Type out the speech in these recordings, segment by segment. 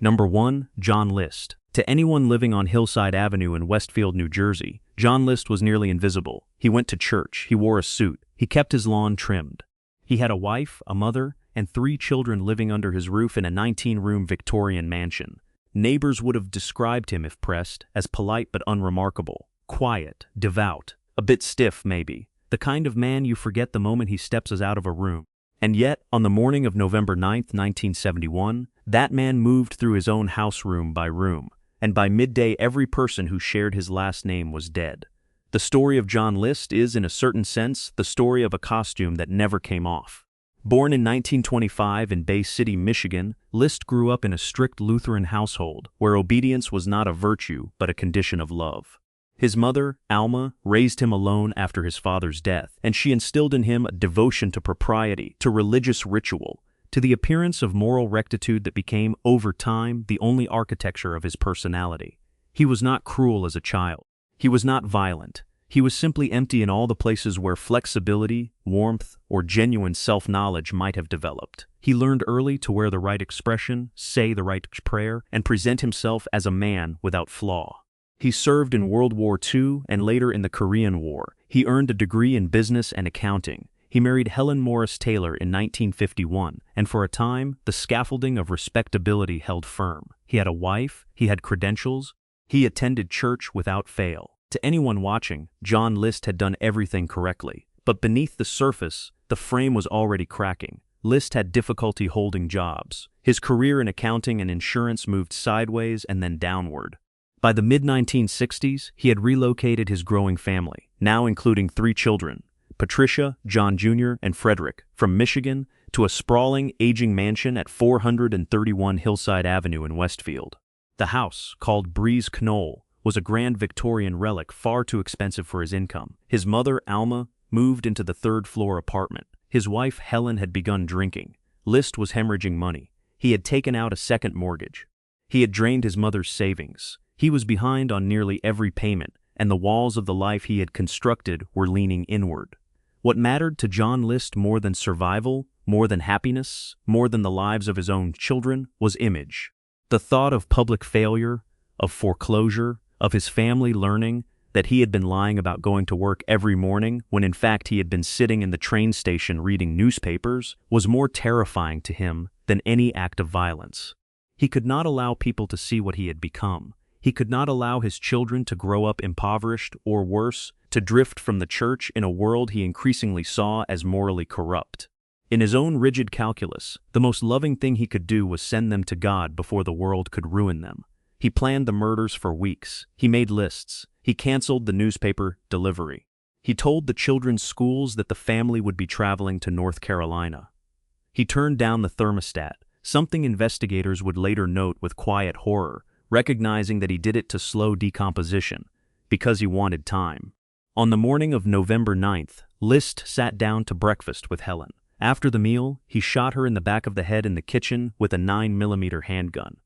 Number 1. John List. To anyone living on Hillside Avenue in Westfield, New Jersey, John List was nearly invisible. He went to church, he wore a suit, he kept his lawn trimmed. He had a wife, a mother, and 3 children living under his roof in a 19-room Victorian mansion. Neighbors would have described him, if pressed, as polite but unremarkable, quiet, devout, a bit stiff maybe, the kind of man you forget the moment he steps out of a room. And yet, on the morning of November 9th, 1971, that man moved through his own house room by room, and by midday every person who shared his last name was dead. The story of John List is, in a certain sense, the story of a costume that never came off. Born in 1925 in Bay City, Michigan, List grew up in a strict Lutheran household where obedience was not a virtue but a condition of love. His mother, Alma, raised him alone after his father's death, and she instilled in him a devotion to propriety, to religious ritual, to the appearance of moral rectitude that became, over time, the only architecture of his personality. He was not cruel as a child. He was not violent. He was simply empty in all the places where flexibility, warmth, or genuine self-knowledge might have developed. He learned early to wear the right expression, say the right prayer, and present himself as a man without flaw. He served in World War II and later in the Korean War. He earned a degree in business and accounting. He married Helen Morris Taylor in 1951, and for a time, the scaffolding of respectability held firm. He had a wife, he had credentials, he attended church without fail. To anyone watching, John List had done everything correctly. But beneath the surface, the frame was already cracking. List had difficulty holding jobs. His career in accounting and insurance moved sideways and then downward. By the mid-1960s, he had relocated his growing family, now including 3 children, Patricia, John Jr., and Frederick, from Michigan to a sprawling, aging mansion at 431 Hillside Avenue in Westfield. The house, called Breeze Knoll, was a grand Victorian relic far too expensive for his income. His mother, Alma, moved into the 3rd-floor apartment. His wife, Helen, had begun drinking. List was hemorrhaging money. He had taken out a second mortgage. He had drained his mother's savings. He was behind on nearly every payment, and the walls of the life he had constructed were leaning inward. What mattered to John List more than survival, more than happiness, more than the lives of his own children, was image. The thought of public failure, of foreclosure, of his family learning that he had been lying about going to work every morning when in fact he had been sitting in the train station reading newspapers, was more terrifying to him than any act of violence. He could not allow people to see what he had become. He could not allow his children to grow up impoverished or worse, to drift from the church in a world he increasingly saw as morally corrupt. In his own rigid calculus, the most loving thing he could do was send them to God before the world could ruin them. He planned the murders for weeks. He made lists. He canceled the newspaper delivery. He told the children's schools that the family would be traveling to North Carolina. He turned down the thermostat, something investigators would later note with quiet horror, recognizing that he did it to slow decomposition, because he wanted time. On the morning of November 9th, List sat down to breakfast with Helen. After the meal, he shot her in the back of the head in the kitchen with a 9mm handgun.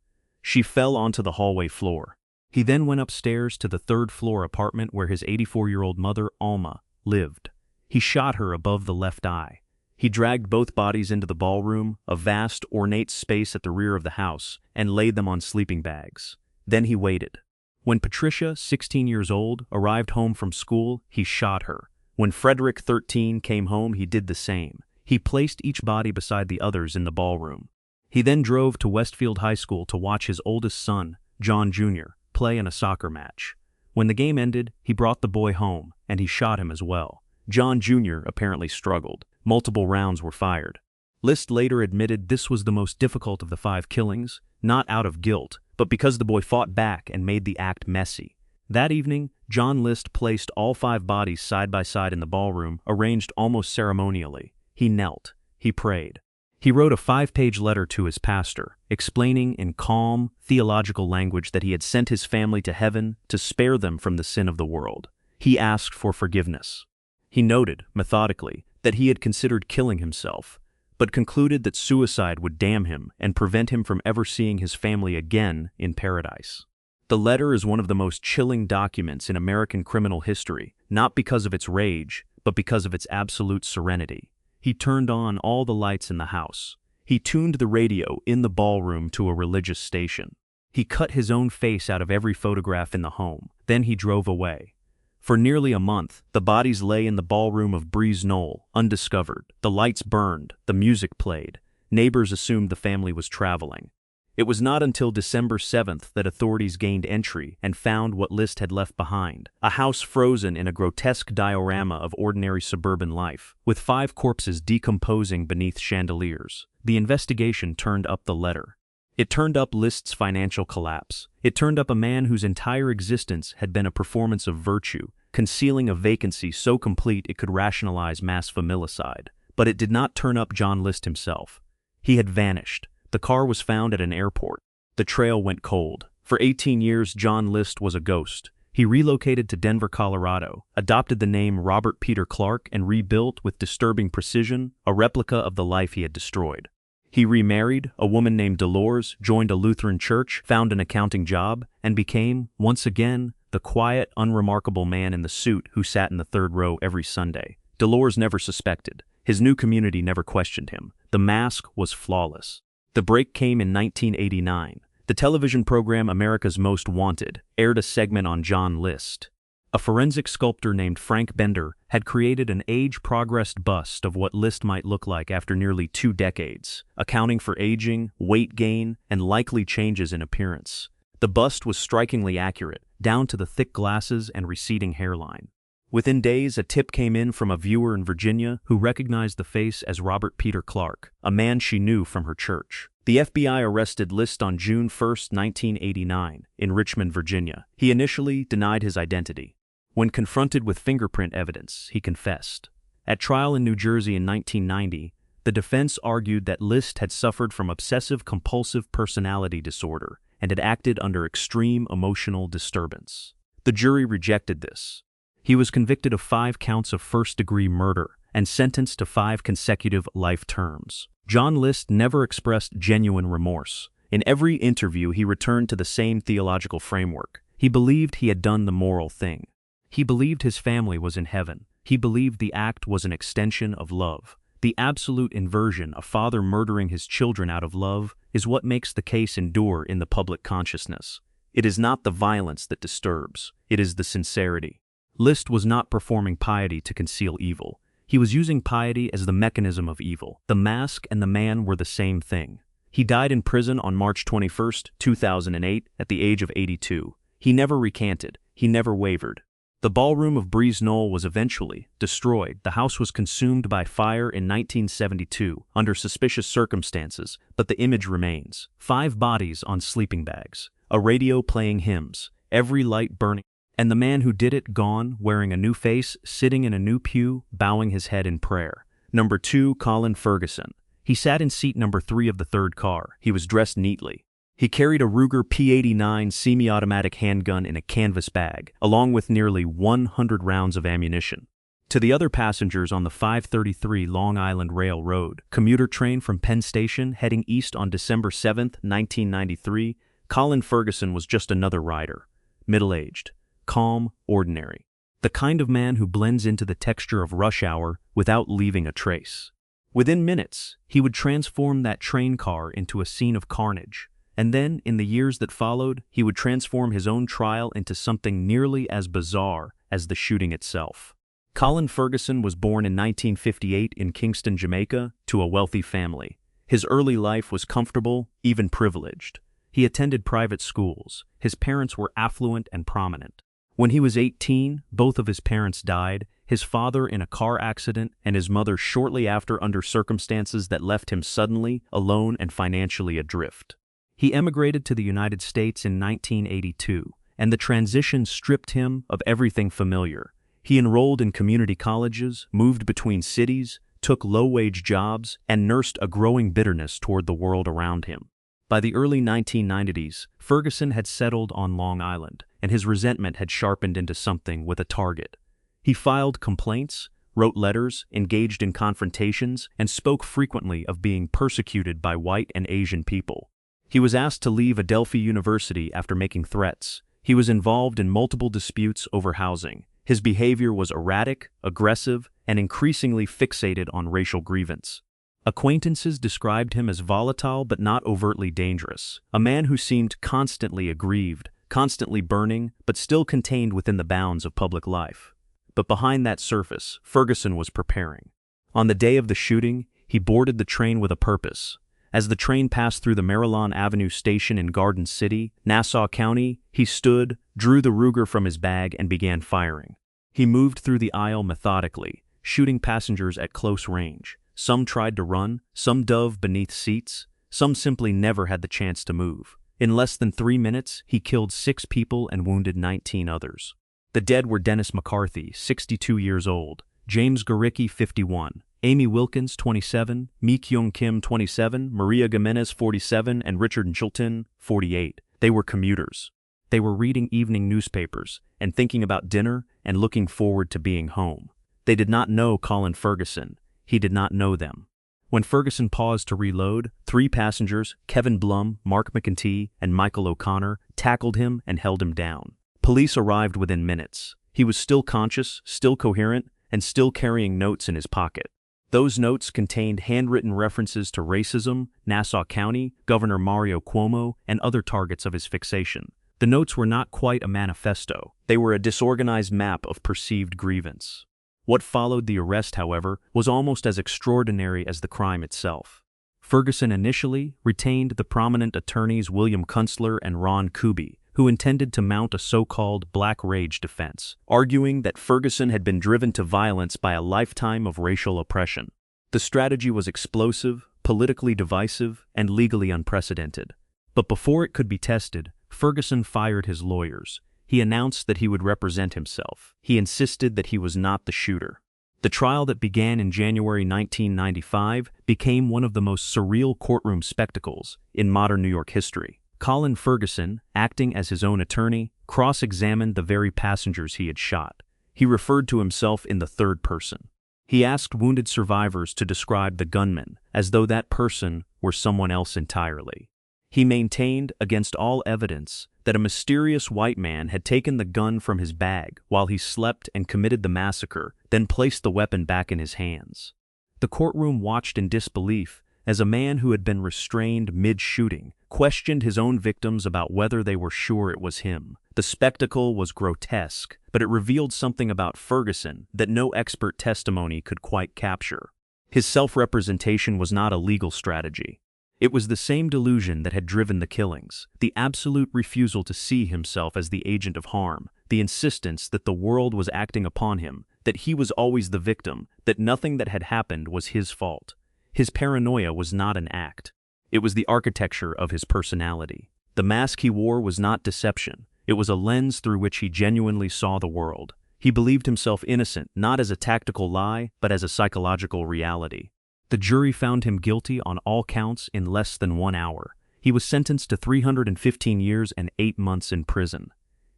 She fell onto the hallway floor. He then went upstairs to the 3rd-floor apartment where his 84-year-old mother, Alma, lived. He shot her above the left eye. He dragged both bodies into the ballroom, a vast, ornate space at the rear of the house, and laid them on sleeping bags. Then he waited. When Patricia, 16 years old, arrived home from school, he shot her. When Frederick, 13, came home, he did the same. He placed each body beside the others in the ballroom. He then drove to Westfield High School to watch his oldest son, John Jr., play in a soccer match. When the game ended, he brought the boy home, and he shot him as well. John Jr. apparently struggled. Multiple rounds were fired. List later admitted this was the most difficult of the 5 killings, not out of guilt, but because the boy fought back and made the act messy. That evening, John List placed all 5 bodies side by side in the ballroom, arranged almost ceremonially. He knelt. He prayed. He wrote a 5-page letter to his pastor, explaining in calm, theological language that he had sent his family to heaven to spare them from the sin of the world. He asked for forgiveness. He noted, methodically, that he had considered killing himself, but concluded that suicide would damn him and prevent him from ever seeing his family again in paradise. The letter is one of the most chilling documents in American criminal history, not because of its rage, but because of its absolute serenity. He turned on all the lights in the house. He tuned the radio in the ballroom to a religious station. He cut his own face out of every photograph in the home. Then he drove away. For nearly a month, the bodies lay in the ballroom of Breeze Knoll, undiscovered. The lights burned, the music played. Neighbors assumed the family was traveling. It was not until December 7th that authorities gained entry and found what List had left behind: a house frozen in a grotesque diorama of ordinary suburban life, with 5 corpses decomposing beneath chandeliers. The investigation turned up the letter. It turned up List's financial collapse. It turned up a man whose entire existence had been a performance of virtue, concealing a vacancy so complete it could rationalize mass familicide. But it did not turn up John List himself. He had vanished. The car was found at an airport. The trail went cold. For 18 years, John List was a ghost. He relocated to Denver, Colorado, adopted the name Robert Peter Clark, and rebuilt with disturbing precision a replica of the life he had destroyed. He remarried a woman named Dolores, joined a Lutheran church, found an accounting job, and became, once again, the quiet, unremarkable man in the suit who sat in the 3rd row every Sunday. Dolores never suspected. His new community never questioned him. The mask was flawless. The break came in 1989. The television program America's Most Wanted aired a segment on John List. A forensic sculptor named Frank Bender had created an age-progressed bust of what List might look like after nearly 2 decades, accounting for aging, weight gain, and likely changes in appearance. The bust was strikingly accurate, down to the thick glasses and receding hairline. Within days, a tip came in from a viewer in Virginia who recognized the face as Robert Peter Clark, a man she knew from her church. The FBI arrested List on June 1, 1989, in Richmond, Virginia. He initially denied his identity. When confronted with fingerprint evidence, he confessed. At trial in New Jersey in 1990, the defense argued that List had suffered from obsessive-compulsive personality disorder and had acted under extreme emotional disturbance. The jury rejected this. He was convicted of 5 counts of first-degree murder and sentenced to 5 consecutive life terms. John List never expressed genuine remorse. In every interview, he returned to the same theological framework. He believed he had done the moral thing. He believed his family was in heaven. He believed the act was an extension of love. The absolute inversion, a father murdering his children out of love, is what makes the case endure in the public consciousness. It is not the violence that disturbs. It is the sincerity. List was not performing piety to conceal evil. He was using piety as the mechanism of evil. The mask and the man were the same thing. He died in prison on March 21, 2008, at the age of 82. He never recanted. He never wavered. The ballroom of Breeze Knoll was eventually destroyed. The house was consumed by fire in 1972 under suspicious circumstances, but the image remains. 5 bodies on sleeping bags, a radio playing hymns, every light burning, and the man who did it gone, wearing a new face, sitting in a new pew, bowing his head in prayer. Number 2, Colin Ferguson. He sat in seat number 3 of the 3rd car. He was dressed neatly. He carried a Ruger P89 semi-automatic handgun in a canvas bag, along with nearly 100 rounds of ammunition. To the other passengers on the 533 Long Island Railroad commuter train from Penn Station heading east on December 7, 1993, Colin Ferguson was just another rider. Middle-aged, calm, ordinary. The kind of man who blends into the texture of rush hour without leaving a trace. Within minutes, he would transform that train car into a scene of carnage. And then, in the years that followed, he would transform his own trial into something nearly as bizarre as the shooting itself. Colin Ferguson was born in 1958 in Kingston, Jamaica, to a wealthy family. His early life was comfortable, even privileged. He attended private schools. His parents were affluent and prominent. When he was 18, both of his parents died, his father in a car accident and his mother shortly after under circumstances that left him suddenly alone and financially adrift. He emigrated to the United States in 1982, and the transition stripped him of everything familiar. He enrolled in community colleges, moved between cities, took low-wage jobs, and nursed a growing bitterness toward the world around him. By the early 1990s, Ferguson had settled on Long Island, and his resentment had sharpened into something with a target. He filed complaints, wrote letters, engaged in confrontations, and spoke frequently of being persecuted by white and Asian people. He was asked to leave Adelphi University after making threats. He was involved in multiple disputes over housing. His behavior was erratic, aggressive, and increasingly fixated on racial grievance. Acquaintances described him as volatile but not overtly dangerous, a man who seemed constantly aggrieved, constantly burning, but still contained within the bounds of public life. But behind that surface, Ferguson was preparing. On the day of the shooting, he boarded the train with a purpose. As the train passed through the Maryland Avenue station in Garden City, Nassau County, he stood, drew the Ruger from his bag, and began firing. He moved through the aisle methodically, shooting passengers at close range. Some tried to run, some dove beneath seats, some simply never had the chance to move. In less than 3 minutes, he killed 6 people and wounded 19 others. The dead were Dennis McCarthy, 62 years old, James Garicki, 51, Amy Wilkins, 27, Mi Kyung Kim, 27, Maria Gimenez, 47, and Richard Chilton, 48. They were commuters. They were reading evening newspapers and thinking about dinner and looking forward to being home. They did not know Colin Ferguson. He did not know them. When Ferguson paused to reload, 3 passengers, Kevin Blum, Mark McEntee, and Michael O'Connor, tackled him and held him down. Police arrived within minutes. He was still conscious, still coherent, and still carrying notes in his pocket. Those notes contained handwritten references to racism, Nassau County, Governor Mario Cuomo, and other targets of his fixation. The notes were not quite a manifesto. They were a disorganized map of perceived grievance. What followed the arrest, however, was almost as extraordinary as the crime itself. Ferguson initially retained the prominent attorneys William Kunstler and Ron Kuby, who intended to mount a so-called black rage defense, arguing that Ferguson had been driven to violence by a lifetime of racial oppression. The strategy was explosive, politically divisive, and legally unprecedented. But before it could be tested, Ferguson fired his lawyers. He announced that he would represent himself. He insisted that he was not the shooter. The trial that began in January 1995 became one of the most surreal courtroom spectacles in modern New York history. Colin Ferguson, acting as his own attorney, cross-examined the very passengers he had shot. He referred to himself in the third person. He asked wounded survivors to describe the gunman as though that person were someone else entirely. He maintained, against all evidence, that a mysterious white man had taken the gun from his bag while he slept and committed the massacre, then placed the weapon back in his hands. The courtroom watched in disbelief as a man who had been restrained mid-shooting questioned his own victims about whether they were sure it was him. The spectacle was grotesque, but it revealed something about Ferguson that no expert testimony could quite capture. His self-representation was not a legal strategy. It was the same delusion that had driven the killings, the absolute refusal to see himself as the agent of harm, the insistence that the world was acting upon him, that he was always the victim, that nothing that had happened was his fault. His paranoia was not an act. It was the architecture of his personality. The mask he wore was not deception. It was a lens through which he genuinely saw the world. He believed himself innocent, not as a tactical lie, but as a psychological reality. The jury found him guilty on all counts in less than 1 hour. He was sentenced to 315 years and 8 months in prison.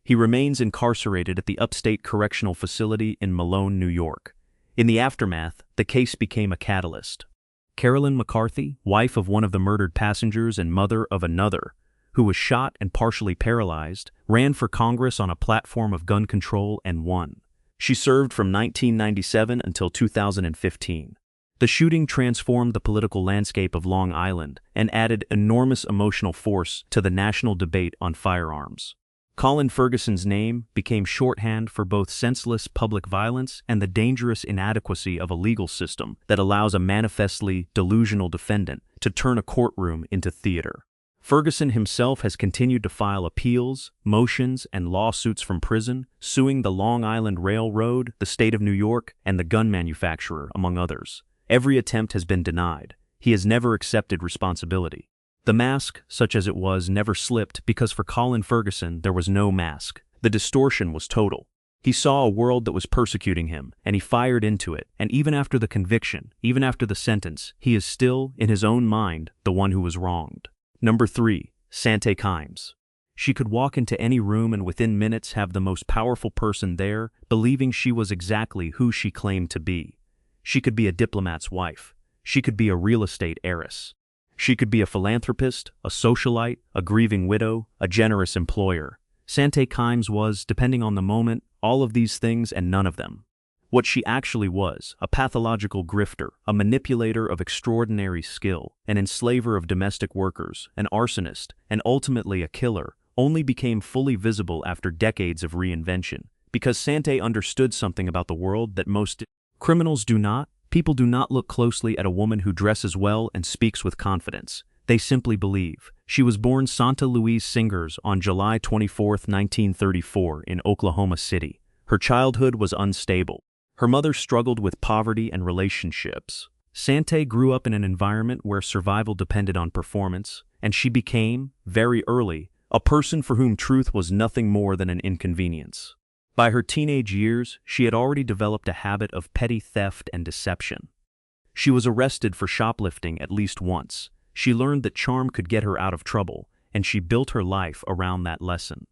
He remains incarcerated at the Upstate Correctional Facility in Malone, New York. In the aftermath, the case became a catalyst. Carolyn McCarthy, wife of one of the murdered passengers and mother of another, who was shot and partially paralyzed, ran for Congress on a platform of gun control and won. She served from 1997 until 2015. The shooting transformed the political landscape of Long Island and added enormous emotional force to the national debate on firearms. Colin Ferguson's name became shorthand for both senseless public violence and the dangerous inadequacy of a legal system that allows a manifestly delusional defendant to turn a courtroom into theater. Ferguson himself has continued to file appeals, motions, and lawsuits from prison, suing the Long Island Railroad, the state of New York, and the gun manufacturer, among others. Every attempt has been denied. He has never accepted responsibility. The mask, such as it was, never slipped because for Colin Ferguson there was no mask. The distortion was total. He saw a world that was persecuting him, and he fired into it, and even after the conviction, even after the sentence, he is still, in his own mind, the one who was wronged. Number 3. Sante Kimes. She could walk into any room and within minutes have the most powerful person there, believing she was exactly who she claimed to be. She could be a diplomat's wife. She could be a real estate heiress. She could be a philanthropist, a socialite, a grieving widow, a generous employer. Sante Kimes was, depending on the moment, all of these things and none of them. What she actually was, a pathological grifter, a manipulator of extraordinary skill, an enslaver of domestic workers, an arsonist, and ultimately a killer, only became fully visible after decades of reinvention, because Sante understood something about the world that most criminals do not. People do not look closely at a woman who dresses well and speaks with confidence. They simply believe. She was born Santa Louise Singers on July 24, 1934, in Oklahoma City. Her childhood was unstable. Her mother struggled with poverty and relationships. Sante grew up in an environment where survival depended on performance, and she became, very early, a person for whom truth was nothing more than an inconvenience. By her teenage years, she had already developed a habit of petty theft and deception. She was arrested for shoplifting at least once. She learned that charm could get her out of trouble, and she built her life around that lesson.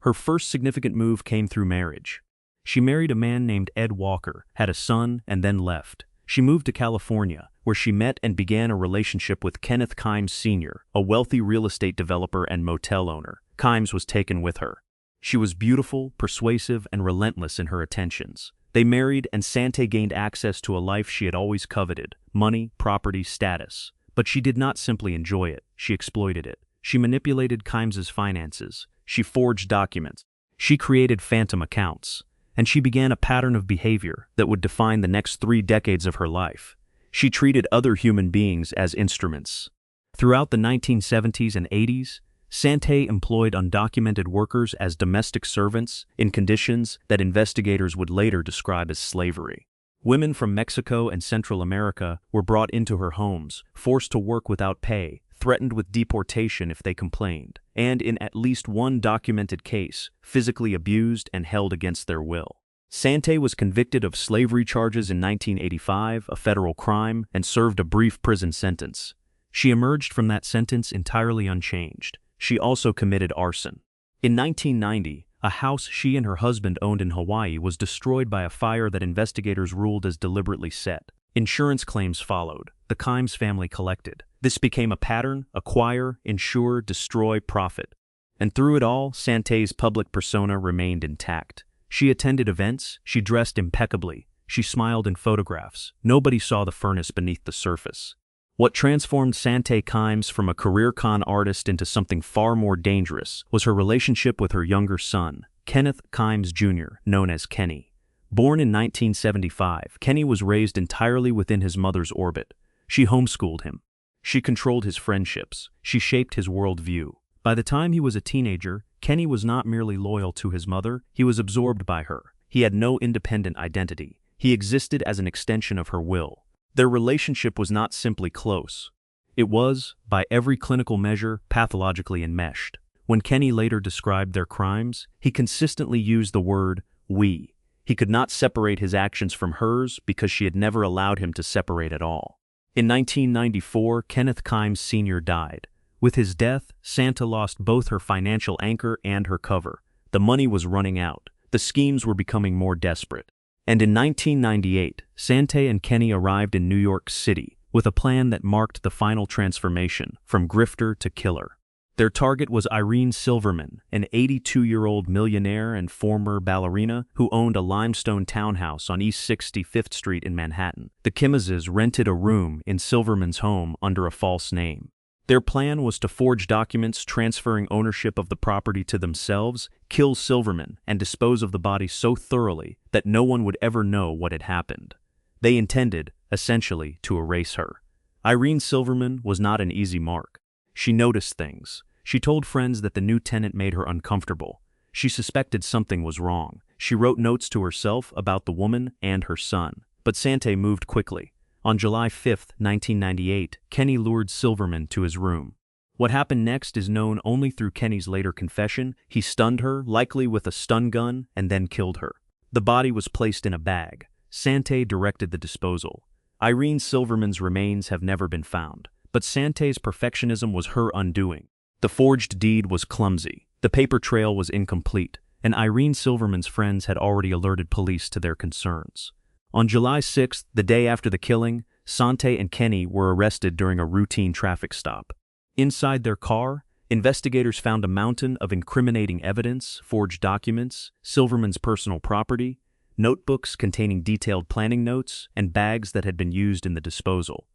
Her first significant move came through marriage. She married a man named Ed Walker, had a son, and then left. She moved to California, where she met and began a relationship with Kenneth Kimes Sr., a wealthy real estate developer and motel owner. Kimes was taken with her. She was beautiful, persuasive, and relentless in her attentions. They married, and Sante gained access to a life she had always coveted: money, property, status. But she did not simply enjoy it, she exploited it. She manipulated Kimes's finances. She forged documents. She created phantom accounts. And she began a pattern of behavior that would define the next 3 decades of her life. She treated other human beings as instruments. Throughout the 1970s and 80s, Sante employed undocumented workers as domestic servants in conditions that investigators would later describe as slavery. Women from Mexico and Central America were brought into her homes, forced to work without pay, threatened with deportation if they complained, and in at least one documented case, physically abused and held against their will. Sante was convicted of slavery charges in 1985, a federal crime, and served a brief prison sentence. She emerged from that sentence entirely unchanged. She also committed arson. In 1990, a house she and her husband owned in Hawaii was destroyed by a fire that investigators ruled as deliberately set. Insurance claims followed. The Kimes family collected. This became a pattern: acquire, insure, destroy, profit. And through it all, Sante's public persona remained intact. She attended events, she dressed impeccably, she smiled in photographs. Nobody saw the furnace beneath the surface. What transformed Sante Kimes from a career con artist into something far more dangerous was her relationship with her younger son, Kenneth Kimes Jr., known as Kenny. Born in 1975, Kenny was raised entirely within his mother's orbit. She homeschooled him. She controlled his friendships. She shaped his worldview. By the time he was a teenager, Kenny was not merely loyal to his mother, he was absorbed by her. He had no independent identity. He existed as an extension of her will. Their relationship was not simply close. It was, by every clinical measure, pathologically enmeshed. When Kenny later described their crimes, he consistently used the word "we." He could not separate his actions from hers because she had never allowed him to separate at all. In 1994, Kenneth Kimes Sr. died. With his death, Sante lost both her financial anchor and her cover. The money was running out. The schemes were becoming more desperate. And in 1998, Sante and Kenny arrived in New York City with a plan that marked the final transformation from grifter to killer. Their target was Irene Silverman, an 82-year-old millionaire and former ballerina who owned a limestone townhouse on East 65th Street in Manhattan. The Kimmeses rented a room in Silverman's home under a false name. Their plan was to forge documents transferring ownership of the property to themselves, kill Silverman, and dispose of the body so thoroughly that no one would ever know what had happened. They intended, essentially, to erase her. Irene Silverman was not an easy mark. She noticed things. She told friends that the new tenant made her uncomfortable. She suspected something was wrong. She wrote notes to herself about the woman and her son. But Sante moved quickly. On July 5, 1998, Kenny lured Silverman to his room. What happened next is known only through Kenny's later confession. He stunned her, likely with a stun gun, and then killed her. The body was placed in a bag. Sante directed the disposal. Irene Silverman's remains have never been found, but Sante's perfectionism was her undoing. The forged deed was clumsy. The paper trail was incomplete, and Irene Silverman's friends had already alerted police to their concerns. On July 6th, the day after the killing, Sante and Kenny were arrested during a routine traffic stop. Inside their car, investigators found a mountain of incriminating evidence: forged documents, Silverman's personal property, notebooks containing detailed planning notes, and bags that had been used in the disposal.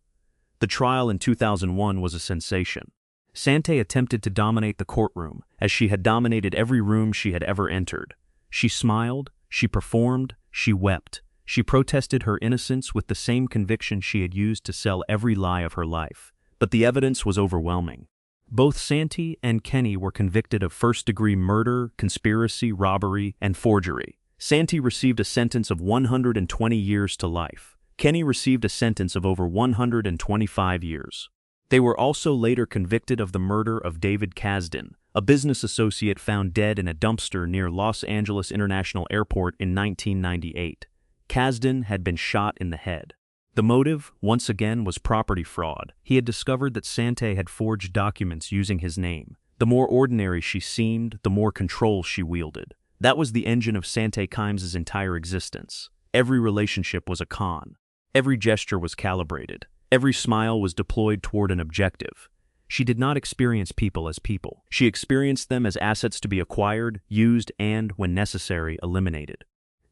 The trial in 2001 was a sensation. Sante attempted to dominate the courtroom, as she had dominated every room she had ever entered. She smiled, she performed, she wept. She protested her innocence with the same conviction she had used to sell every lie of her life. But the evidence was overwhelming. Both Sante and Kenny were convicted of first-degree murder, conspiracy, robbery, and forgery. Sante received a sentence of 120 years to life. Kenny received a sentence of over 125 years. They were also later convicted of the murder of David Kasdan, a business associate found dead in a dumpster near Los Angeles International Airport in 1998. Kasdan had been shot in the head. The motive, once again, was property fraud. He had discovered that Sante had forged documents using his name. The more ordinary she seemed, the more control she wielded. That was the engine of Sante Kimes's entire existence. Every relationship was a con. Every gesture was calibrated. Every smile was deployed toward an objective. She did not experience people as people. She experienced them as assets to be acquired, used, and, when necessary, eliminated.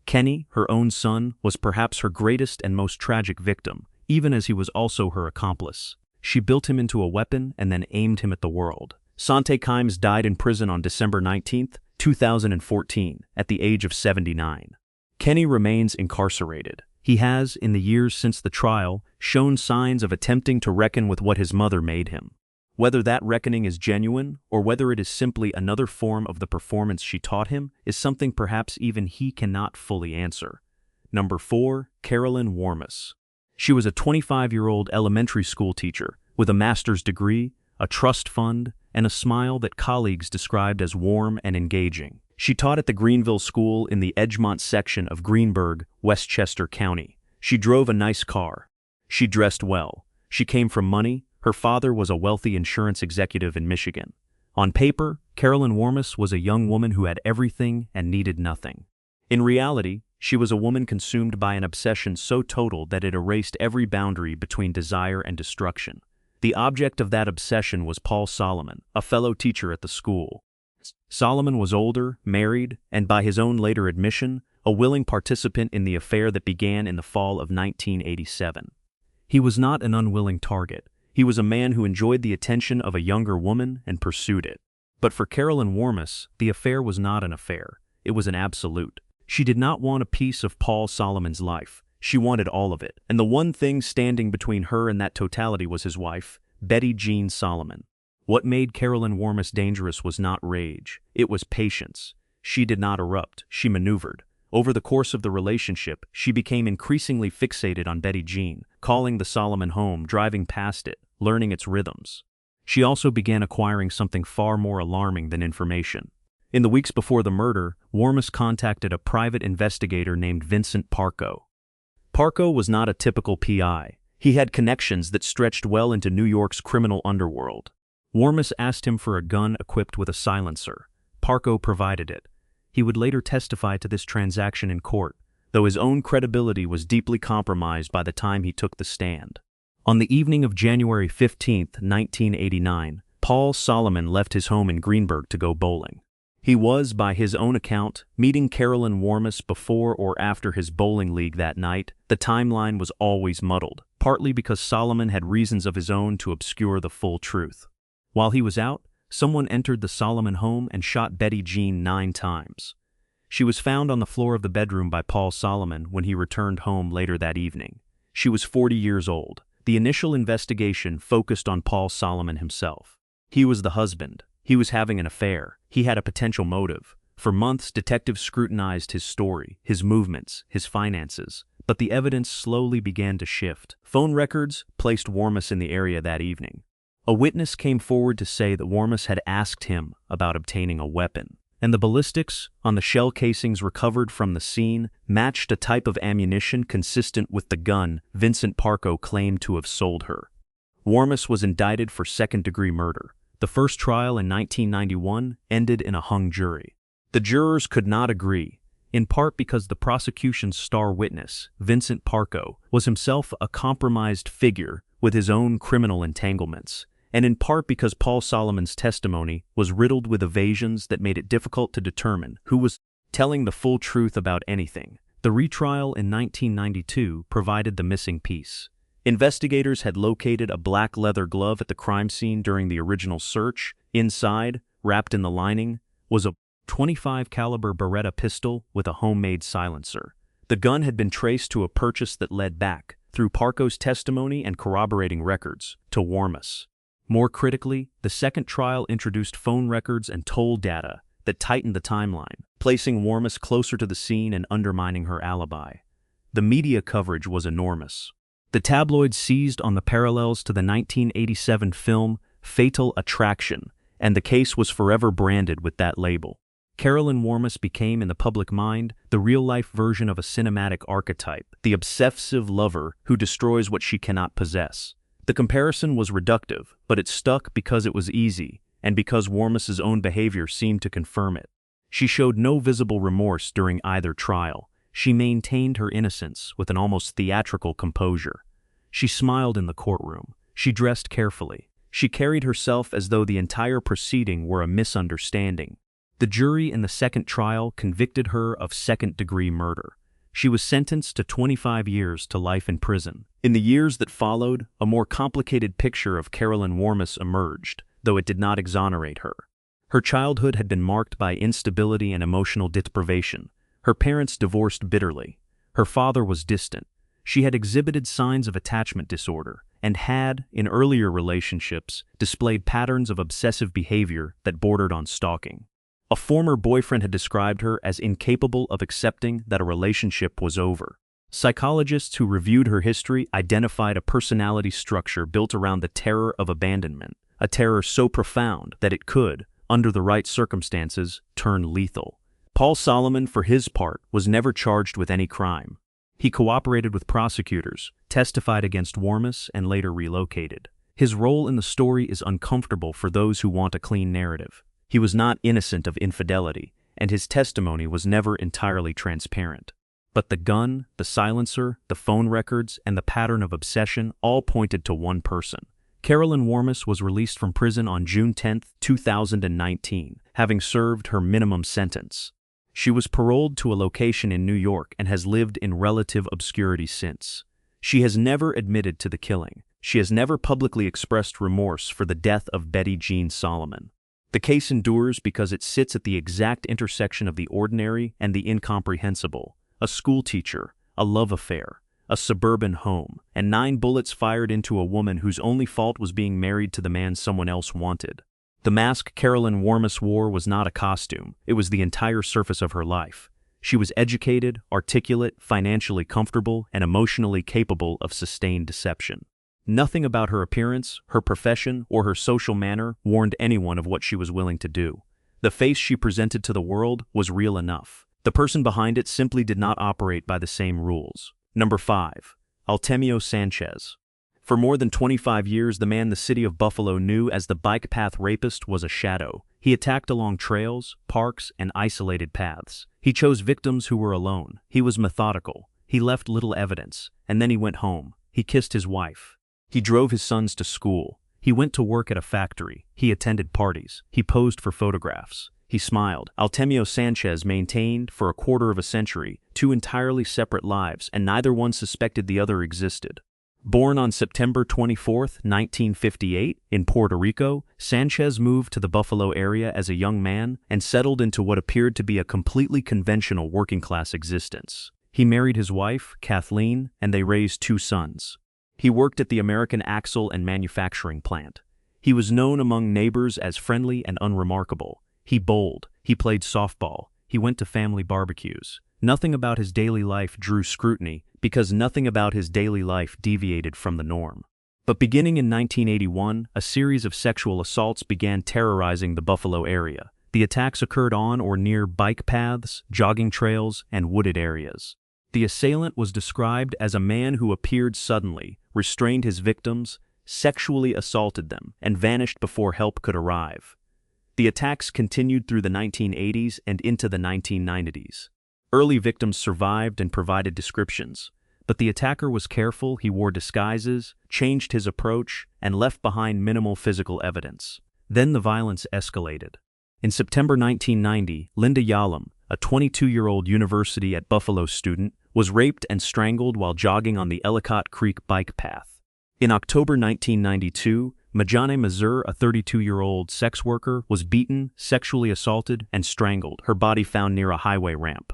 Kenny, her own son, was perhaps her greatest and most tragic victim, even as he was also her accomplice. She built him into a weapon and then aimed him at the world. Sante Kimes died in prison on December 19, 2014, at the age of 79. Kenny remains incarcerated. He has, in the years since the trial, shown signs of attempting to reckon with what his mother made him. Whether that reckoning is genuine, or whether it is simply another form of the performance she taught him, is something perhaps even he cannot fully answer. Number 4. Carolyn Warmus. She was a 25-year-old elementary school teacher, with a master's degree, a trust fund, and a smile that colleagues described as warm and engaging. She taught at the Greenville School in the Edgemont section of Greenburgh, Westchester County. She drove a nice car. She dressed well. She came from money. Her father was a wealthy insurance executive in Michigan. On paper, Carolyn Warmus was a young woman who had everything and needed nothing. In reality, she was a woman consumed by an obsession so total that it erased every boundary between desire and destruction. The object of that obsession was Paul Solomon, a fellow teacher at the school. Solomon was older, married, and by his own later admission, a willing participant in the affair that began in the fall of 1987. He was not an unwilling target. He was a man who enjoyed the attention of a younger woman and pursued it. But for Carolyn Warmus, the affair was not an affair. It was an absolute. She did not want a piece of Paul Solomon's life. She wanted all of it. And the one thing standing between her and that totality was his wife, Betty Jean Solomon. What made Carolyn Warmus dangerous was not rage. It was patience. She did not erupt. She maneuvered. Over the course of the relationship, she became increasingly fixated on Betty Jean, calling the Solomon home, driving past it, learning its rhythms. She also began acquiring something far more alarming than information. In the weeks before the murder, Warmus contacted a private investigator named Vincent Parco. Parco was not a typical PI. He had connections that stretched well into New York's criminal underworld. Warmus asked him for a gun equipped with a silencer. Parco provided it. He would later testify to this transaction in court, though his own credibility was deeply compromised by the time he took the stand. On the evening of January 15, 1989, Paul Solomon left his home in Greenburgh to go bowling. He was, by his own account, meeting Carolyn Warmus before or after his bowling league that night. The timeline was always muddled, partly because Solomon had reasons of his own to obscure the full truth. While he was out, someone entered the Solomon home and shot Betty Jean 9 times. She was found on the floor of the bedroom by Paul Solomon when he returned home later that evening. She was 40 years old. The initial investigation focused on Paul Solomon himself. He was the husband. He was having an affair. He had a potential motive. For months, detectives scrutinized his story, his movements, his finances. But the evidence slowly began to shift. Phone records placed Warmus in the area that evening. A witness came forward to say that Warmus had asked him about obtaining a weapon, and the ballistics on the shell casings recovered from the scene matched a type of ammunition consistent with the gun Vincent Parco claimed to have sold her. Warmus was indicted for second-degree murder. The first trial in 1991 ended in a hung jury. The jurors could not agree, in part because the prosecution's star witness, Vincent Parco, was himself a compromised figure with his own criminal entanglements, and in part because Paul Solomon's testimony was riddled with evasions that made it difficult to determine who was telling the full truth about anything. The retrial in 1992 provided the missing piece. Investigators had located a black leather glove at the crime scene during the original search. Inside, wrapped in the lining, was a .25 caliber Beretta pistol with a homemade silencer. The gun had been traced to a purchase that led back, through Parco's testimony and corroborating records, to Warmus. More critically, the second trial introduced phone records and toll data that tightened the timeline, placing Warmus closer to the scene and undermining her alibi. The media coverage was enormous. The tabloids seized on the parallels to the 1987 film Fatal Attraction, and the case was forever branded with that label. Carolyn Warmus became, in the public mind, the real-life version of a cinematic archetype, the obsessive lover who destroys what she cannot possess. The comparison was reductive, but it stuck because it was easy, and because Warmus's own behavior seemed to confirm it. She showed no visible remorse during either trial. She maintained her innocence with an almost theatrical composure. She smiled in the courtroom. She dressed carefully. She carried herself as though the entire proceeding were a misunderstanding. The jury in the second trial convicted her of second-degree murder. She was sentenced to 25 years to life in prison. In the years that followed, a more complicated picture of Carolyn Warmus emerged, though it did not exonerate her. Her childhood had been marked by instability and emotional deprivation. Her parents divorced bitterly. Her father was distant. She had exhibited signs of attachment disorder and had, in earlier relationships, displayed patterns of obsessive behavior that bordered on stalking. A former boyfriend had described her as incapable of accepting that a relationship was over. Psychologists who reviewed her history identified a personality structure built around the terror of abandonment, a terror so profound that it could, under the right circumstances, turn lethal. Paul Solomon, for his part, was never charged with any crime. He cooperated with prosecutors, testified against Warmus, and later relocated. His role in the story is uncomfortable for those who want a clean narrative. He was not innocent of infidelity, and his testimony was never entirely transparent. But the gun, the silencer, the phone records, and the pattern of obsession all pointed to one person. Carolyn Warmus was released from prison on June 10, 2019, having served her minimum sentence. She was paroled to a location in New York and has lived in relative obscurity since. She has never admitted to the killing. She has never publicly expressed remorse for the death of Betty Jean Solomon. The case endures because it sits at the exact intersection of the ordinary and the incomprehensible. A schoolteacher, a love affair, a suburban home, and 9 bullets fired into a woman whose only fault was being married to the man someone else wanted. The mask Carolyn Warmus wore was not a costume. It was the entire surface of her life. She was educated, articulate, financially comfortable, and emotionally capable of sustained deception. Nothing about her appearance, her profession, or her social manner warned anyone of what she was willing to do. The face she presented to the world was real enough. The person behind it simply did not operate by the same rules. Number 5. Altemio Sanchez. For more than 25 years, the man the city of Buffalo knew as the bike path rapist was a shadow. He attacked along trails, parks, and isolated paths. He chose victims who were alone. He was methodical. He left little evidence, and then he went home. He kissed his wife. He drove his sons to school. He went to work at a factory. He attended parties. He posed for photographs. He smiled. Altemio Sanchez maintained, for a quarter of a century, 2 entirely separate lives, and neither one suspected the other existed. Born on September 24, 1958, in Puerto Rico, Sanchez moved to the Buffalo area as a young man and settled into what appeared to be a completely conventional working-class existence. He married his wife, Kathleen, and they raised 2 sons. He worked at the American Axle and Manufacturing plant. He was known among neighbors as friendly and unremarkable. He bowled. He played softball. He went to family barbecues. Nothing about his daily life drew scrutiny because nothing about his daily life deviated from the norm. But beginning in 1981, a series of sexual assaults began terrorizing the Buffalo area. The attacks occurred on or near bike paths, jogging trails, and wooded areas. The assailant was described as a man who appeared suddenly, restrained his victims, sexually assaulted them, and vanished before help could arrive. The attacks continued through the 1980s and into the 1990s. Early victims survived and provided descriptions, but the attacker was careful. He wore disguises, changed his approach, and left behind minimal physical evidence. Then the violence escalated. In September 1990, Linda Yalom, a 22-year-old University at Buffalo student, was raped and strangled while jogging on the Ellicott Creek bike path. In October 1992, Majane Mazur, a 32-year-old sex worker, was beaten, sexually assaulted, and strangled, her body found near a highway ramp.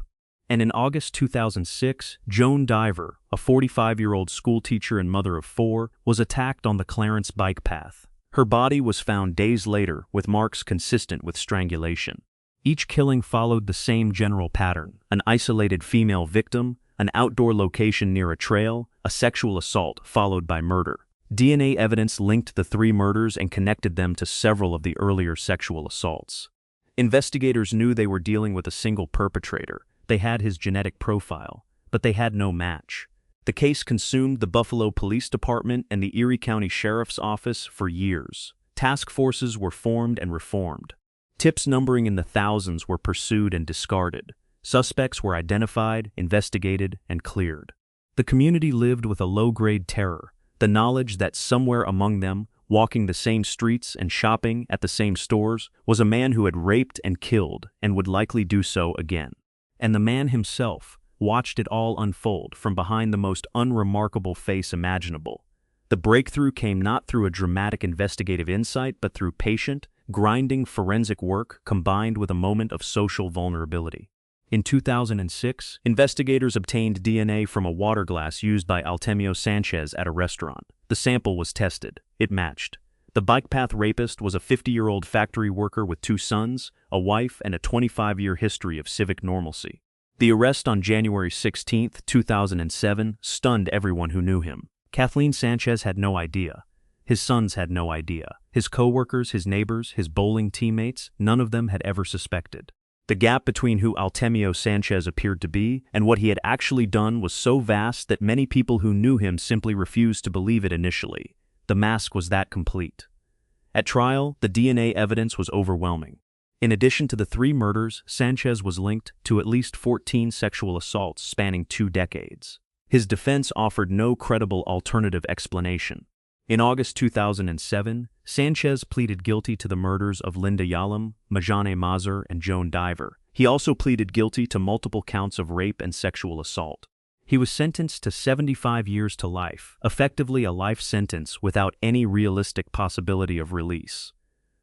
And in August 2006, Joan Diver, a 45-year-old schoolteacher and mother of 4, was attacked on the Clarence bike path. Her body was found days later with marks consistent with strangulation. Each killing followed the same general pattern: an isolated female victim, an outdoor location near a trail, a sexual assault followed by murder. DNA evidence linked the 3 murders and connected them to several of the earlier sexual assaults. Investigators knew they were dealing with a single perpetrator. They had his genetic profile, but they had no match. The case consumed the Buffalo Police Department and the Erie County Sheriff's Office for years. Task forces were formed and reformed. Tips numbering in the thousands were pursued and discarded. Suspects were identified, investigated, and cleared. The community lived with a low-grade terror, the knowledge that somewhere among them, walking the same streets and shopping at the same stores, was a man who had raped and killed and would likely do so again. And the man himself watched it all unfold from behind the most unremarkable face imaginable. The breakthrough came not through a dramatic investigative insight, but through patient, grinding forensic work combined with a moment of social vulnerability. In 2006, investigators obtained DNA from a water glass used by Altemio Sanchez at a restaurant. The sample was tested. It matched. The bike path rapist was a 50-year-old factory worker with 2 sons, a wife, and a 25-year history of civic normalcy. The arrest on January 16, 2007, stunned everyone who knew him. Kathleen Sanchez had no idea. His sons had no idea. His co-workers, his neighbors, his bowling teammates, none of them had ever suspected. The gap between who Altemio Sanchez appeared to be and what he had actually done was so vast that many people who knew him simply refused to believe it initially. The mask was that complete. At trial, the DNA evidence was overwhelming. In addition to the 3 murders, Sanchez was linked to at least 14 sexual assaults spanning 2 decades. His defense offered no credible alternative explanation. In August 2007, Sanchez pleaded guilty to the murders of Linda Yalom, Majane Mazur, and Joan Diver. He also pleaded guilty to multiple counts of rape and sexual assault. He was sentenced to 75 years to life, effectively a life sentence without any realistic possibility of release.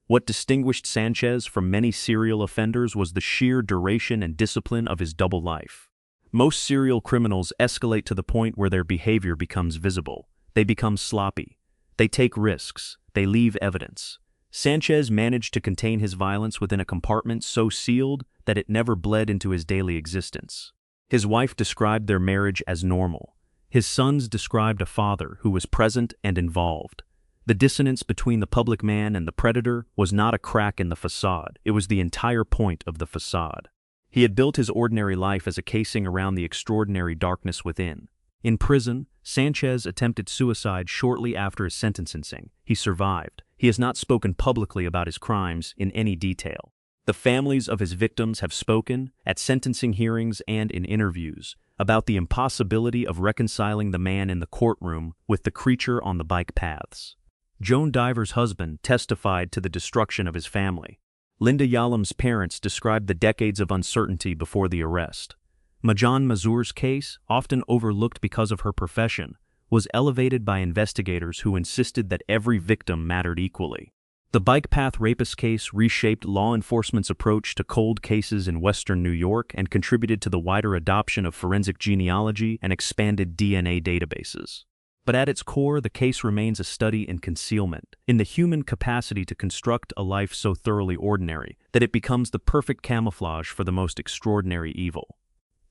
What distinguished Sanchez from many serial offenders was the sheer duration and discipline of his double life. Most serial criminals escalate to the point where their behavior becomes visible. They become sloppy. They take risks. They leave evidence. Sanchez managed to contain his violence within a compartment so sealed that it never bled into his daily existence. His wife described their marriage as normal. His sons described a father who was present and involved. The dissonance between the public man and the predator was not a crack in the facade. It was the entire point of the facade. He had built his ordinary life as a casing around the extraordinary darkness within. In prison, Sanchez attempted suicide shortly after his sentencing. He survived. He has not spoken publicly about his crimes in any detail. The families of his victims have spoken, at sentencing hearings and in interviews, about the impossibility of reconciling the man in the courtroom with the creature on the bike paths. Joan Diver's husband testified to the destruction of his family. Linda Yalom's parents described the decades of uncertainty before the arrest. Majane Mazur's case, often overlooked because of her profession, was elevated by investigators who insisted that every victim mattered equally. The bike path rapist case reshaped law enforcement's approach to cold cases in western New York and contributed to the wider adoption of forensic genealogy and expanded DNA databases. But at its core, the case remains a study in concealment, in the human capacity to construct a life so thoroughly ordinary that it becomes the perfect camouflage for the most extraordinary evil.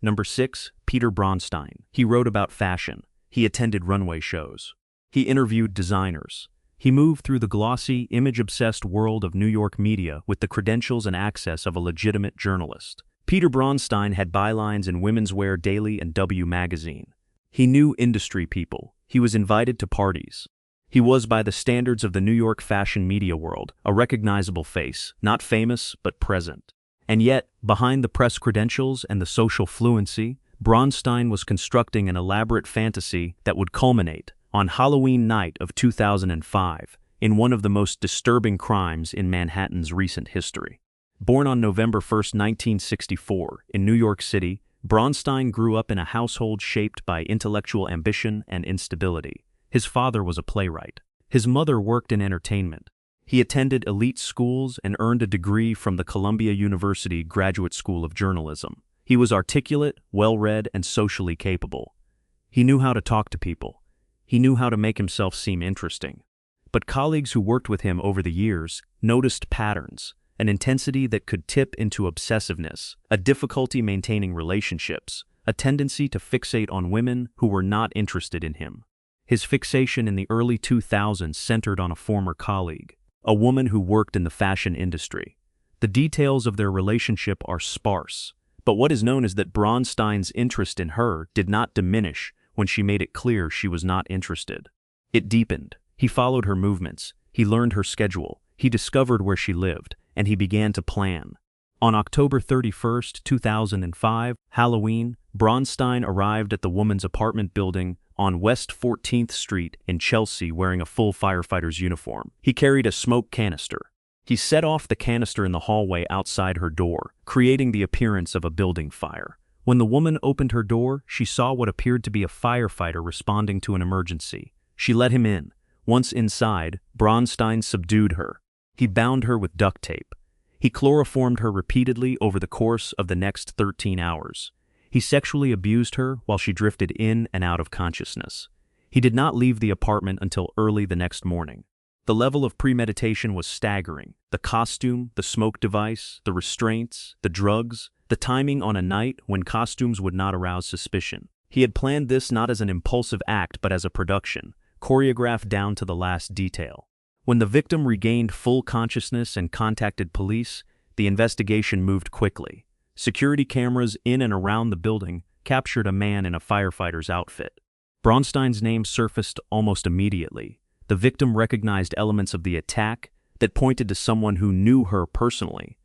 Number 6, Peter Braunstein. He wrote about fashion. He attended runway shows. He interviewed designers. He moved through the glossy, image-obsessed world of New York media with the credentials and access of a legitimate journalist. Peter Braunstein had bylines in Women's Wear Daily and W Magazine. He knew industry people. He was invited to parties. He was, by the standards of the New York fashion media world, a recognizable face, not famous, but present. And yet, behind the press credentials and the social fluency, Braunstein was constructing an elaborate fantasy that would culminate, on Halloween night of 2005, in one of the most disturbing crimes in Manhattan's recent history. Born on November 1, 1964, in New York City, Braunstein grew up in a household shaped by intellectual ambition and instability. His father was a playwright. His mother worked in entertainment. He attended elite schools and earned a degree from the Columbia University Graduate School of Journalism. He was articulate, well-read, and socially capable. He knew how to talk to people. He knew how to make himself seem interesting. But colleagues who worked with him over the years noticed patterns, an intensity that could tip into obsessiveness, a difficulty maintaining relationships, a tendency to fixate on women who were not interested in him. His fixation in the early 2000s centered on a former colleague, a woman who worked in the fashion industry. The details of their relationship are sparse, but what is known is that Braunstein's interest in her did not diminish when she made it clear she was not interested. It deepened. He followed her movements, he learned her schedule, he discovered where she lived, and he began to plan. On October 31, 2005, Halloween, Braunstein arrived at the woman's apartment building on West 14th Street in Chelsea wearing a full firefighter's uniform. He carried a smoke canister. He set off the canister in the hallway outside her door, creating the appearance of a building fire. When the woman opened her door, she saw what appeared to be a firefighter responding to an emergency. She let him in. Once inside, Braunstein subdued her. He bound her with duct tape. He chloroformed her repeatedly over the course of the next 13 hours. He sexually abused her while she drifted in and out of consciousness. He did not leave the apartment until early the next morning. The level of premeditation was staggering. The costume, the smoke device, the restraints, the drugs, the timing on a night when costumes would not arouse suspicion. He had planned this not as an impulsive act but as a production, choreographed down to the last detail. When the victim regained full consciousness and contacted police, the investigation moved quickly. Security cameras in and around the building captured a man in a firefighter's outfit. Braunstein's name surfaced almost immediately. The victim recognized elements of the attack that pointed to someone who knew her personally,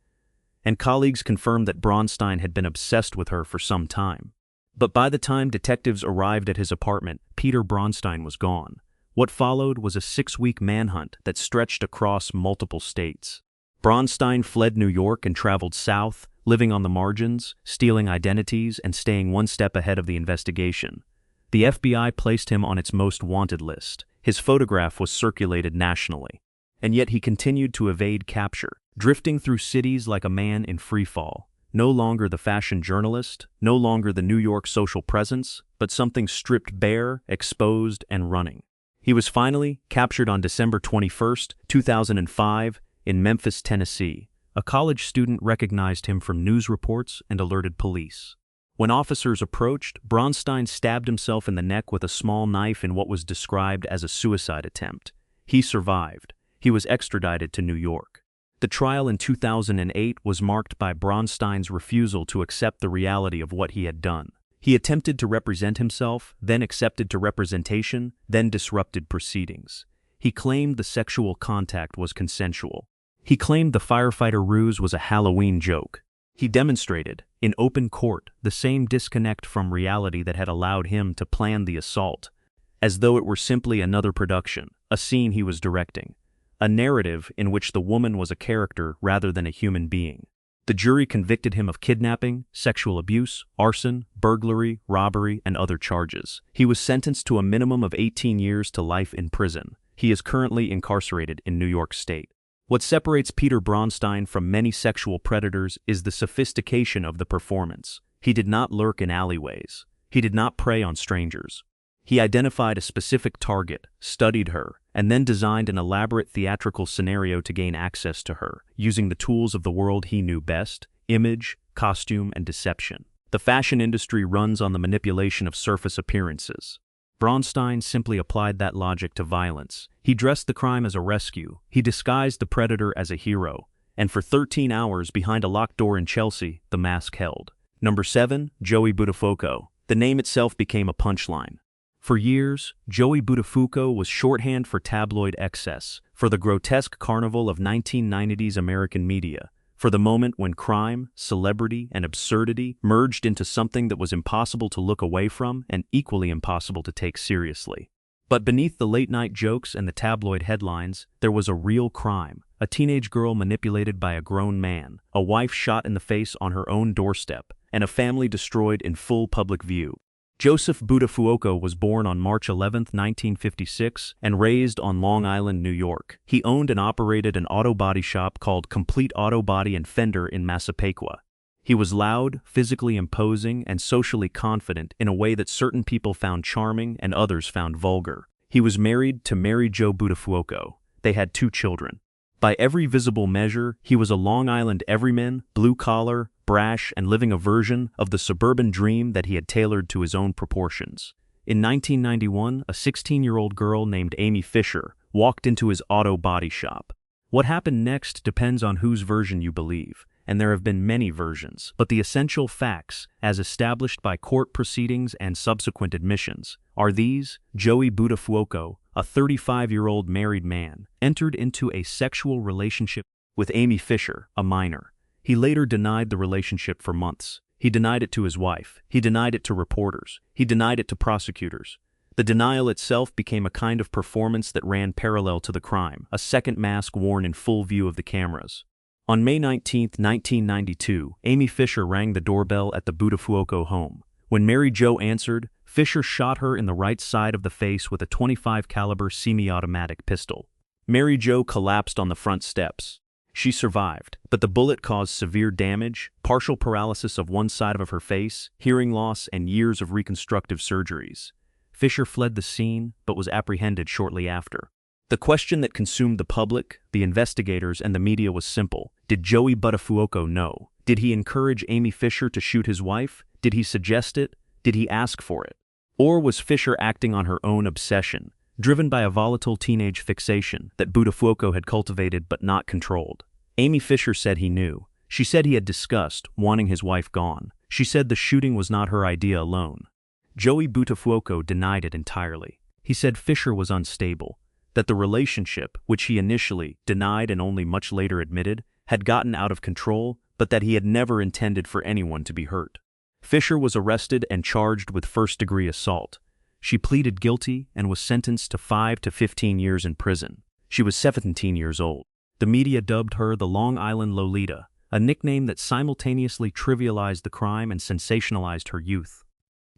and colleagues confirmed that Braunstein had been obsessed with her for some time. But by the time detectives arrived at his apartment, Peter Braunstein was gone. What followed was a 6-week manhunt that stretched across multiple states. Braunstein fled New York and traveled south, living on the margins, stealing identities, and staying one step ahead of the investigation. The FBI placed him on its most wanted list. His photograph was circulated nationally. And yet he continued to evade capture, drifting through cities like a man in free fall. No longer the fashion journalist, no longer the New York social presence, but something stripped bare, exposed, and running. He was finally captured on December 21, 2005, in Memphis, Tennessee. A college student recognized him from news reports and alerted police. When officers approached, Braunstein stabbed himself in the neck with a small knife in what was described as a suicide attempt. He survived. He was extradited to New York. The trial in 2008 was marked by Braunstein's refusal to accept the reality of what he had done. He attempted to represent himself, then accepted to representation, then disrupted proceedings. He claimed the sexual contact was consensual. He claimed the firefighter ruse was a Halloween joke. He demonstrated, in open court, the same disconnect from reality that had allowed him to plan the assault, as though it were simply another production, a scene he was directing, a narrative in which the woman was a character rather than a human being. The jury convicted him of kidnapping, sexual abuse, arson, burglary, robbery, and other charges. He was sentenced to a minimum of 18 years to life in prison. He is currently incarcerated in New York State. What separates Peter Braunstein from many sexual predators is the sophistication of the performance. He did not lurk in alleyways. He did not prey on strangers. He identified a specific target, studied her, and then designed an elaborate theatrical scenario to gain access to her, using the tools of the world he knew best: image, costume, and deception. The fashion industry runs on the manipulation of surface appearances. Braunstein simply applied that logic to violence. He dressed the crime as a rescue. He disguised the predator as a hero. And for 13 hours behind a locked door in Chelsea, the mask held. Number 7, Joey Buttafuoco. The name itself became a punchline. For years, Joey Buttafuoco was shorthand for tabloid excess, for the grotesque carnival of 1990s American media, for the moment when crime, celebrity, and absurdity merged into something that was impossible to look away from and equally impossible to take seriously. But beneath the late-night jokes and the tabloid headlines, there was a real crime. A teenage girl manipulated by a grown man, a wife shot in the face on her own doorstep, and a family destroyed in full public view. Joseph Buttafuoco was born on March 11, 1956, and raised on Long Island, New York. He owned and operated an auto body shop called Complete Auto Body and Fender in Massapequa. He was loud, physically imposing, and socially confident in a way that certain people found charming and others found vulgar. He was married to Mary Jo Buttafuoco. They had 2 children. By every visible measure, he was a Long Island everyman, blue-collar, brash, and living a version of the suburban dream that he had tailored to his own proportions. In 1991, a 16-year-old girl named Amy Fisher walked into his auto body shop. What happened next depends on whose version you believe, and there have been many versions, but the essential facts, as established by court proceedings and subsequent admissions, are these: Joey Buttafuoco, a 35-year-old married man, entered into a sexual relationship with Amy Fisher, a minor. He later denied the relationship for months. He denied it to his wife. He denied it to reporters. He denied it to prosecutors. The denial itself became a kind of performance that ran parallel to the crime, a second mask worn in full view of the cameras. On May 19, 1992, Amy Fisher rang the doorbell at the Buttafuoco home. When Mary Jo answered, Fisher shot her in the right side of the face with a .25 caliber semi-automatic pistol. Mary Jo collapsed on the front steps. She survived, but the bullet caused severe damage, partial paralysis of one side of her face, hearing loss, and years of reconstructive surgeries. Fisher fled the scene, but was apprehended shortly after. The question that consumed the public, the investigators, and the media was simple. Did Joey Buttafuoco know? Did he encourage Amy Fisher to shoot his wife? Did he suggest it? Did he ask for it? Or was Fisher acting on her own obsession, driven by a volatile teenage fixation that Buttafuoco had cultivated but not controlled? Amy Fisher said he knew. She said he had discussed wanting his wife gone. She said the shooting was not her idea alone. Joey Buttafuoco denied it entirely. He said Fisher was unstable, that the relationship, which he initially denied and only much later admitted, had gotten out of control, but that he had never intended for anyone to be hurt. Fisher was arrested and charged with first-degree assault. She pleaded guilty and was sentenced to 5 to 15 years in prison. She was 17 years old. The media dubbed her the Long Island Lolita, a nickname that simultaneously trivialized the crime and sensationalized her youth.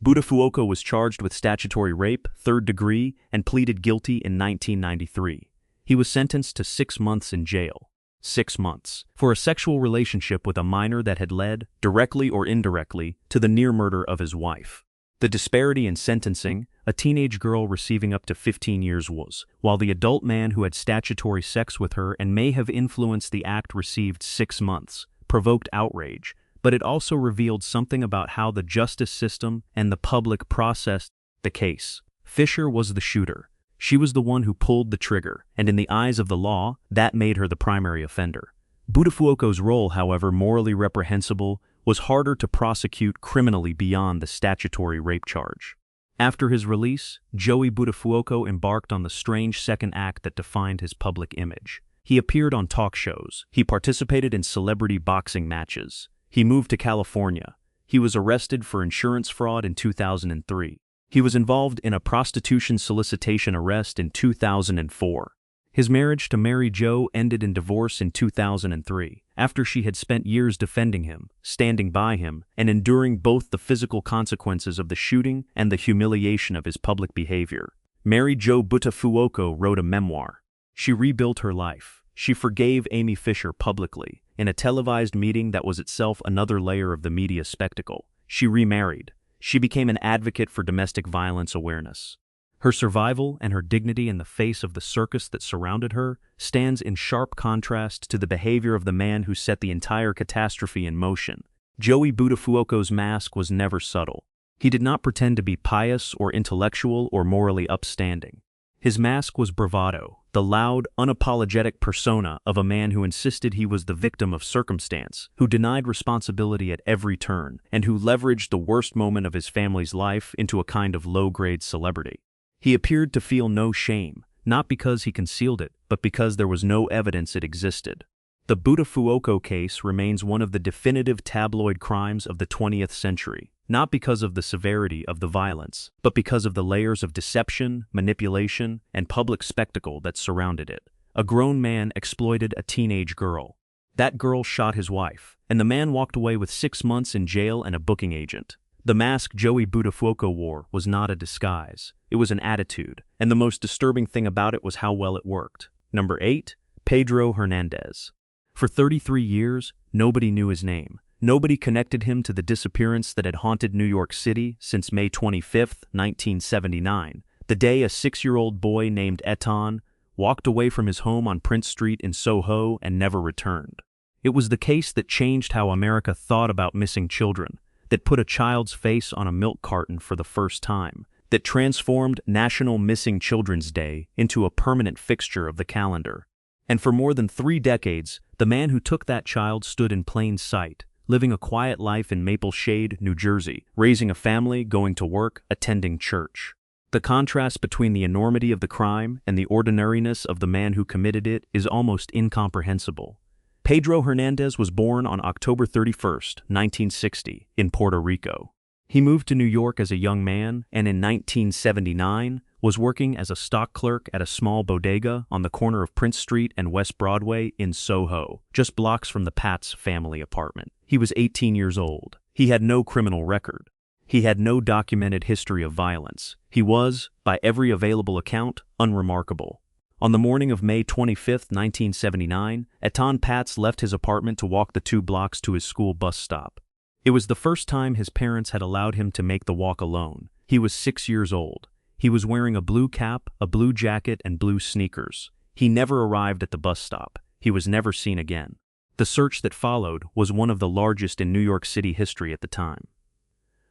Buttafuoco was charged with statutory rape, 3rd degree, and pleaded guilty in 1993. He was sentenced to 6 months in jail. 6 months for a sexual relationship with a minor that had led, directly or indirectly, to the near murder of his wife. The disparity in sentencing, a teenage girl receiving up to 15 years was, while the adult man who had statutory sex with her and may have influenced the act received 6 months, provoked outrage, but it also revealed something about how the justice system and the public processed the case. Fisher was the shooter. She was the one who pulled the trigger, and in the eyes of the law, that made her the primary offender. Buttafuoco's role, however morally reprehensible, was harder to prosecute criminally beyond the statutory rape charge. After his release, Joey Buttafuoco embarked on the strange second act that defined his public image. He appeared on talk shows. He participated in celebrity boxing matches. He moved to California. He was arrested for insurance fraud in 2003. He was involved in a prostitution solicitation arrest in 2004. His marriage to Mary Jo ended in divorce in 2003, after she had spent years defending him, standing by him, and enduring both the physical consequences of the shooting and the humiliation of his public behavior. Mary Jo Buttafuoco wrote a memoir. She rebuilt her life. She forgave Amy Fisher publicly, in a televised meeting that was itself another layer of the media spectacle. She remarried. She became an advocate for domestic violence awareness. Her survival and her dignity in the face of the circus that surrounded her stands in sharp contrast to the behavior of the man who set the entire catastrophe in motion. Joey Buttafuoco's mask was never subtle. He did not pretend to be pious or intellectual or morally upstanding. His mask was bravado, the loud, unapologetic persona of a man who insisted he was the victim of circumstance, who denied responsibility at every turn, and who leveraged the worst moment of his family's life into a kind of low-grade celebrity. He appeared to feel no shame, not because he concealed it, but because there was no evidence it existed. The Buttafuoco case remains one of the definitive tabloid crimes of the 20th century. not because of the severity of the violence, but because of the layers of deception, manipulation, and public spectacle that surrounded it. A grown man exploited a teenage girl. That girl shot his wife, and the man walked away with 6 months in jail and a booking agent. The mask Joey Buttafuoco wore was not a disguise. It was an attitude, and the most disturbing thing about it was how well it worked. Number 8. Pedro Hernandez. For 33 years, nobody knew his name. Nobody connected him to the disappearance that had haunted New York City since May 25, 1979, the day a 6-year-old boy named Aron walked away from his home on Prince Street in Soho and never returned. It was the case that changed how America thought about missing children, that put a child's face on a milk carton for the first time, that transformed National Missing Children's Day into a permanent fixture of the calendar. And for more than 3 decades, the man who took that child stood in plain sight, living a quiet life in Maple Shade, New Jersey, raising a family, going to work, attending church. The contrast between the enormity of the crime and the ordinariness of the man who committed it is almost incomprehensible. Pedro Hernandez was born on October 31, 1960, in Puerto Rico. He moved to New York as a young man and in 1979 was working as a stock clerk at a small bodega on the corner of Prince Street and West Broadway in Soho, just blocks from the Pats family apartment. He was 18 years old. He had no criminal record. He had no documented history of violence. He was, by every available account, unremarkable. On the morning of May 25, 1979, Aron Pats left his apartment to walk the 2 blocks to his school bus stop. It was the first time his parents had allowed him to make the walk alone. He was 6 years old. He was wearing a blue cap, a blue jacket, and blue sneakers. He never arrived at the bus stop. He was never seen again. The search that followed was one of the largest in New York City history at the time.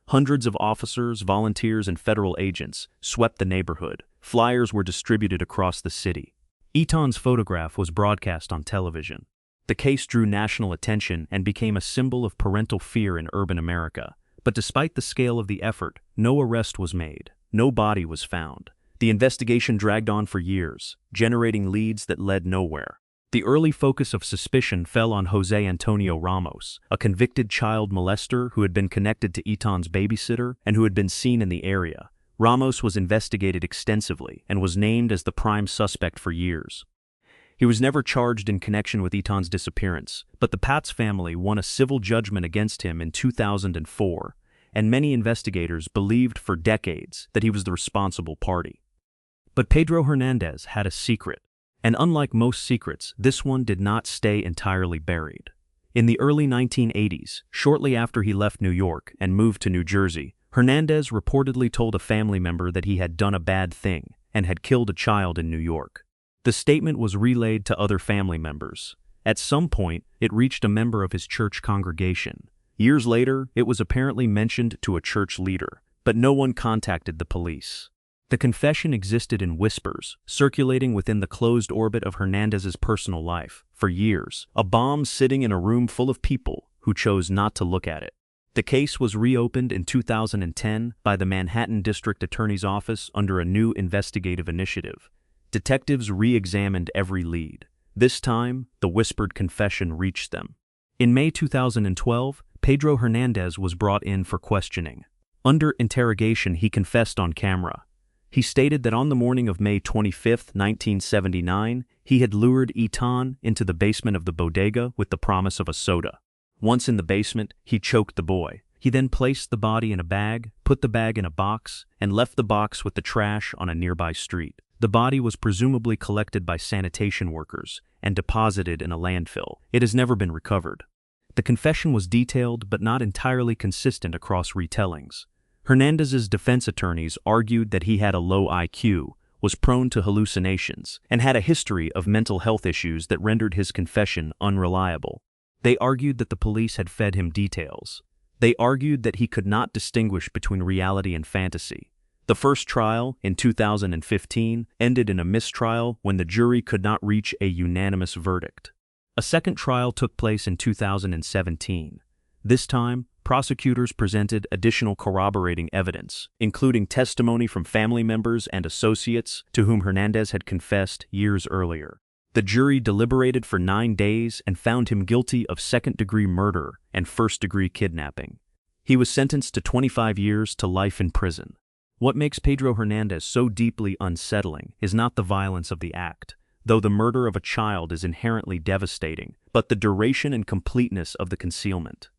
Hundreds of officers, volunteers, and federal agents swept the neighborhood. Flyers were distributed across the city. Aron's photograph was broadcast on television. The case drew national attention and became a symbol of parental fear in urban America. But despite the scale of the effort, no arrest was made. No body was found. The investigation dragged on for years, generating leads that led nowhere. The early focus of suspicion fell on Jose Antonio Ramos, a convicted child molester who had been connected to Aron's babysitter and who had been seen in the area. Ramos was investigated extensively and was named as the prime suspect for years. He was never charged in connection with Aron's disappearance, but the Pats family won a civil judgment against him in 2004, and many investigators believed for decades that he was the responsible party. But Pedro Hernandez had a secret, and unlike most secrets, this one did not stay entirely buried. In the early 1980s, shortly after he left New York and moved to New Jersey, Hernandez reportedly told a family member that he had done a bad thing and had killed a child in New York. The statement was relayed to other family members. At some point, it reached a member of his church congregation. Years later, it was apparently mentioned to a church leader, but no one contacted the police. The confession existed in whispers, circulating within the closed orbit of Hernandez's personal life, for years, a bomb sitting in a room full of people who chose not to look at it. The case was reopened in 2010 by the Manhattan District Attorney's Office under a new investigative initiative. Detectives re-examined every lead. This time, the whispered confession reached them. In May 2012, Pedro Hernandez was brought in for questioning. Under interrogation, he confessed on camera. He stated that on the morning of May 25, 1979, he had lured Aron into the basement of the bodega with the promise of a soda. Once in the basement, he choked the boy. He then placed the body in a bag, put the bag in a box, and left the box with the trash on a nearby street. The body was presumably collected by sanitation workers and deposited in a landfill. It has never been recovered. The confession was detailed but not entirely consistent across retellings. Hernandez's defense attorneys argued that he had a low IQ, was prone to hallucinations, and had a history of mental health issues that rendered his confession unreliable. They argued that the police had fed him details. They argued that he could not distinguish between reality and fantasy. The first trial, in 2015, ended in a mistrial when the jury could not reach a unanimous verdict. A second trial took place in 2017. This time, prosecutors presented additional corroborating evidence, including testimony from family members and associates to whom Hernandez had confessed years earlier. The jury deliberated for 9 days and found him guilty of second-degree murder and first-degree kidnapping. He was sentenced to 25 years to life in prison. What makes Pedro Hernandez so deeply unsettling is not the violence of the act, though the murder of a child is inherently devastating, but the duration and completeness of the concealment.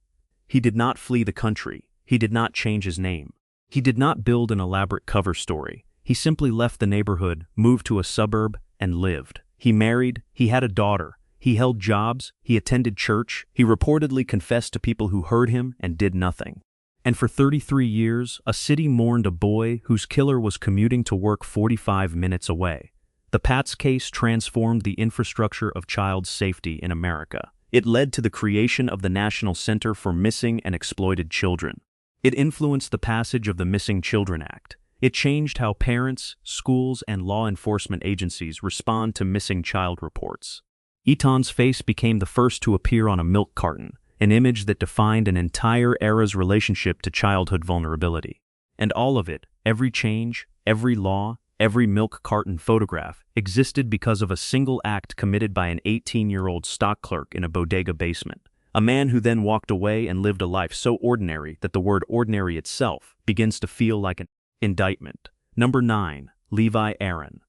He did not flee the country. He did not change his name. He did not build an elaborate cover story. He simply left the neighborhood, moved to a suburb, and lived. He married, he had a daughter, he held jobs, he attended church, he reportedly confessed to people who heard him and did nothing. And for 33 years, a city mourned a boy whose killer was commuting to work 45 minutes away. The Pats case transformed the infrastructure of child safety in America. It led to the creation of the National Center for Missing and Exploited Children. It influenced the passage of the Missing Children Act. It changed how parents, schools, and law enforcement agencies respond to missing child reports. Eton's face became the first to appear on a milk carton, an image that defined an entire era's relationship to childhood vulnerability. And all of it, every change, every law, every milk carton photograph, existed because of a single act committed by an 18-year-old stock clerk in a bodega basement. A man who then walked away and lived a life so ordinary that the word ordinary itself begins to feel like an indictment. Number 9. Levi Aron.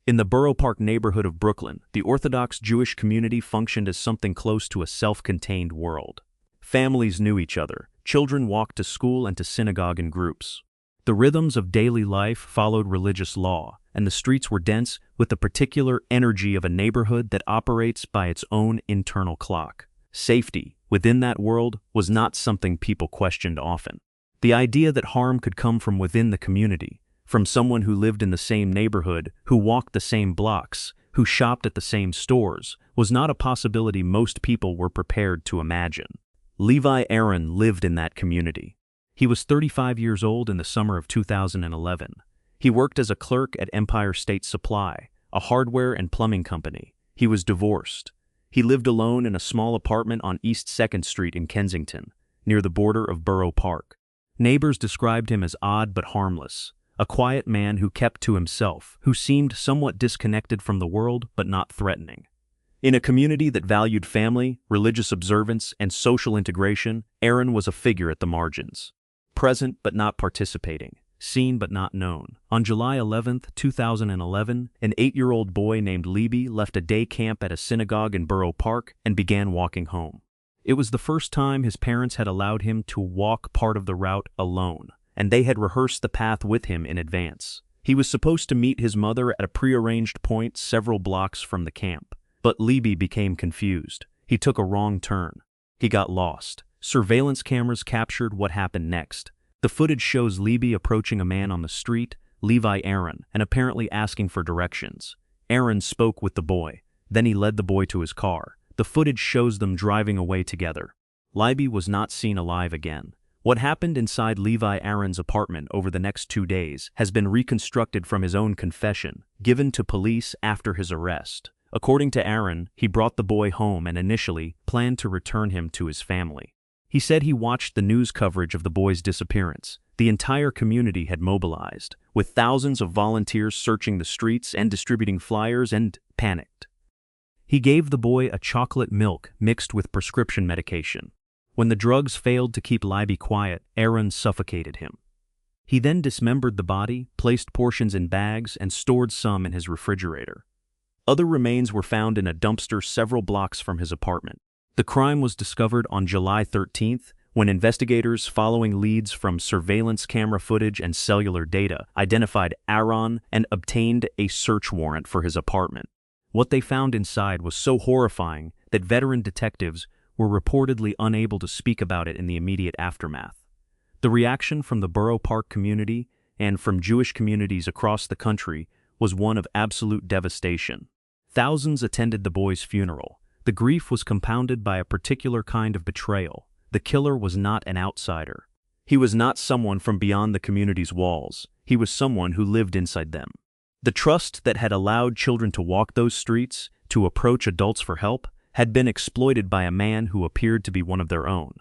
In the Borough Park neighborhood of Brooklyn, the Orthodox Jewish community functioned as something close to a self-contained world. Families knew each other. Children walked to school and to synagogue in groups. The rhythms of daily life followed religious law, and the streets were dense with the particular energy of a neighborhood that operates by its own internal clock. Safety, within that world, was not something people questioned often. The idea that harm could come from within the community, from someone who lived in the same neighborhood, who walked the same blocks, who shopped at the same stores, was not a possibility most people were prepared to imagine. Levi Aron lived in that community. He was 35 years old in the summer of 2011. He worked as a clerk at Empire State Supply, a hardware and plumbing company. He was divorced. He lived alone in a small apartment on East 2nd Street in Kensington, near the border of Borough Park. Neighbors described him as odd but harmless, a quiet man who kept to himself, who seemed somewhat disconnected from the world but not threatening. In a community that valued family, religious observance, and social integration, Aron was a figure at the margins. Present but not participating, seen but not known. On July 11, 2011, an 8-year-old boy named Levi left a day camp at a synagogue in Borough Park and began walking home. It was the first time his parents had allowed him to walk part of the route alone, and they had rehearsed the path with him in advance. He was supposed to meet his mother at a prearranged point several blocks from the camp, but Levi became confused. He took a wrong turn. He got lost. Surveillance cameras captured what happened next. The footage shows Levi approaching a man on the street, Levi Aron, and apparently asking for directions. Aron spoke with the boy. Then he led the boy to his car. The footage shows them driving away together. Levi was not seen alive again. What happened inside Levi Aron's apartment over the next 2 days has been reconstructed from his own confession, given to police after his arrest. According to Aron, he brought the boy home and initially planned to return him to his family. He said he watched the news coverage of the boy's disappearance. The entire community had mobilized, with thousands of volunteers searching the streets and distributing flyers, and panicked. He gave the boy a chocolate milk mixed with prescription medication. When the drugs failed to keep Levi quiet, Aron suffocated him. He then dismembered the body, placed portions in bags, and stored some in his refrigerator. Other remains were found in a dumpster several blocks from his apartment. The crime was discovered on July 13th, when investigators, following leads from surveillance camera footage and cellular data, identified Aron and obtained a search warrant for his apartment. What they found inside was so horrifying that veteran detectives were reportedly unable to speak about it in the immediate aftermath. The reaction from the Borough Park community and from Jewish communities across the country was one of absolute devastation. Thousands attended the boy's funeral. The grief was compounded by a particular kind of betrayal. The killer was not an outsider. He was not someone from beyond the community's walls. He was someone who lived inside them. The trust that had allowed children to walk those streets, to approach adults for help, had been exploited by a man who appeared to be one of their own.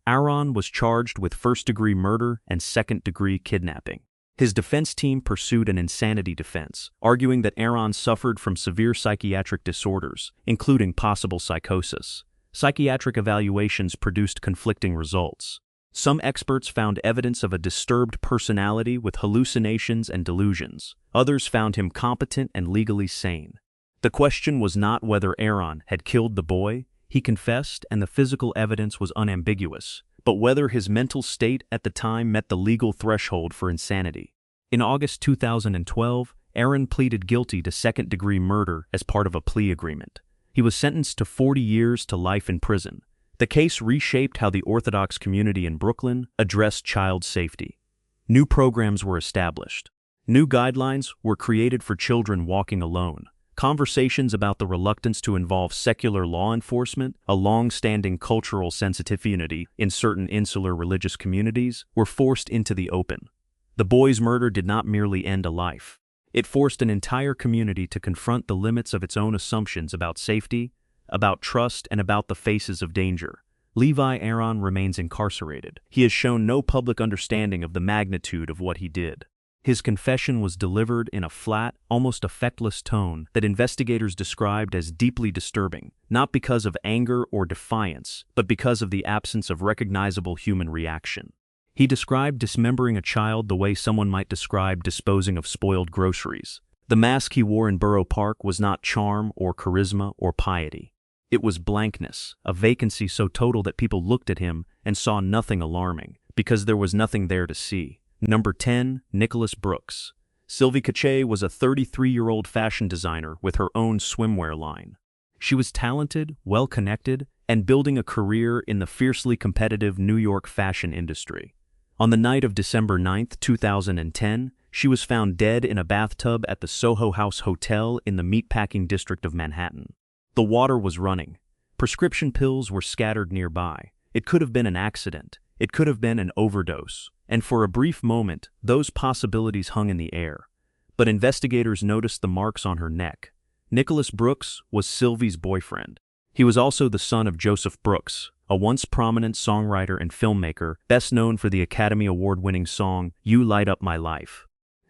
Aron was charged with first-degree murder and second-degree kidnapping. His defense team pursued an insanity defense, arguing that Aron suffered from severe psychiatric disorders, including possible psychosis. Psychiatric evaluations produced conflicting results. Some experts found evidence of a disturbed personality with hallucinations and delusions. Others found him competent and legally sane. The question was not whether Aron had killed the boy, he confessed, and the physical evidence was unambiguous, but whether his mental state at the time met the legal threshold for insanity. In August 2012, Aron pleaded guilty to second-degree murder as part of a plea agreement. He was sentenced to 40 years to life in prison. The case reshaped how the Orthodox community in Brooklyn addressed child safety. New programs were established. New guidelines were created for children walking alone. Conversations about the reluctance to involve secular law enforcement, a long-standing cultural sensitivity in certain insular religious communities, were forced into the open. The boy's murder did not merely end a life. It forced an entire community to confront the limits of its own assumptions about safety, about trust, and about the faces of danger. Levi Aron remains incarcerated. He has shown no public understanding of the magnitude of what he did. His confession was delivered in a flat, almost affectless tone that investigators described as deeply disturbing, not because of anger or defiance, but because of the absence of recognizable human reaction. He described dismembering a child the way someone might describe disposing of spoiled groceries. The mask he wore in Borough Park was not charm or charisma or piety. It was blankness, a vacancy so total that people looked at him and saw nothing alarming, because there was nothing there to see. Number 10, Nicholas Brooks. Sylvie Cache was a 33-year-old fashion designer with her own swimwear line. She was talented, well-connected, and building a career in the fiercely competitive New York fashion industry. On the night of December 9, 2010, she was found dead in a bathtub at the Soho House Hotel in the meatpacking district of Manhattan. The water was running. Prescription pills were scattered nearby. It could have been an accident. It could have been an overdose. And for a brief moment, those possibilities hung in the air. But investigators noticed the marks on her neck. Nicholas Brooks was Sylvie's boyfriend. He was also the son of Joseph Brooks, a once prominent songwriter and filmmaker, best known for the Academy Award-winning song, "You Light Up My Life."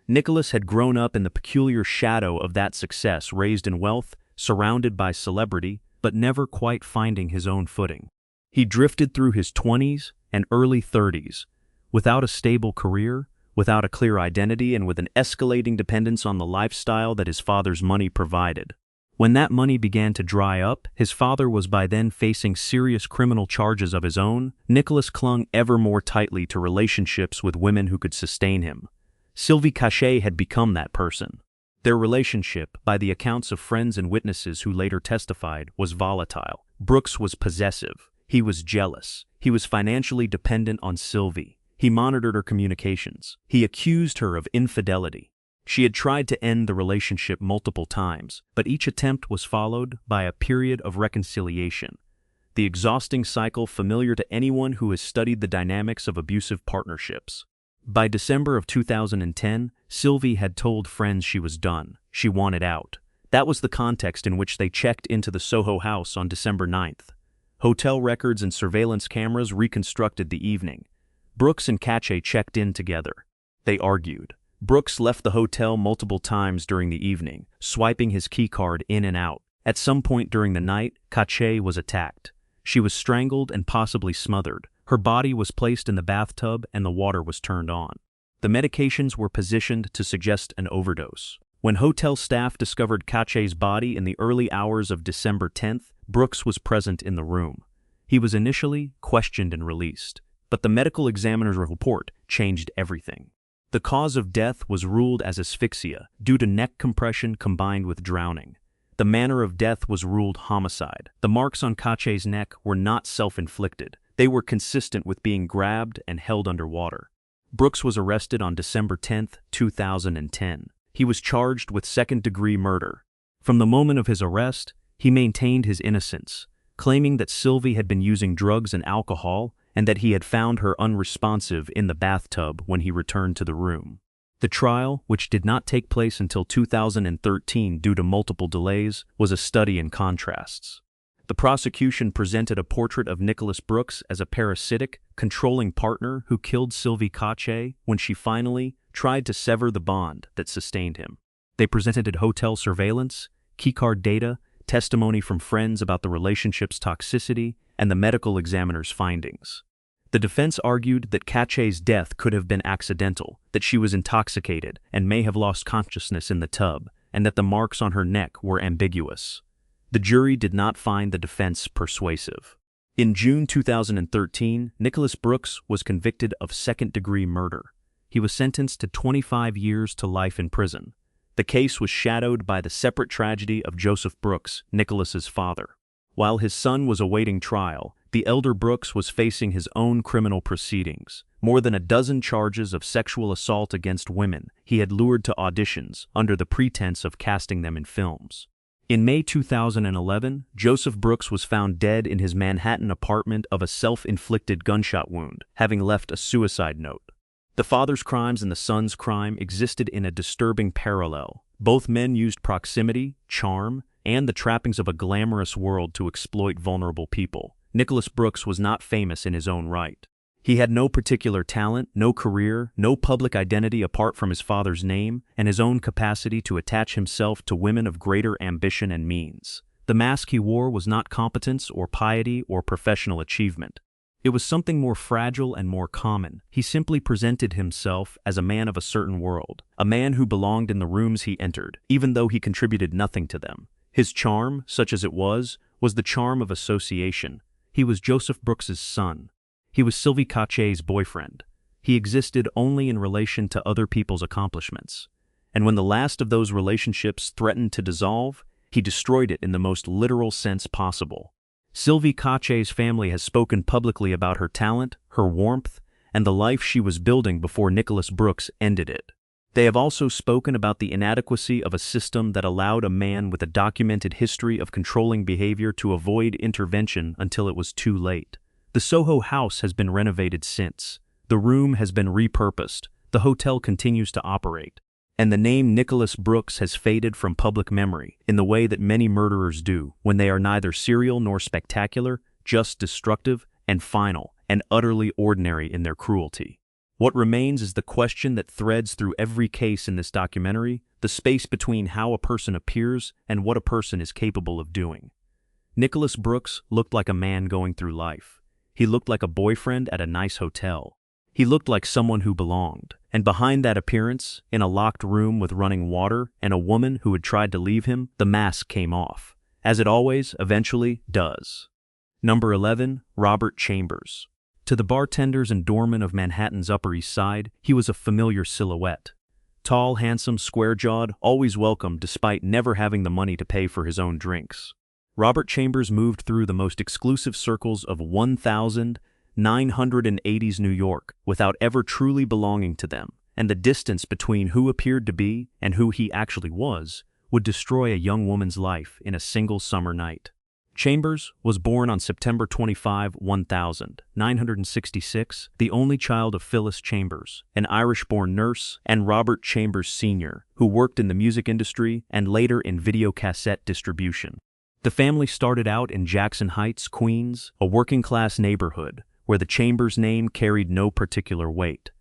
Nicholas had grown up in the peculiar shadow of that success, raised in wealth, surrounded by celebrity, but never quite finding his own footing. He drifted through his 20s and early 30s, without a stable career, without a clear identity, and with an escalating dependence on the lifestyle that his father's money provided. When that money began to dry up, his father was by then facing serious criminal charges of his own. Nicholas clung ever more tightly to relationships with women who could sustain him. Sylvie Cache had become that person. Their relationship, by the accounts of friends and witnesses who later testified, was volatile. Brooks was possessive. He was jealous. He was financially dependent on Sylvie. He monitored her communications. He accused her of infidelity. She had tried to end the relationship multiple times, but each attempt was followed by a period of reconciliation. The exhausting cycle familiar to anyone who has studied the dynamics of abusive partnerships. By December of 2010, Sylvie had told friends she was done. She wanted out. That was the context in which they checked into the Soho House on December 9th. Hotel records and surveillance cameras reconstructed the evening. Brooks and Cache checked in together. They argued. Brooks left the hotel multiple times during the evening, swiping his keycard in and out. At some point during the night, Cache was attacked. She was strangled and possibly smothered. Her body was placed in the bathtub and the water was turned on. The medications were positioned to suggest an overdose. When hotel staff discovered Cache's body in the early hours of December 10th, Brooks was present in the room. He was initially questioned and released, but the medical examiner's report changed everything. The cause of death was ruled as asphyxia, due to neck compression combined with drowning. The manner of death was ruled homicide. The marks on Cache's neck were not self-inflicted. They were consistent with being grabbed and held underwater. Brooks was arrested on December 10, 2010. He was charged with second-degree murder. From the moment of his arrest, he maintained his innocence, claiming that Sylvie had been using drugs and alcohol and that he had found her unresponsive in the bathtub when he returned to the room. The trial, which did not take place until 2013 due to multiple delays, was a study in contrasts. The prosecution presented a portrait of Nicholas Brooks as a parasitic, controlling partner who killed Sylvie Cache when she finally tried to sever the bond that sustained him. They presented hotel surveillance, keycard data, testimony from friends about the relationship's toxicity, and the medical examiner's findings. The defense argued that Cache's death could have been accidental, that she was intoxicated and may have lost consciousness in the tub, and that the marks on her neck were ambiguous. The jury did not find the defense persuasive. In June 2013, Nicholas Brooks was convicted of second-degree murder. He was sentenced to 25 years to life in prison. The case was shadowed by the separate tragedy of Joseph Brooks, Nicholas's father. While his son was awaiting trial, the elder Brooks was facing his own criminal proceedings. More than a dozen charges of sexual assault against women he had lured to auditions under the pretense of casting them in films. In May 2011, Joseph Brooks was found dead in his Manhattan apartment of a self-inflicted gunshot wound, having left a suicide note. The father's crimes and the son's crime existed in a disturbing parallel. Both men used proximity, charm, and the trappings of a glamorous world to exploit vulnerable people. Nicholas Brooks was not famous in his own right. He had no particular talent, no career, no public identity apart from his father's name and his own capacity to attach himself to women of greater ambition and means. The mask he wore was not competence or piety or professional achievement. It was something more fragile and more common. He simply presented himself as a man of a certain world, a man who belonged in the rooms he entered, even though he contributed nothing to them. His charm, such as it was the charm of association. He was Joseph Brooks's son. He was Sylvie Cache's boyfriend. He existed only in relation to other people's accomplishments. And when the last of those relationships threatened to dissolve, he destroyed it in the most literal sense possible. Sylvie Cache's family has spoken publicly about her talent, her warmth, and the life she was building before Nicholas Brooks ended it. They have also spoken about the inadequacy of a system that allowed a man with a documented history of controlling behavior to avoid intervention until it was too late. The Soho house has been renovated since. The room has been repurposed. The hotel continues to operate. And the name Nicholas Brooks has faded from public memory in the way that many murderers do when they are neither serial nor spectacular, just destructive and final and utterly ordinary in their cruelty. What remains is the question that threads through every case in this documentary, the space between how a person appears and what a person is capable of doing. Nicholas Brooks looked like a man going through life. He looked like a boyfriend at a nice hotel. He looked like someone who belonged. And behind that appearance, in a locked room with running water and a woman who had tried to leave him, the mask came off, as it always, eventually, does. Number 11, Robert Chambers. To the bartenders and doormen of Manhattan's Upper East Side, he was a familiar silhouette. Tall, handsome, square-jawed, always welcome despite never having the money to pay for his own drinks. Robert Chambers moved through the most exclusive circles of 1980s New York without ever truly belonging to them, and the distance between who appeared to be and who he actually was would destroy a young woman's life in a single summer night. Chambers was born on September 25, 1966, the only child of Phyllis Chambers, an Irish-born nurse, and Robert Chambers Sr., who worked in the music industry and later in videocassette distribution. The family started out in Jackson Heights, Queens, a working-class neighborhood where the Chambers name carried no particular weight.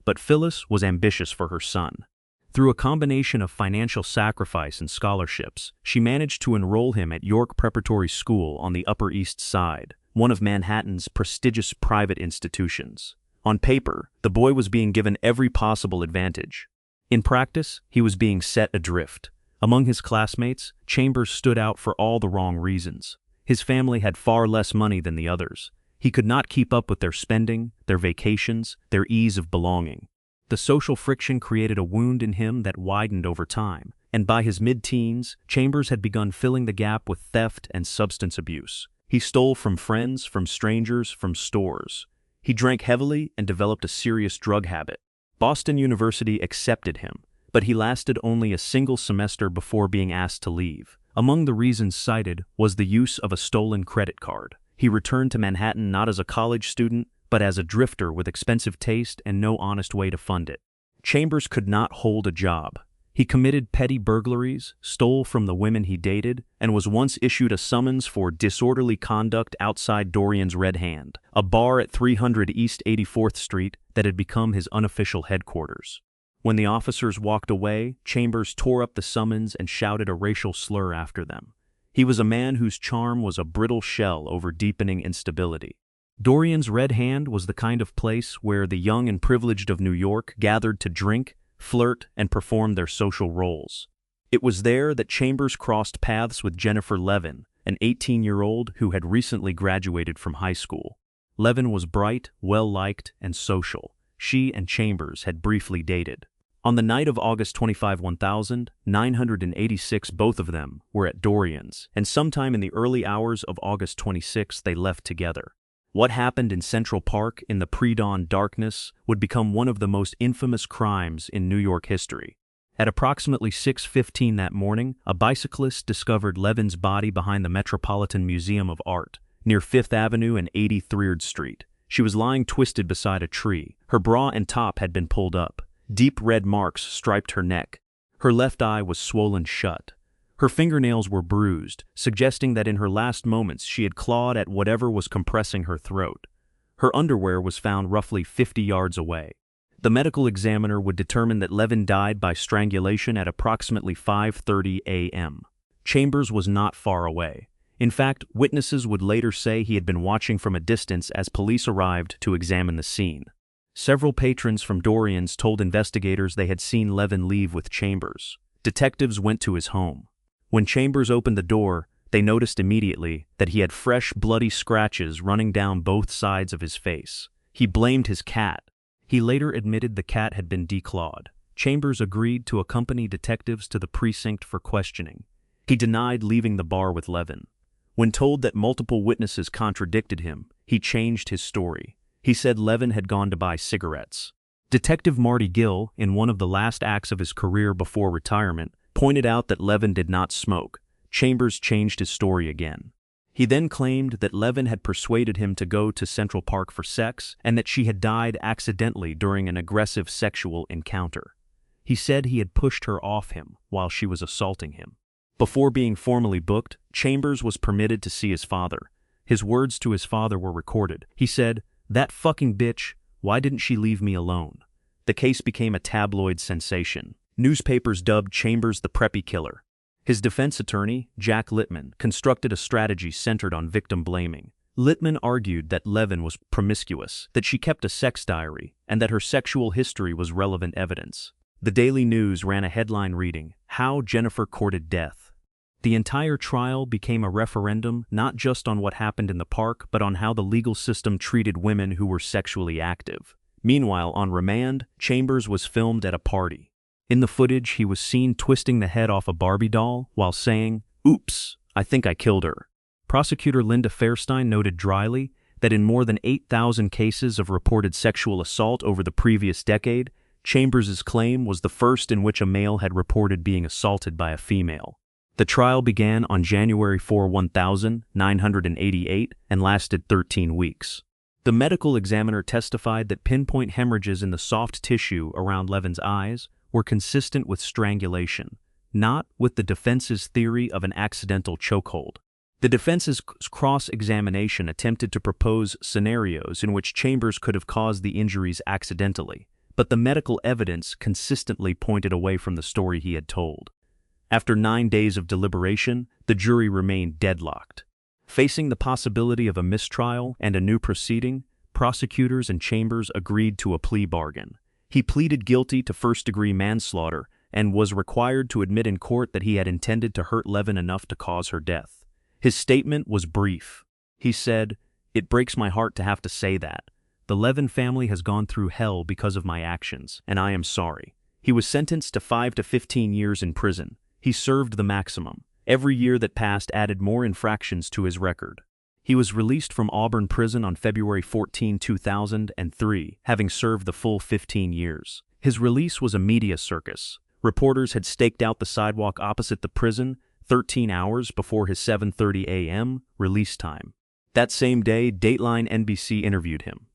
But Phyllis was ambitious for her son. Through a combination of financial sacrifice and scholarships, she managed to enroll him at York Preparatory School on the Upper East Side, one of Manhattan's prestigious private institutions. On paper, the boy was being given every possible advantage. In practice, he was being set adrift. Among his classmates, Chambers stood out for all the wrong reasons. His family had far less money than the others. He could not keep up with their spending, their vacations, their ease of belonging. The social friction created a wound in him that widened over time, and by his mid-teens, Chambers had begun filling the gap with theft and substance abuse. He stole from friends, from strangers, from stores. He drank heavily and developed a serious drug habit. Boston University accepted him, but he lasted only a single semester before being asked to leave. Among the reasons cited was the use of a stolen credit card. He returned to Manhattan not as a college student, but as a drifter with expensive taste and no honest way to fund it. Chambers could not hold a job. He committed petty burglaries, stole from the women he dated, and was once issued a summons for disorderly conduct outside Dorian's Red Hand, a bar at 300 East 84th Street that had become his unofficial headquarters. When the officers walked away, Chambers tore up the summons and shouted a racial slur after them. He was a man whose charm was a brittle shell over deepening instability. Dorian's Red Hand was the kind of place where the young and privileged of New York gathered to drink, flirt, and perform their social roles. It was there that Chambers crossed paths with Jennifer Levin, an 18-year-old who had recently graduated from high school. Levin was bright, well-liked, and social. She and Chambers had briefly dated. On the night of August 25, 1986, both of them were at Dorian's, and sometime in the early hours of August 26 they left together. What happened in Central Park in the pre-dawn darkness would become one of the most infamous crimes in New York history. At approximately 6:15 that morning, a bicyclist discovered Levin's body behind the Metropolitan Museum of Art, near 5th Avenue and 83rd Street. She was lying twisted beside a tree. Her bra and top had been pulled up. Deep red marks striped her neck. Her left eye was swollen shut. Her fingernails were bruised, suggesting that in her last moments she had clawed at whatever was compressing her throat. Her underwear was found roughly 50 yards away. The medical examiner would determine that Levin died by strangulation at approximately 5:30 a.m. Chambers was not far away. In fact, witnesses would later say he had been watching from a distance as police arrived to examine the scene. Several patrons from Dorian's told investigators they had seen Levin leave with Chambers. Detectives went to his home. When Chambers opened the door, they noticed immediately that he had fresh, bloody scratches running down both sides of his face. He blamed his cat. He later admitted the cat had been declawed. Chambers agreed to accompany detectives to the precinct for questioning. He denied leaving the bar with Levin. When told that multiple witnesses contradicted him, he changed his story. He said Levin had gone to buy cigarettes. Detective Marty Gill, in one of the last acts of his career before retirement, pointed out that Levin did not smoke. Chambers changed his story again. He then claimed that Levin had persuaded him to go to Central Park for sex and that she had died accidentally during an aggressive sexual encounter. He said he had pushed her off him while she was assaulting him. Before being formally booked, Chambers was permitted to see his father. His words to his father were recorded. He said, "That fucking bitch, why didn't she leave me alone?" The case became a tabloid sensation. Newspapers dubbed Chambers the preppy killer. His defense attorney, Jack Littman, constructed a strategy centered on victim blaming. Littman argued that Levin was promiscuous, that she kept a sex diary, and that her sexual history was relevant evidence. The Daily News ran a headline reading, "How Jennifer Courted Death." The entire trial became a referendum not just on what happened in the park, but on how the legal system treated women who were sexually active. Meanwhile, on remand, Chambers was filmed at a party. In the footage, he was seen twisting the head off a Barbie doll while saying, "Oops, I think I killed her." Prosecutor Linda Fairstein noted dryly that in more than 8,000 cases of reported sexual assault over the previous decade, Chambers' claim was the first in which a male had reported being assaulted by a female. The trial began on January 4, 1988 and lasted 13 weeks. The medical examiner testified that pinpoint hemorrhages in the soft tissue around Levin's eyes were consistent with strangulation, not with the defense's theory of an accidental chokehold. The defense's cross-examination attempted to propose scenarios in which Chambers could have caused the injuries accidentally, but the medical evidence consistently pointed away from the story he had told. After 9 days of deliberation, the jury remained deadlocked. Facing the possibility of a mistrial and a new proceeding, prosecutors and Chambers agreed to a plea bargain. He pleaded guilty to first-degree manslaughter and was required to admit in court that he had intended to hurt Levin enough to cause her death. His statement was brief. He said, "It breaks my heart to have to say that. The Levin family has gone through hell because of my actions, and I am sorry." He was sentenced to 5 to 15 years in prison. He served the maximum. Every year that passed added more infractions to his record. He was released from Auburn Prison on February 14, 2003, having served the full 15 years. His release was a media circus. Reporters had staked out the sidewalk opposite the prison 13 hours before his 7:30 a.m. release time. That same day, Dateline NBC interviewed him.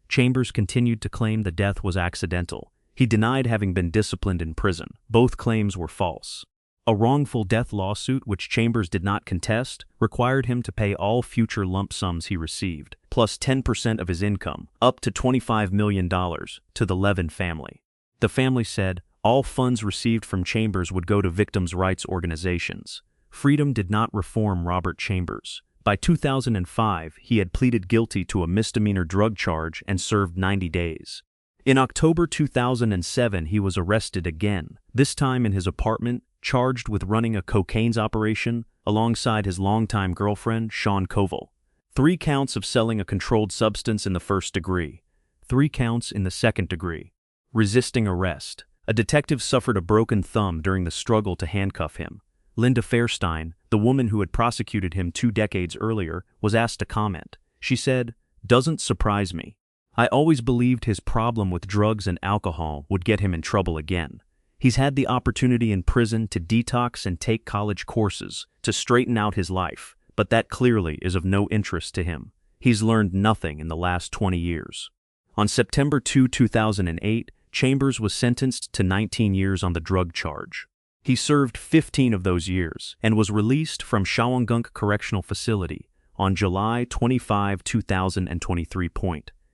Chambers continued to claim the death was accidental. He denied having been disciplined in prison. Both claims were false. A wrongful death lawsuit, which Chambers did not contest, required him to pay all future lump sums he received, plus 10% of his income, up to $25 million, to the Levin family. The family said all funds received from Chambers would go to victims' rights organizations. Freedom did not reform Robert Chambers, By 2005, he had pleaded guilty to a misdemeanor drug charge and served 90 days. In October 2007, he was arrested again, this time in his apartment, charged with running a cocaine operation alongside his longtime girlfriend, Sean Koval. 3 counts of selling a controlled substance in the first degree. 3 counts in the second degree. Resisting arrest. A detective suffered a broken thumb during the struggle to handcuff him. Linda Fairstein, the woman who had prosecuted him 2 decades earlier, was asked to comment. She said, "Doesn't surprise me. I always believed his problem with drugs and alcohol would get him in trouble again. He's had the opportunity in prison to detox and take college courses, to straighten out his life, but that clearly is of no interest to him. He's learned nothing in the last 20 years. On September 2, 2008, Chambers was sentenced to 19 years on the drug charge. He served 15 of those years and was released from Shawangunk Correctional Facility on July 25, 2023.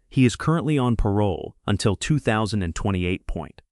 He is currently on parole until 2028.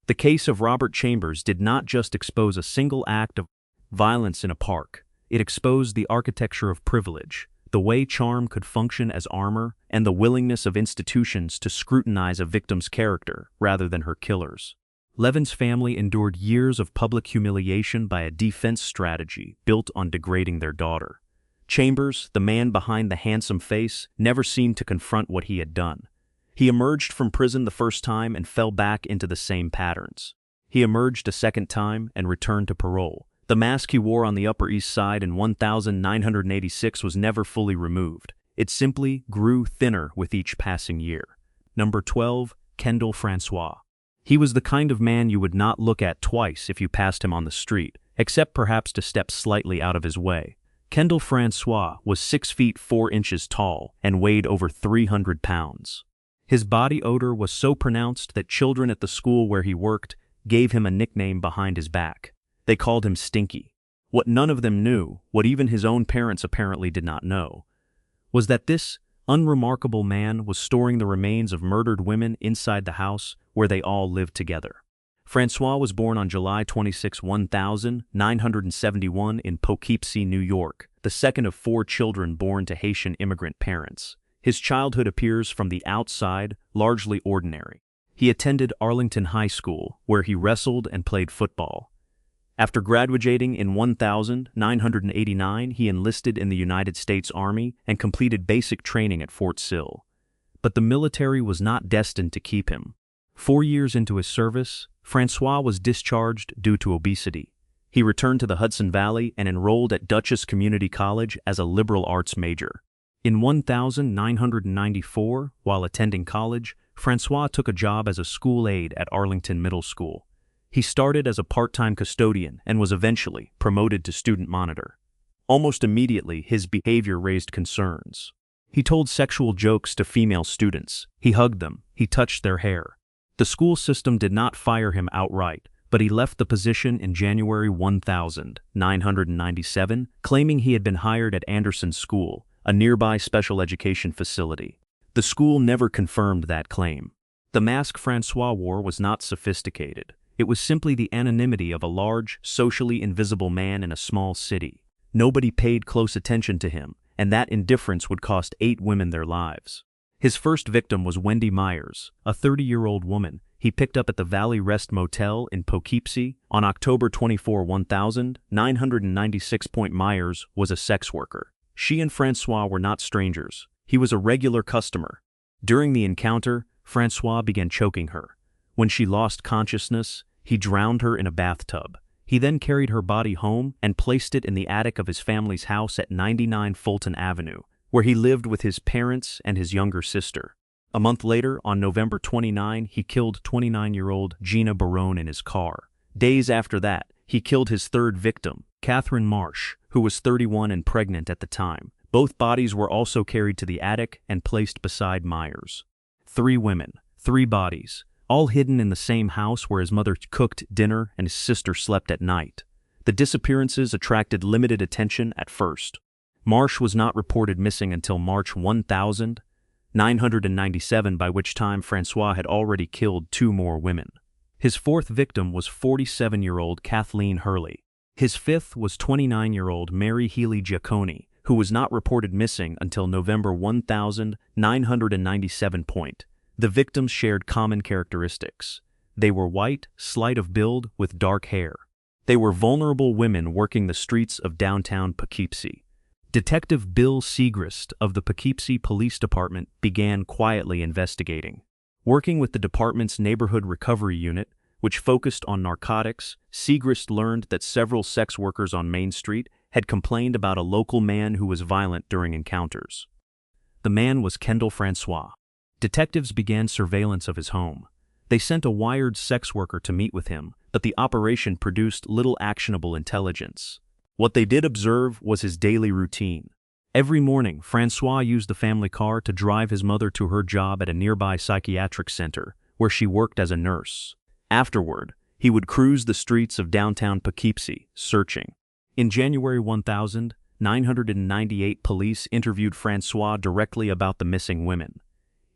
The case of Robert Chambers did not just expose a single act of violence in a park. It exposed the architecture of privilege, the way charm could function as armor, and the willingness of institutions to scrutinize a victim's character rather than her killers. Levin's family endured years of public humiliation by a defense strategy built on degrading their daughter. Chambers, the man behind the handsome face, never seemed to confront what he had done. He emerged from prison the first time and fell back into the same patterns. He emerged a second time and returned to parole. The mask he wore on the Upper East Side in 1986 was never fully removed. It simply grew thinner with each passing year. Number 12, Kendall Francois. He was the kind of man you would not look at twice if you passed him on the street, except perhaps to step slightly out of his way. Kendall Francois was 6 feet 4 inches tall and weighed over 300 pounds. His body odor was so pronounced that children at the school where he worked gave him a nickname behind his back. They called him Stinky. What none of them knew, what even his own parents apparently did not know, was that this unremarkable man was storing the remains of murdered women inside the house where they all lived together. Francois was born on July 26, 1971 in Poughkeepsie, New York, the second of 4 children born to Haitian immigrant parents. His childhood appears from the outside largely ordinary. He attended Arlington High School, where he wrestled and played football. After graduating in 1989, he enlisted in the United States Army and completed basic training at Fort Sill. But the military was not destined to keep him. 4 years into his service, Francois was discharged due to obesity. He returned to the Hudson Valley and enrolled at Dutchess Community College as a liberal arts major. In 1994, while attending college, Francois took a job as a school aide at Arlington Middle School. He started as a part-time custodian and was eventually promoted to student monitor. Almost immediately, his behavior raised concerns. He told sexual jokes to female students. He hugged them. He touched their hair. The school system did not fire him outright, but he left the position in January 1997, claiming he had been hired at Anderson School, a nearby special education facility. The school never confirmed that claim. The mask Francois wore was not sophisticated. It was simply the anonymity of a large, socially invisible man in a small city. Nobody paid close attention to him, and that indifference would cost 8 women their lives. His first victim was Wendy Myers, a 30-year-old woman he picked up at the Valley Rest Motel in Poughkeepsie on October 24, 1996. Myers was a sex worker. She and Francois were not strangers. He was a regular customer. During the encounter, Francois began choking her. When she lost consciousness, he drowned her in a bathtub. He then carried her body home and placed it in the attic of his family's house at 99 Fulton Avenue, where he lived with his parents and his younger sister. A month later, on November 29, he killed 29-year-old Gina Barone in his car. Days after that, he killed his third victim, Catherine Marsh, who was 31 and pregnant at the time. Both bodies were also carried to the attic and placed beside Myers. 3 women, 3 bodies, all hidden in the same house where his mother cooked dinner and his sister slept at night. The disappearances attracted limited attention at first. Marsh was not reported missing until March 1997, by which time Francois had already killed 2 more women. His 4th victim was 47-year-old Kathleen Hurley. His 5th was 29-year-old Mary Healy Giacconi, who was not reported missing until November 1997. The victims shared common characteristics. They were white, slight of build, with dark hair. They were vulnerable women working the streets of downtown Poughkeepsie. Detective Bill Segrist of the Poughkeepsie Police Department began quietly investigating. Working with the department's Neighborhood Recovery Unit, which focused on narcotics, Segrist learned that several sex workers on Main Street had complained about a local man who was violent during encounters. The man was Kendall Francois. Detectives began surveillance of his home. They sent a wired sex worker to meet with him, but the operation produced little actionable intelligence. What they did observe was his daily routine. Every morning, Francois used the family car to drive his mother to her job at a nearby psychiatric center, where she worked as a nurse. Afterward, he would cruise the streets of downtown Poughkeepsie, searching. In January 1998, police interviewed Francois directly about the missing women.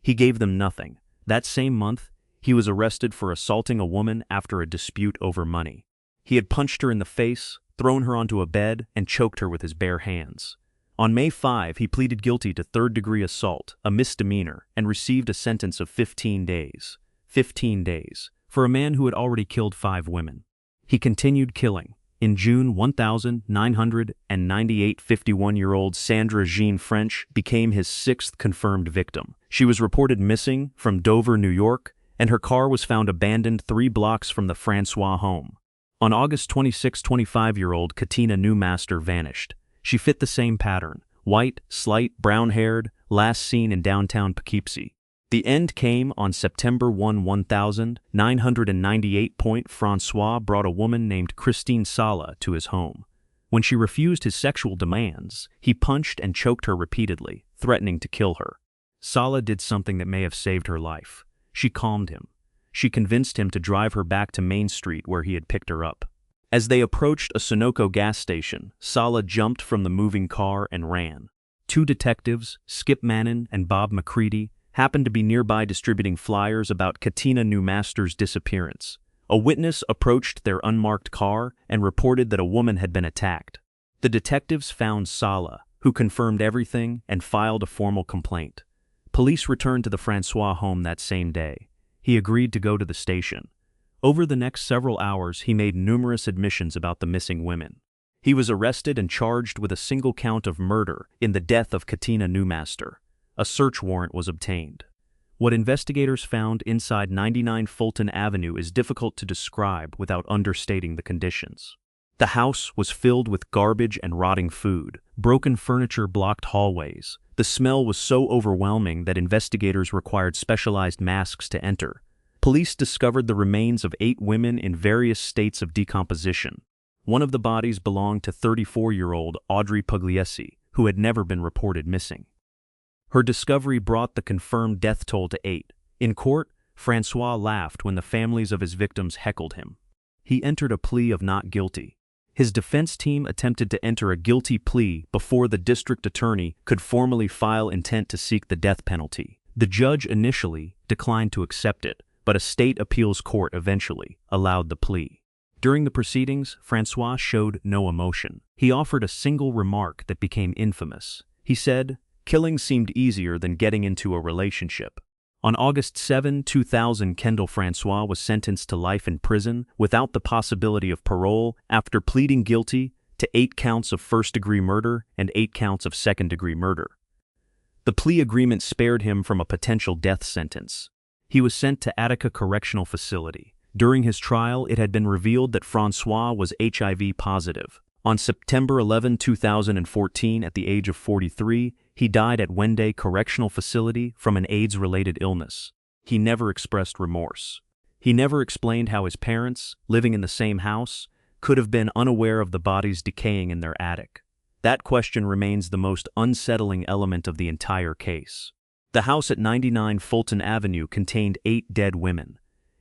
He gave them nothing. That same month, he was arrested for assaulting a woman after a dispute over money. He had punched her in the face, thrown her onto a bed, and choked her with his bare hands. On May 5, he pleaded guilty to third-degree assault, a misdemeanor, and received a sentence of 15 days. 15 days, for a man who had already killed 5 women. He continued killing. In June 1998, 51-year-old Sandra Jean French became his 6th confirmed victim. She was reported missing from Dover, New York, and her car was found abandoned 3 blocks from the Francois home. On August 26, 25-year-old Katina Newmaster vanished. She fit the same pattern: white, slight, brown-haired, last seen in downtown Poughkeepsie. The end came on September 1998. Francois brought a woman named Christine Sala to his home. When she refused his sexual demands, he punched and choked her repeatedly, threatening to kill her. Sala did something that may have saved her life. She calmed him. She convinced him to drive her back to Main Street where he had picked her up. As they approached a Sunoco gas station, Sala jumped from the moving car and ran. 2 detectives, Skip Mannon and Bob McCready, happened to be nearby distributing flyers about Katina Newmaster's disappearance. A witness approached their unmarked car and reported that a woman had been attacked. The detectives found Sala, who confirmed everything and filed a formal complaint. Police returned to the Francois home that same day. He agreed to go to the station. Over the next several hours, he made numerous admissions about the missing women. He was arrested and charged with a single count of murder in the death of Katina Newmaster. A search warrant was obtained. What investigators found inside 99 Fulton Avenue is difficult to describe without understating the conditions. The house was filled with garbage and rotting food. Broken furniture blocked hallways. The smell was so overwhelming that investigators required specialized masks to enter. Police discovered the remains of 8 women in various states of decomposition. One of the bodies belonged to 34-year-old Audrey Pugliese, who had never been reported missing. Her discovery brought the confirmed death toll to 8. In court, Francois laughed when the families of his victims heckled him. He entered a plea of not guilty. His defense team attempted to enter a guilty plea before the district attorney could formally file intent to seek the death penalty. The judge initially declined to accept it, but a state appeals court eventually allowed the plea. During the proceedings, Francois showed no emotion. He offered a single remark that became infamous. He said, "Killing seemed easier than getting into a relationship." On August 7, 2000, Kendall Francois was sentenced to life in prison without the possibility of parole after pleading guilty to 8 counts of first-degree murder and 8 counts of second-degree murder. The plea agreement spared him from a potential death sentence. He was sent to Attica Correctional Facility. During his trial, it had been revealed that Francois was HIV positive. On September 11, 2014, at the age of 43, he died at Wende Correctional Facility from an AIDS-related illness. He never expressed remorse. He never explained how his parents, living in the same house, could have been unaware of the bodies decaying in their attic. That question remains the most unsettling element of the entire case. The house at 99 Fulton Avenue contained 8 dead women.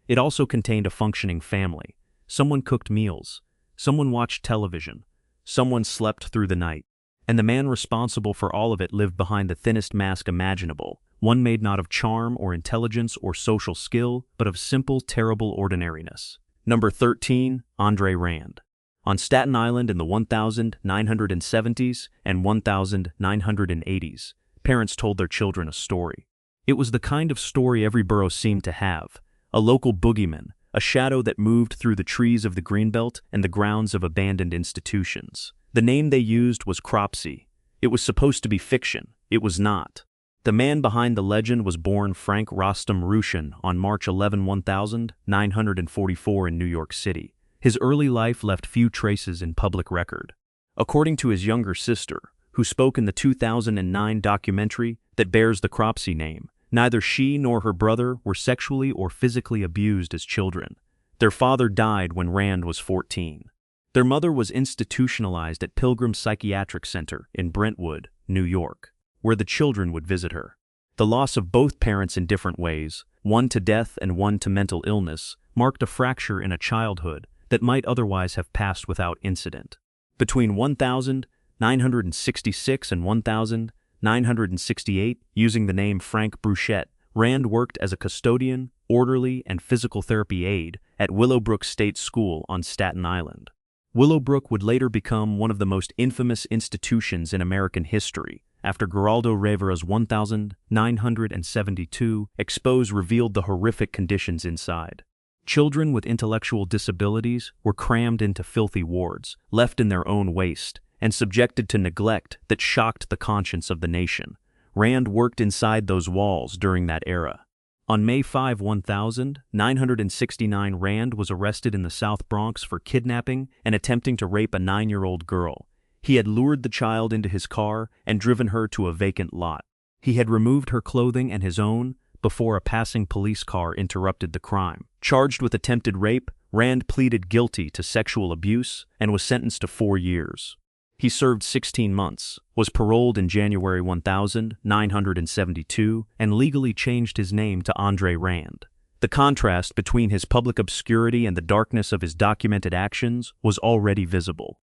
It also contained a functioning family. Someone cooked meals. Someone watched television. Someone slept through the night. And the man responsible for all of it lived behind the thinnest mask imaginable, one made not of charm or intelligence or social skill, but of simple, terrible ordinariness. Number 13, André Rand. On Staten Island in the 1970s and 1980s, parents told their children a story. It was the kind of story every borough seemed to have, a local boogeyman, a shadow that moved through the trees of the Greenbelt and the grounds of abandoned institutions. The name they used was Cropsey. It was supposed to be fiction. It was not. The man behind the legend was born Frank Rostam Rushin on March 11, 1944 in New York City. His early life left few traces in public record. According to his younger sister, who spoke in the 2009 documentary that bears the Cropsey name, neither she nor her brother were sexually or physically abused as children. Their father died when Rand was 14. Their mother was institutionalized at Pilgrim Psychiatric Center in Brentwood, New York, where the children would visit her. The loss of both parents in different ways, one to death and one to mental illness, marked a fracture in a childhood that might otherwise have passed without incident. Between 1966 and 1968, using the name Frank Bruchette, Rand worked as a custodian, orderly, and physical therapy aide at Willowbrook State School on Staten Island. Willowbrook would later become one of the most infamous institutions in American history, after Geraldo Rivera's 1972 expose revealed the horrific conditions inside. Children with intellectual disabilities were crammed into filthy wards, left in their own waste, and subjected to neglect that shocked the conscience of the nation. Rand worked inside those walls during that era. On May 5, 1969, Rand was arrested in the South Bronx for kidnapping and attempting to rape a 9-year-old girl. He had lured the child into his car and driven her to a vacant lot. He had removed her clothing and his own before a passing police car interrupted the crime. Charged with attempted rape, Rand pleaded guilty to sexual abuse and was sentenced to 4 years. He served 16 months, was paroled in January 1972, and legally changed his name to André Rand. The contrast between his public obscurity and the darkness of his documented actions was already visible.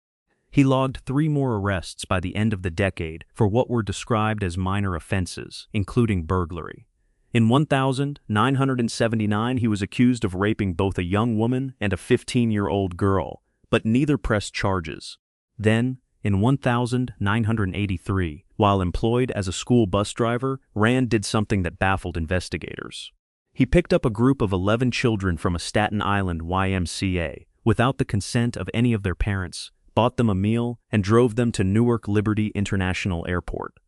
He logged 3 more arrests by the end of the decade for what were described as minor offenses, including burglary. In 1979, he was accused of raping both a young woman and a 15-year-old girl, but neither pressed charges. Then, in 1983, while employed as a school bus driver, Rand did something that baffled investigators. He picked up a group of 11 children from a Staten Island YMCA without the consent of any of their parents, bought them a meal, and drove them to Newark Liberty International Airport.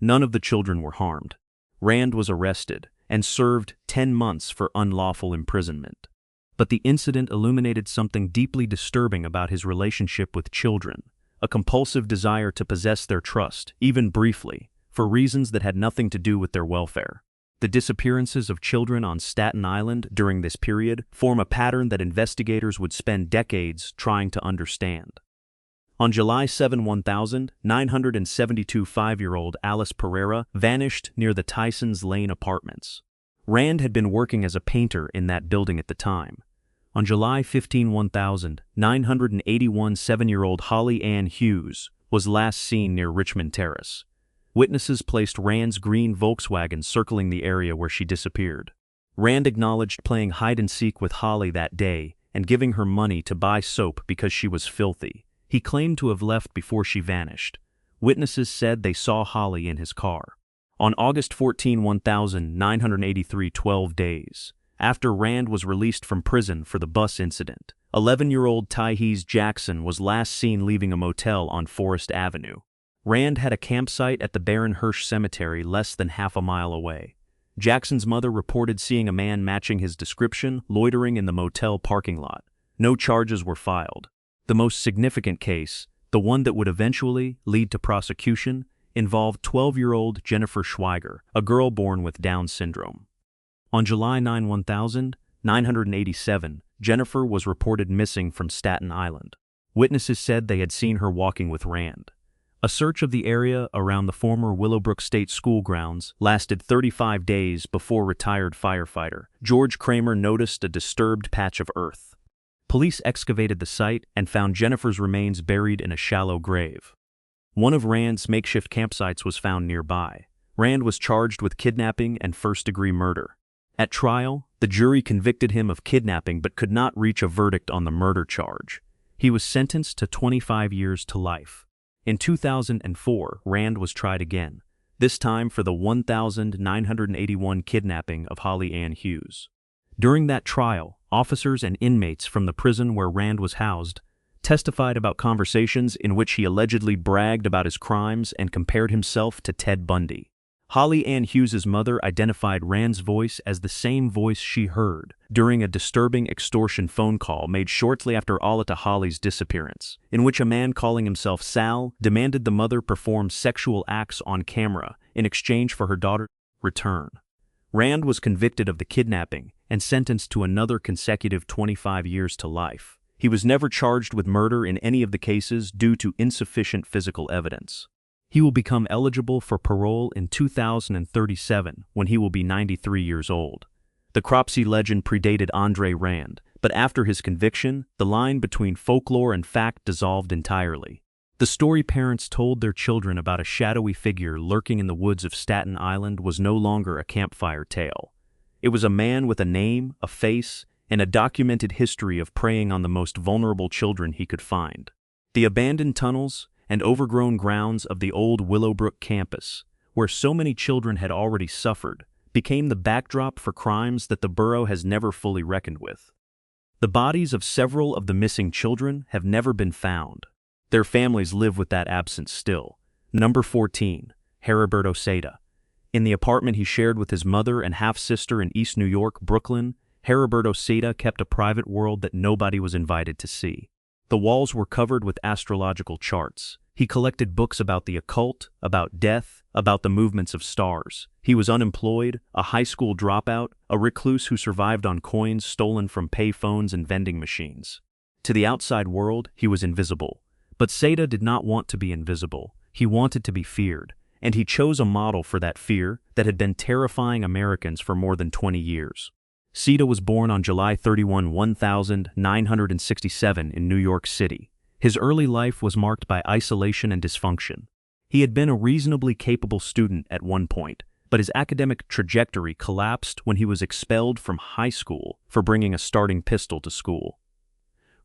None of the children were harmed. Rand was arrested and served 10 months for unlawful imprisonment. But the incident illuminated something deeply disturbing about his relationship with children, a compulsive desire to possess their trust, even briefly, for reasons that had nothing to do with their welfare. The disappearances of children on Staten Island during this period form a pattern that investigators would spend decades trying to understand. On July 7, 1972, 5-year-old Alice Pereira vanished near the Tysons Lane apartments. Rand had been working as a painter in that building at the time. On July 15, 1981, 7-year-old Holly Ann Hughes was last seen near Richmond Terrace. Witnesses placed Rand's green Volkswagen circling the area where she disappeared. Rand acknowledged playing hide-and-seek with Holly that day and giving her money to buy soap because she was filthy. He claimed to have left before she vanished. Witnesses said they saw Holly in his car. On August 14, 1983, 12 days after Rand was released from prison for the bus incident, 11-year-old Tyhees Jackson was last seen leaving a motel on Forest Avenue. Rand had a campsite at the Baron Hirsch Cemetery less than half a mile away. Jackson's mother reported seeing a man matching his description loitering in the motel parking lot. No charges were filed. The most significant case, the one that would eventually lead to prosecution, involved 12-year-old Jennifer Schweiger, a girl born with Down syndrome. On July 9, 1987, Jennifer was reported missing from Staten Island. Witnesses said they had seen her walking with Rand. A search of the area around the former Willowbrook State School grounds lasted 35 days before retired firefighter George Kramer noticed a disturbed patch of earth. Police excavated the site and found Jennifer's remains buried in a shallow grave. One of Rand's makeshift campsites was found nearby. Rand was charged with kidnapping and first-degree murder. At trial, the jury convicted him of kidnapping but could not reach a verdict on the murder charge. He was sentenced to 25 years to life. In 2004, Rand was tried again, this time for the 1981 kidnapping of Holly Ann Hughes. During that trial, officers and inmates from the prison where Rand was housed testified about conversations in which he allegedly bragged about his crimes and compared himself to Ted Bundy. Holly Ann Hughes's mother identified Rand's voice as the same voice she heard during a disturbing extortion phone call made shortly after Alita Holly's disappearance, in which a man calling himself Sal demanded the mother perform sexual acts on camera in exchange for her daughter's return. Rand was convicted of the kidnapping and sentenced to another consecutive 25 years to life. He was never charged with murder in any of the cases due to insufficient physical evidence. He will become eligible for parole in 2037 when he will be 93 years old. The Cropsey legend predated André Rand, but after his conviction, the line between folklore and fact dissolved entirely. The story parents told their children about a shadowy figure lurking in the woods of Staten Island was no longer a campfire tale. It was a man with a name, a face, and a documented history of preying on the most vulnerable children he could find. The abandoned tunnels and overgrown grounds of the old Willowbrook campus, where so many children had already suffered, became the backdrop for crimes that the borough has never fully reckoned with. The bodies of several of the missing children have never been found. Their families live with that absence still. Number 14, Heriberto Seda. In the apartment he shared with his mother and half-sister in East New York, Brooklyn, Heriberto Seda kept a private world that nobody was invited to see. The walls were covered with astrological charts. He collected books about the occult, about death, about the movements of stars. He was unemployed, a high school dropout, a recluse who survived on coins stolen from pay phones and vending machines. To the outside world, he was invisible. But Seda did not want to be invisible. He wanted to be feared, and he chose a model for that fear that had been terrifying Americans for more than 20 years. Seda was born on July 31, 1967 in New York City. His early life was marked by isolation and dysfunction. He had been a reasonably capable student at one point, but his academic trajectory collapsed when he was expelled from high school for bringing a starting pistol to school.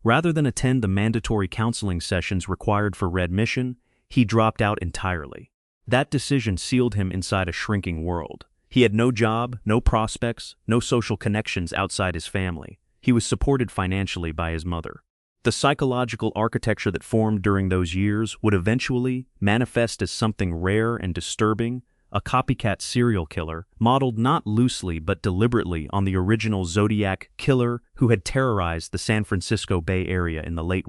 Rather than attend the mandatory counseling sessions required for readmission, he dropped out entirely. That decision sealed him inside a shrinking world. He had no job, no prospects, no social connections outside his family. He was supported financially by his mother. The psychological architecture that formed during those years would eventually manifest as something rare and disturbing, a copycat serial killer, modeled not loosely but deliberately on the original Zodiac killer who had terrorized the San Francisco Bay Area in the late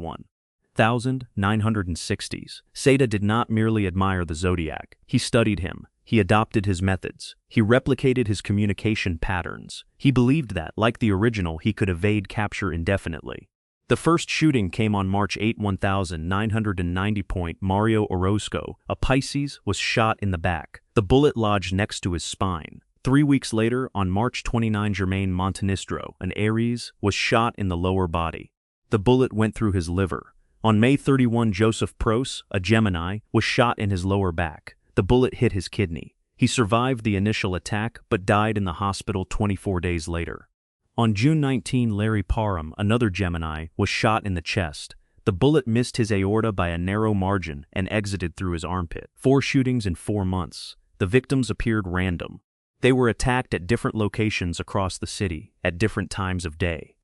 1960s. Seda did not merely admire the Zodiac. He studied him. He adopted his methods. He replicated his communication patterns. He believed that, like the original, he could evade capture indefinitely. The first shooting came on March 8, 1990. Mario Orozco, a Pisces, was shot in the back. The bullet lodged next to his spine. 3 weeks later, on March 29, Germain Montenistro, an Aries, was shot in the lower body. The bullet went through his liver. On May 31, Joseph Pros, a Gemini, was shot in his lower back. The bullet hit his kidney. He survived the initial attack but died in the hospital 24 days later. On June 19, Larry Parham, another Gemini, was shot in the chest. The bullet missed his aorta by a narrow margin and exited through his armpit. 4 shootings in 4 months. The victims appeared random. They were attacked at different locations across the city at different times of day.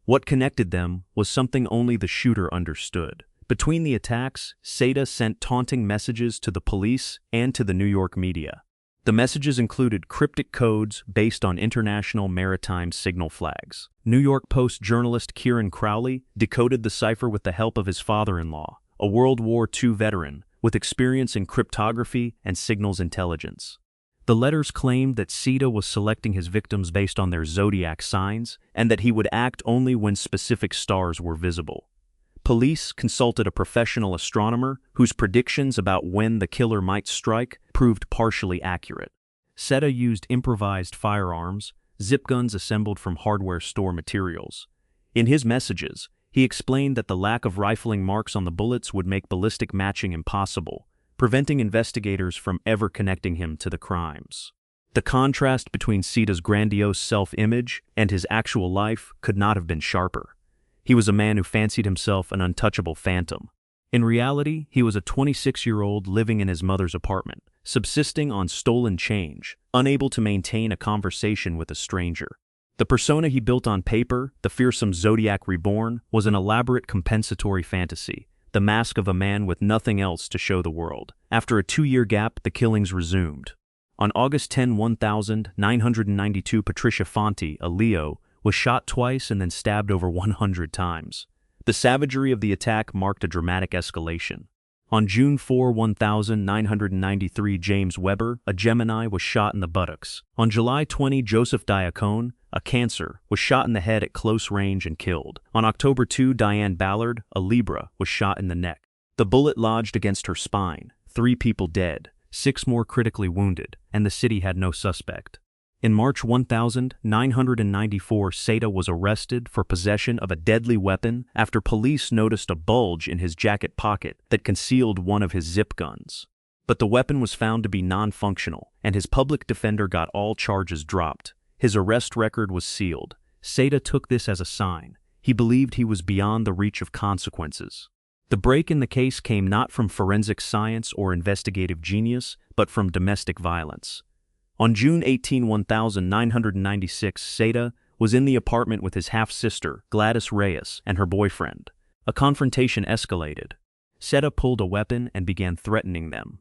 What connected them was something only the shooter understood. Between the attacks, Seda sent taunting messages to the police and to the New York media. The messages included cryptic codes based on international maritime signal flags. New York Post journalist Kieran Crowley decoded the cipher with the help of his father-in-law, a World War II veteran with experience in cryptography and signals intelligence. The letters claimed that Seda was selecting his victims based on their zodiac signs and that he would act only when specific stars were visible. Police consulted a professional astronomer whose predictions about when the killer might strike proved partially accurate. Seda used improvised firearms, zip guns assembled from hardware store materials. In his messages, he explained that the lack of rifling marks on the bullets would make ballistic matching impossible, preventing investigators from ever connecting him to the crimes. The contrast between Seda's grandiose self-image and his actual life could not have been sharper. He was a man who fancied himself an untouchable phantom. In reality, he was a 26-year-old living in his mother's apartment, subsisting on stolen change, unable to maintain a conversation with a stranger. The persona he built on paper, the fearsome Zodiac reborn, was an elaborate compensatory fantasy, the mask of a man with nothing else to show the world. After a 2-year gap, the killings resumed. On August 10, 1992, Patricia Fonte, a Leo, was shot twice and then stabbed over 100 times. The savagery of the attack marked a dramatic escalation. On June 4, 1993, James Weber, a Gemini, was shot in the buttocks. On July 20, Joseph Diacone, a Cancer, was shot in the head at close range and killed. On October 2, Diane Ballard, a Libra, was shot in the neck. The bullet lodged against her spine, 3 people dead, 6 more critically wounded, and the city had no suspect. In March 1994, Seda was arrested for possession of a deadly weapon after police noticed a bulge in his jacket pocket that concealed one of his zip guns. But the weapon was found to be non-functional, and his public defender got all charges dropped. His arrest record was sealed. Seda took this as a sign. He believed he was beyond the reach of consequences. The break in the case came not from forensic science or investigative genius, but from domestic violence. On June 18, 1996, Seda was in the apartment with his half-sister, Gladys Reyes, and her boyfriend. A confrontation escalated. Seda pulled a weapon and began threatening them.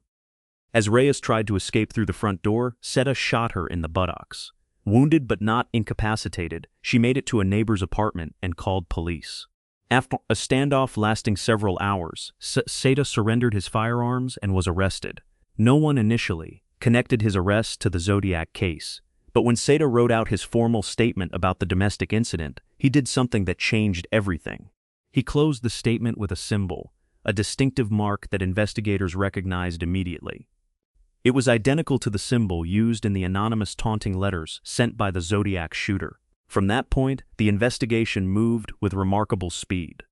As Reyes tried to escape through the front door, Seda shot her in the buttocks. Wounded but not incapacitated, she made it to a neighbor's apartment and called police. After a standoff lasting several hours, Seda surrendered his firearms and was arrested. No one initially connected his arrest to the Zodiac case, but when Seda wrote out his formal statement about the domestic incident, he did something that changed everything. He closed the statement with a symbol, a distinctive mark that investigators recognized immediately. It was identical to the symbol used in the anonymous taunting letters sent by the Zodiac shooter. From that point, the investigation moved with remarkable speed.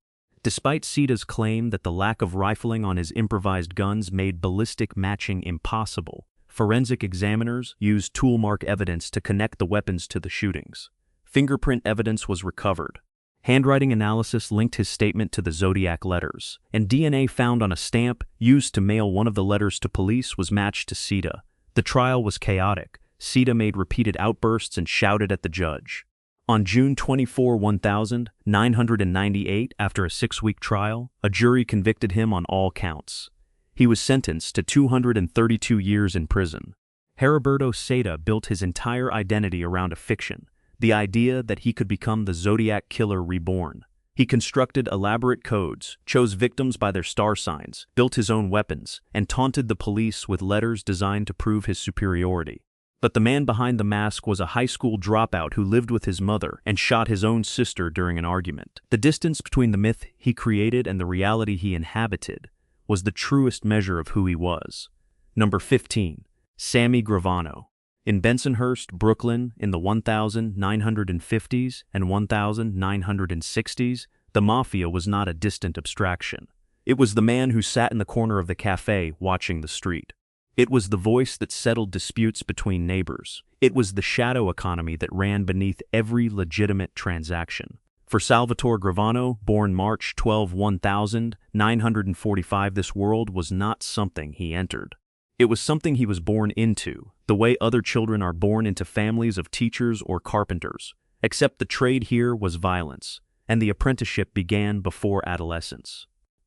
Despite Seda's claim that the lack of rifling on his improvised guns made ballistic matching impossible, forensic examiners used tool mark evidence to connect the weapons to the shootings. Fingerprint evidence was recovered. Handwriting analysis linked his statement to the Zodiac letters, and DNA found on a stamp used to mail one of the letters to police was matched to Seda. The trial was chaotic. Seda made repeated outbursts and shouted at the judge. On June 24, 1998, after a 6-week trial, a jury convicted him on all counts. He was sentenced to 232 years in prison. Heriberto Seda built his entire identity around a fiction, the idea that he could become the Zodiac Killer reborn. He constructed elaborate codes, chose victims by their star signs, built his own weapons, and taunted the police with letters designed to prove his superiority. But the man behind the mask was a high school dropout who lived with his mother and shot his own sister during an argument. The distance between the myth he created and the reality he inhabited was the truest measure of who he was. Number 15. Sammy Gravano. In Bensonhurst, Brooklyn, in the 1950s and 1960s, the mafia was not a distant abstraction. It was the man who sat in the corner of the cafe watching the street. It was the voice that settled disputes between neighbors. It was the shadow economy that ran beneath every legitimate transaction. For Salvatore Gravano, born March 12, 1945, this world was not something he entered. It was something he was born into, the way other children are born into families of teachers or carpenters, except the trade here was violence, and the apprenticeship began before adolescence.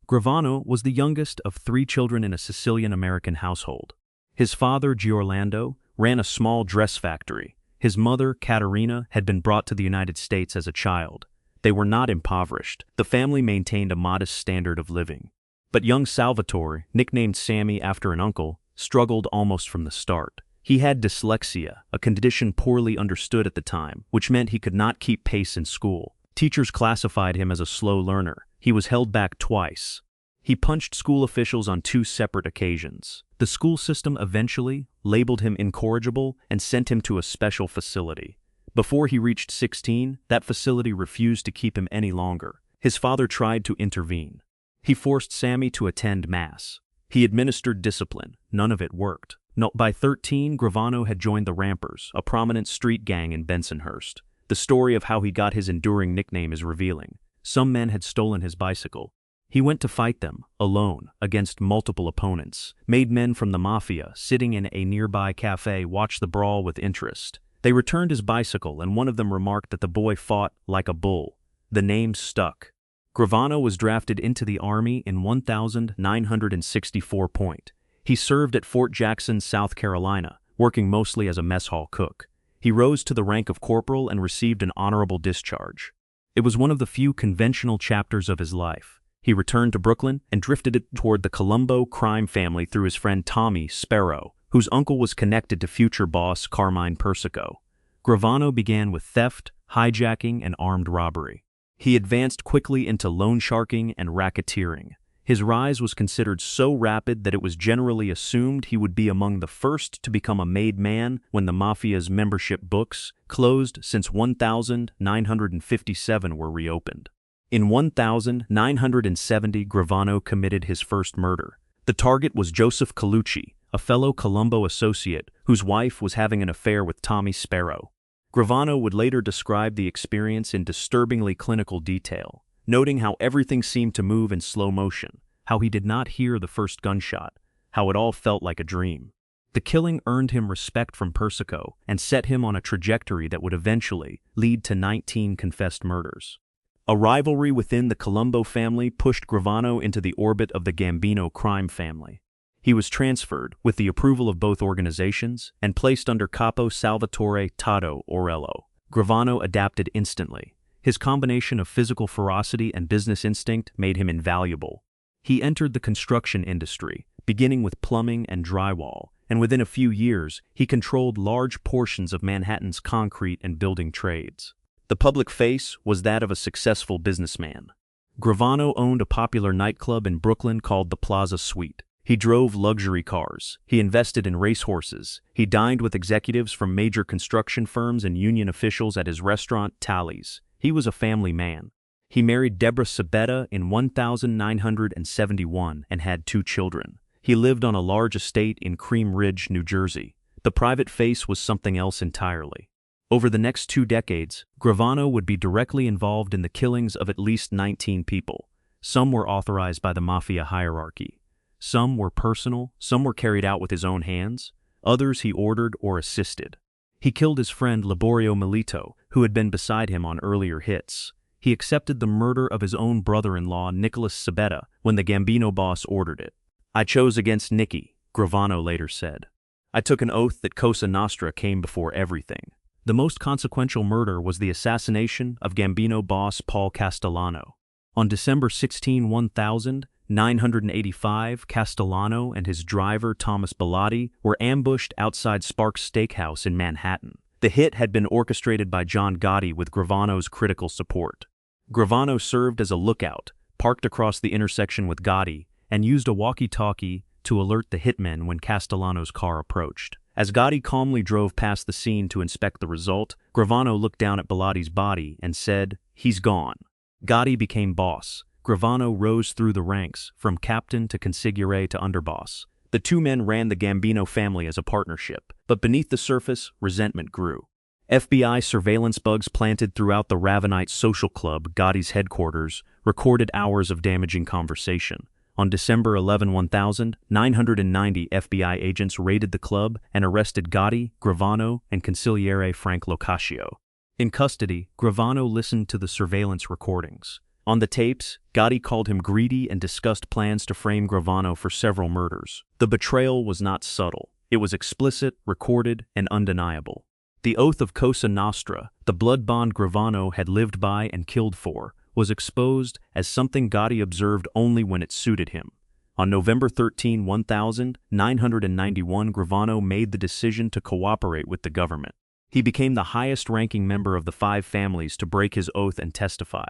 Gravano was the youngest of 3 children in a Sicilian-American household. His father, Giorlando, ran a small dress factory. His mother, Caterina, had been brought to the United States as a child. They were not impoverished. The family maintained a modest standard of living. But young Salvatore, nicknamed Sammy after an uncle, struggled almost from the start. He had dyslexia, a condition poorly understood at the time, which meant he could not keep pace in school. Teachers classified him as a slow learner. He was held back twice. He punched school officials on 2 separate occasions. The school system eventually labeled him incorrigible and sent him to a special facility. Before he reached 16, that facility refused to keep him any longer. His father tried to intervene. He forced Sammy to attend Mass. He administered discipline. None of it worked. No, by 13, Gravano had joined the Rampers, a prominent street gang in Bensonhurst. The story of how he got his enduring nickname is revealing. Some men had stolen his bicycle. He went to fight them, alone, against multiple opponents. Made men from the mafia, sitting in a nearby cafe, watch the brawl with interest. They returned his bicycle, and one of them remarked that the boy fought like a bull. The name stuck. Gravano was drafted into the Army in 1964 point. He served at Fort Jackson, South Carolina, working mostly as a mess hall cook. He rose to the rank of corporal and received an honorable discharge. It was one of the few conventional chapters of his life. He returned to Brooklyn and drifted toward the Colombo crime family through his friend Tommy Sparrow, whose uncle was connected to future boss Carmine Persico. Gravano began with theft, hijacking, and armed robbery. He advanced quickly into loan sharking and racketeering. His rise was considered so rapid that it was generally assumed he would be among the first to become a made man when the mafia's membership books, closed since 1957, were reopened. In 1970, Gravano committed his first murder. The target was Joseph Colucci, a fellow Colombo associate whose wife was having an affair with Tommy Sparrow. Gravano would later describe the experience in disturbingly clinical detail, noting how everything seemed to move in slow motion, how he did not hear the first gunshot, how it all felt like a dream. The killing earned him respect from Persico and set him on a trajectory that would eventually lead to 19 confessed murders. A rivalry within the Colombo family pushed Gravano into the orbit of the Gambino crime family. He was transferred, with the approval of both organizations, and placed under Capo Salvatore Tato Orello. Gravano adapted instantly. His combination of physical ferocity and business instinct made him invaluable. He entered the construction industry, beginning with plumbing and drywall, and within a few years, he controlled large portions of Manhattan's concrete and building trades. The public face was that of a successful businessman. Gravano owned a popular nightclub in Brooklyn called the Plaza Suite. He drove luxury cars. He invested in racehorses. He dined with executives from major construction firms and union officials at his restaurant, Tally's. He was a family man. He married Deborah Sabetta in 1971 and had 2 children. He lived on a large estate in Cream Ridge, New Jersey. The private face was something else entirely. Over the next 2 decades, Gravano would be directly involved in the killings of at least 19 people. Some were authorized by the mafia hierarchy. Some were personal, some were carried out with his own hands, others he ordered or assisted. He killed his friend Liborio Milito, who had been beside him on earlier hits. He accepted the murder of his own brother-in-law, Nicholas Sabetta, when the Gambino boss ordered it. "I chose against Nicky," Gravano later said. "I took an oath that Cosa Nostra came before everything." The most consequential murder was the assassination of Gambino boss Paul Castellano. On December 16, 1985, Castellano and his driver Thomas Bellotti were ambushed outside Sparks Steakhouse in Manhattan. The hit had been orchestrated by John Gotti with Gravano's critical support. Gravano served as a lookout, parked across the intersection with Gotti, and used a walkie-talkie to alert the hitmen when Castellano's car approached. As Gotti calmly drove past the scene to inspect the result, Gravano looked down at Bellotti's body and said, "He's gone." Gotti became boss. Gravano rose through the ranks, from captain to consigliere to underboss. The 2 men ran the Gambino family as a partnership, but beneath the surface, resentment grew. FBI surveillance bugs planted throughout the Ravenite social club, Gotti's headquarters, recorded hours of damaging conversation. On December 11, 1990, FBI agents raided the club and arrested Gotti, Gravano, and consigliere Frank Locascio. In custody, Gravano listened to the surveillance recordings. On the tapes, Gotti called him greedy and discussed plans to frame Gravano for several murders. The betrayal was not subtle. It was explicit, recorded, and undeniable. The oath of Cosa Nostra, the blood bond Gravano had lived by and killed for, was exposed as something Gotti observed only when it suited him. On November 13, 1991, Gravano made the decision to cooperate with the government. He became the highest-ranking member of the 5 families to break his oath and testify.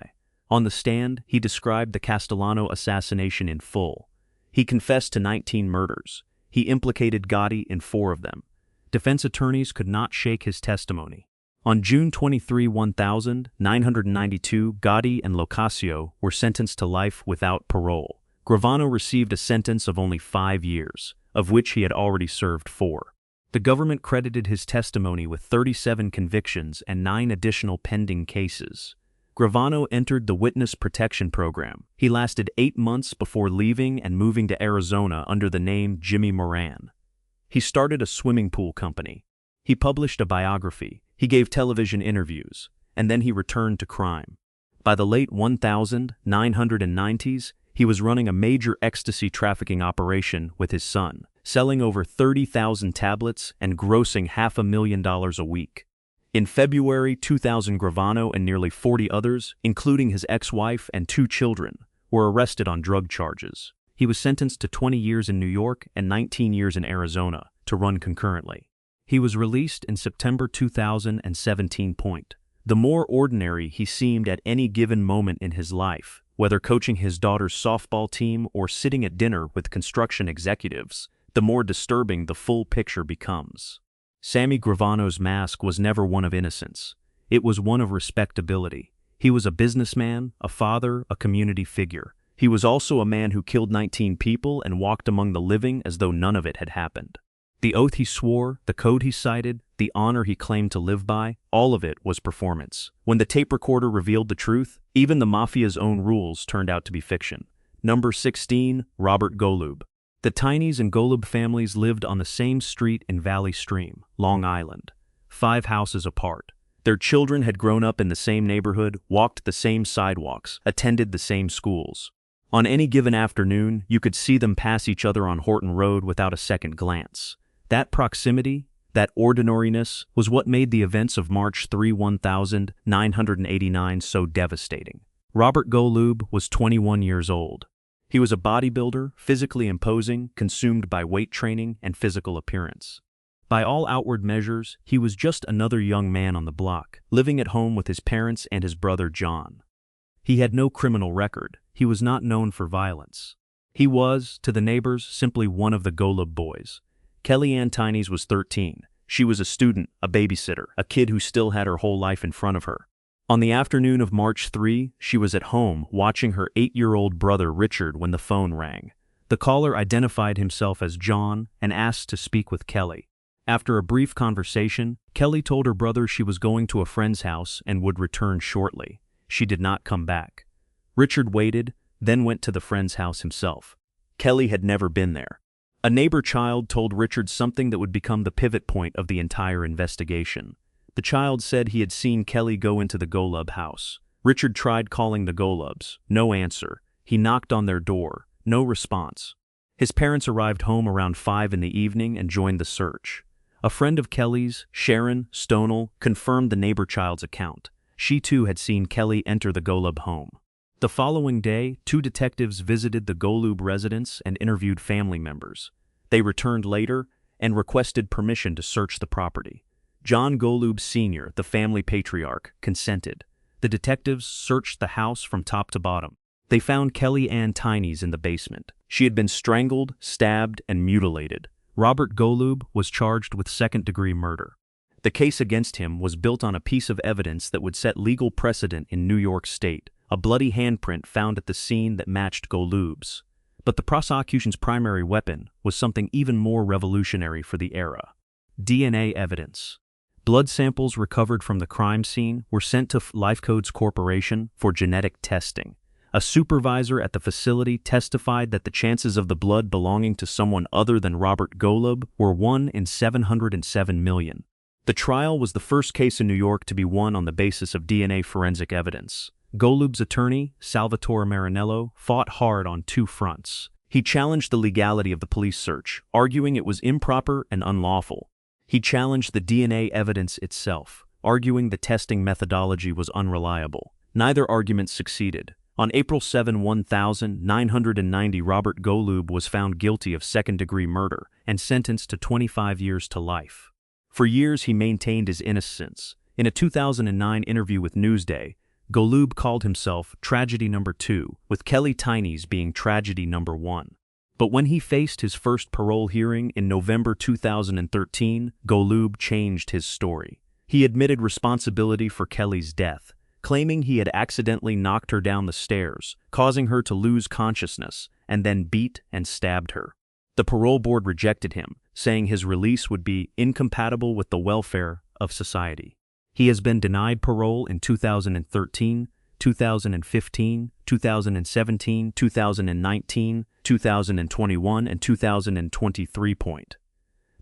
On the stand, he described the Castellano assassination in full. He confessed to 19 murders. He implicated Gotti in 4 of them. Defense attorneys could not shake his testimony. On June 23, 1992, Gotti and Locascio were sentenced to life without parole. Gravano received a sentence of only 5 years, of which he had already served 4. The government credited his testimony with 37 convictions and 9 additional pending cases. Gravano entered the Witness Protection Program. He lasted 8 months before leaving and moving to Arizona under the name Jimmy Moran. He started a swimming pool company. He published a biography. He gave television interviews. And then he returned to crime. By the late 1990s, he was running a major ecstasy trafficking operation with his son, selling over 30,000 tablets and grossing $500,000 a week. In February 2000, Gravano and nearly 40 others, including his ex-wife and 2 children, were arrested on drug charges. He was sentenced to 20 years in New York and 19 years in Arizona to run concurrently. He was released in September 2017. The more ordinary he seemed at any given moment in his life, whether coaching his daughter's softball team or sitting at dinner with construction executives, the more disturbing the full picture becomes. Sammy Gravano's mask was never one of innocence. It was one of respectability. He was a businessman, a father, a community figure. He was also a man who killed 19 people and walked among the living as though none of it had happened. The oath he swore, the code he cited, the honor he claimed to live by, all of it was performance. When the tape recorder revealed the truth, even the mafia's own rules turned out to be fiction. Number 16, Robert Golub. The Tineys and Golub families lived on the same street in Valley Stream, Long Island, 5 houses apart. Their children had grown up in the same neighborhood, walked the same sidewalks, attended the same schools. On any given afternoon, you could see them pass each other on Horton Road without a second glance. That proximity, that ordinariness, was what made the events of March 3, 1989 so devastating. Robert Golub was 21 years old. He was a bodybuilder, physically imposing, consumed by weight training and physical appearance. By all outward measures, he was just another young man on the block, living at home with his parents and his brother John. He had no criminal record. He was not known for violence. He was, to the neighbors, simply one of the Golub boys. Kellyanne Tineys was 13. She was a student, a babysitter, a kid who still had her whole life in front of her. On the afternoon of March 3, she was at home watching her 8-year-old brother Richard when the phone rang. The caller identified himself as John and asked to speak with Kelly. After a brief conversation, Kelly told her brother she was going to a friend's house and would return shortly. She did not come back. Richard waited, then went to the friend's house himself. Kelly had never been there. A neighbor child told Richard something that would become the pivot point of the entire investigation. The child said he had seen Kelly go into the Golub house. Richard tried calling the Golubs. No answer. He knocked on their door. No response. His parents arrived home around 5 in the evening and joined the search. A friend of Kelly's, Sharon Stonell, confirmed the neighbor child's account. She too had seen Kelly enter the Golub home. The following day, 2 detectives visited the Golub residence and interviewed family members. They returned later and requested permission to search the property. John Golub Sr., the family patriarch, consented. The detectives searched the house from top to bottom. They found Kellyanne Tineys in the basement. She had been strangled, stabbed, and mutilated. Robert Golub was charged with second-degree murder. The case against him was built on a piece of evidence that would set legal precedent in New York State, a bloody handprint found at the scene that matched Golub's. But the prosecution's primary weapon was something even more revolutionary for the era: DNA evidence. Blood samples recovered from the crime scene were sent to Lifecodes Corporation for genetic testing. A supervisor at the facility testified that the chances of the blood belonging to someone other than Robert Golub were 1 in 707 million. The trial was the first case in New York to be won on the basis of DNA forensic evidence. Golub's attorney, Salvatore Marinello, fought hard on 2 fronts. He challenged the legality of the police search, arguing it was improper and unlawful. He challenged the DNA evidence itself, arguing the testing methodology was unreliable. Neither argument succeeded. On April 7, 1990, Robert Golub was found guilty of second-degree murder and sentenced to 25 years to life. For years, he maintained his innocence. In a 2009 interview with Newsday, Golub called himself Tragedy Number 2, with Kelly Tineys being Tragedy Number 1. But when he faced his first parole hearing in November 2013, Golub changed his story. He admitted responsibility for Kelly's death, claiming he had accidentally knocked her down the stairs, causing her to lose consciousness, and then beat and stabbed her. The parole board rejected him, saying his release would be incompatible with the welfare of society. He has been denied parole in 2013, 2015, 2017, 2019, 2021, and 2023.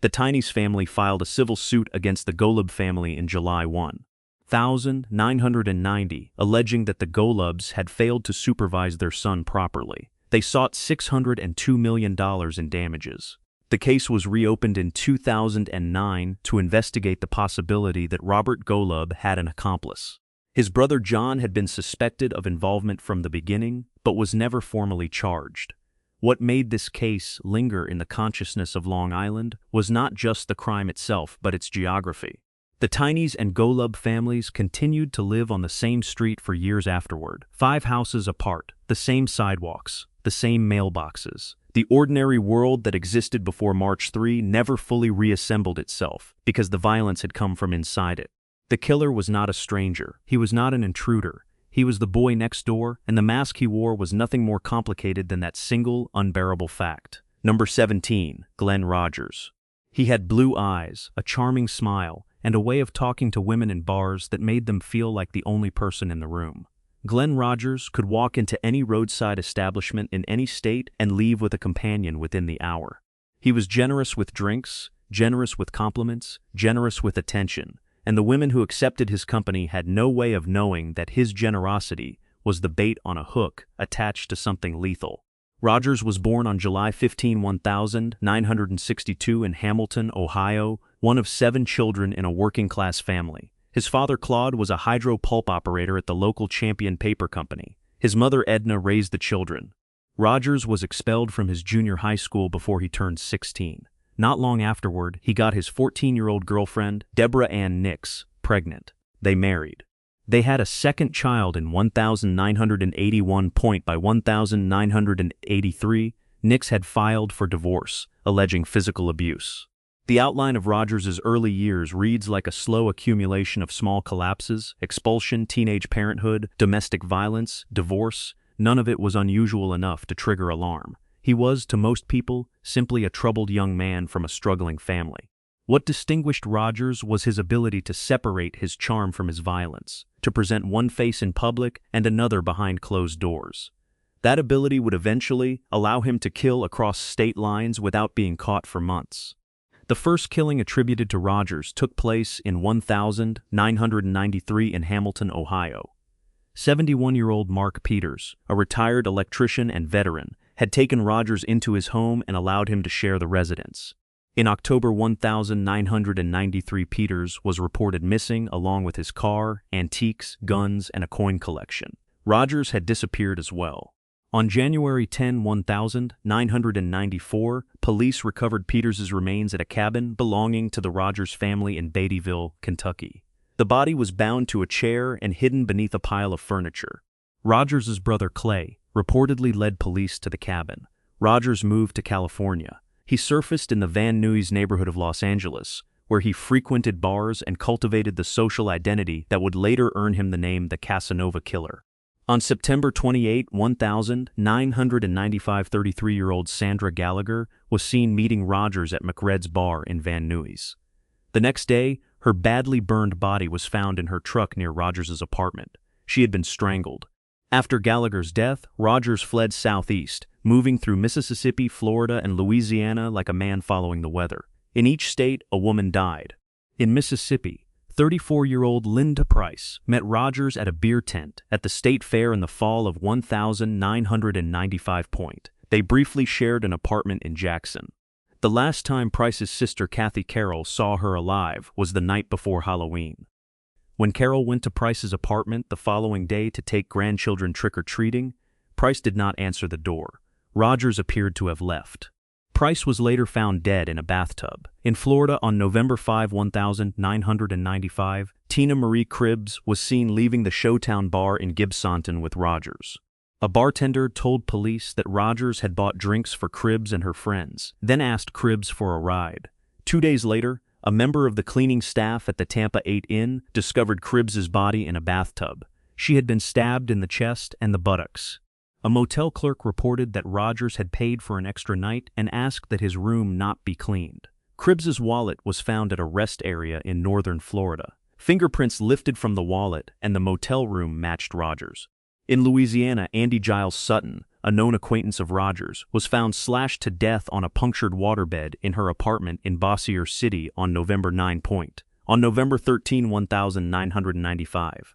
The Tiny's family filed a civil suit against the Golub family in July 1990, alleging that the Golubs had failed to supervise their son properly. They sought $602 million in damages. The case was reopened in 2009 to investigate the possibility that Robert Golub had an accomplice. His brother John had been suspected of involvement from the beginning, but was never formally charged. What made this case linger in the consciousness of Long Island was not just the crime itself, but its geography. The Tinys and Golub families continued to live on the same street for years afterward, 5 houses apart, the same sidewalks, the same mailboxes. The ordinary world that existed before March 3 never fully reassembled itself because the violence had come from inside it. The killer was not a stranger. He was not an intruder. He was the boy next door, and the mask he wore was nothing more complicated than that single, unbearable fact. Number 17, Glen Rogers. He had blue eyes, a charming smile, and a way of talking to women in bars that made them feel like the only person in the room. Glen Rogers could walk into any roadside establishment in any state and leave with a companion within the hour. He was generous with drinks, generous with compliments, generous with attention, and the women who accepted his company had no way of knowing that his generosity was the bait on a hook attached to something lethal. Rogers was born on July 15, 1962 in Hamilton, Ohio, one of 7 children in a working-class family. His father, Claude, was a hydro pulp operator at the local Champion Paper Company. His mother, Edna, raised the children. Rogers was expelled from his junior high school before he turned 16. Not long afterward, he got his 14-year-old girlfriend, Deborah Ann Nix, pregnant. They married. They had a second child in 1981. By 1983, Nix had filed for divorce, alleging physical abuse. The outline of Rogers's early years reads like a slow accumulation of small collapses: expulsion, teenage parenthood, domestic violence, divorce. None of it was unusual enough to trigger alarm. He was, to most people, simply a troubled young man from a struggling family. What distinguished Rogers was his ability to separate his charm from his violence, to present one face in public and another behind closed doors. That ability would eventually allow him to kill across state lines without being caught for months. The first killing attributed to Rogers took place in 1993 in Hamilton, Ohio. 71-year-old Mark Peters, a retired electrician and veteran, had taken Rogers into his home and allowed him to share the residence. In October 1993, Peters was reported missing along with his car, antiques, guns, and a coin collection. Rogers had disappeared as well. On January 10, 1994, police recovered Peters's remains at a cabin belonging to the Rogers family in Beattyville, Kentucky. The body was bound to a chair and hidden beneath a pile of furniture. Rogers's brother Clay reportedly led police to the cabin. Rogers moved to California. He surfaced in the Van Nuys neighborhood of Los Angeles, where he frequented bars and cultivated the social identity that would later earn him the name the Casanova Killer. On September 28, 1995, 33-year-old Sandra Gallagher was seen meeting Rogers at McRed's bar in Van Nuys. The next day, her badly burned body was found in her truck near Rogers's apartment. She had been strangled. After Gallagher's death, Rogers fled southeast, moving through Mississippi, Florida, and Louisiana like a man following the weather. In each state, a woman died. In Mississippi, 34-year-old Linda Price met Rogers at a beer tent at the state fair in the fall of 1995. They briefly shared an apartment in Jackson. The last time Price's sister Kathy Carroll saw her alive was the night before Halloween. When Carroll went to Price's apartment the following day to take grandchildren trick-or-treating, Price did not answer the door. Rogers appeared to have left. Price was later found dead in a bathtub. In Florida on November 5, 1995, Tina Marie Cribbs was seen leaving the Showtown bar in Gibsonton with Rogers. A bartender told police that Rogers had bought drinks for Cribbs and her friends, then asked Cribbs for a ride. 2 days later, a member of the cleaning staff at the Tampa 8 Inn discovered Cribbs's body in a bathtub. She had been stabbed in the chest and the buttocks. A motel clerk reported that Rogers had paid for an extra night and asked that his room not be cleaned. Cribbs's wallet was found at a rest area in northern Florida. Fingerprints lifted from the wallet and the motel room matched Rogers. In Louisiana, Andy Giles Sutton, a known acquaintance of Rogers, was found slashed to death on a punctured waterbed in her apartment in Bossier City on November 9. On November 13, 1995.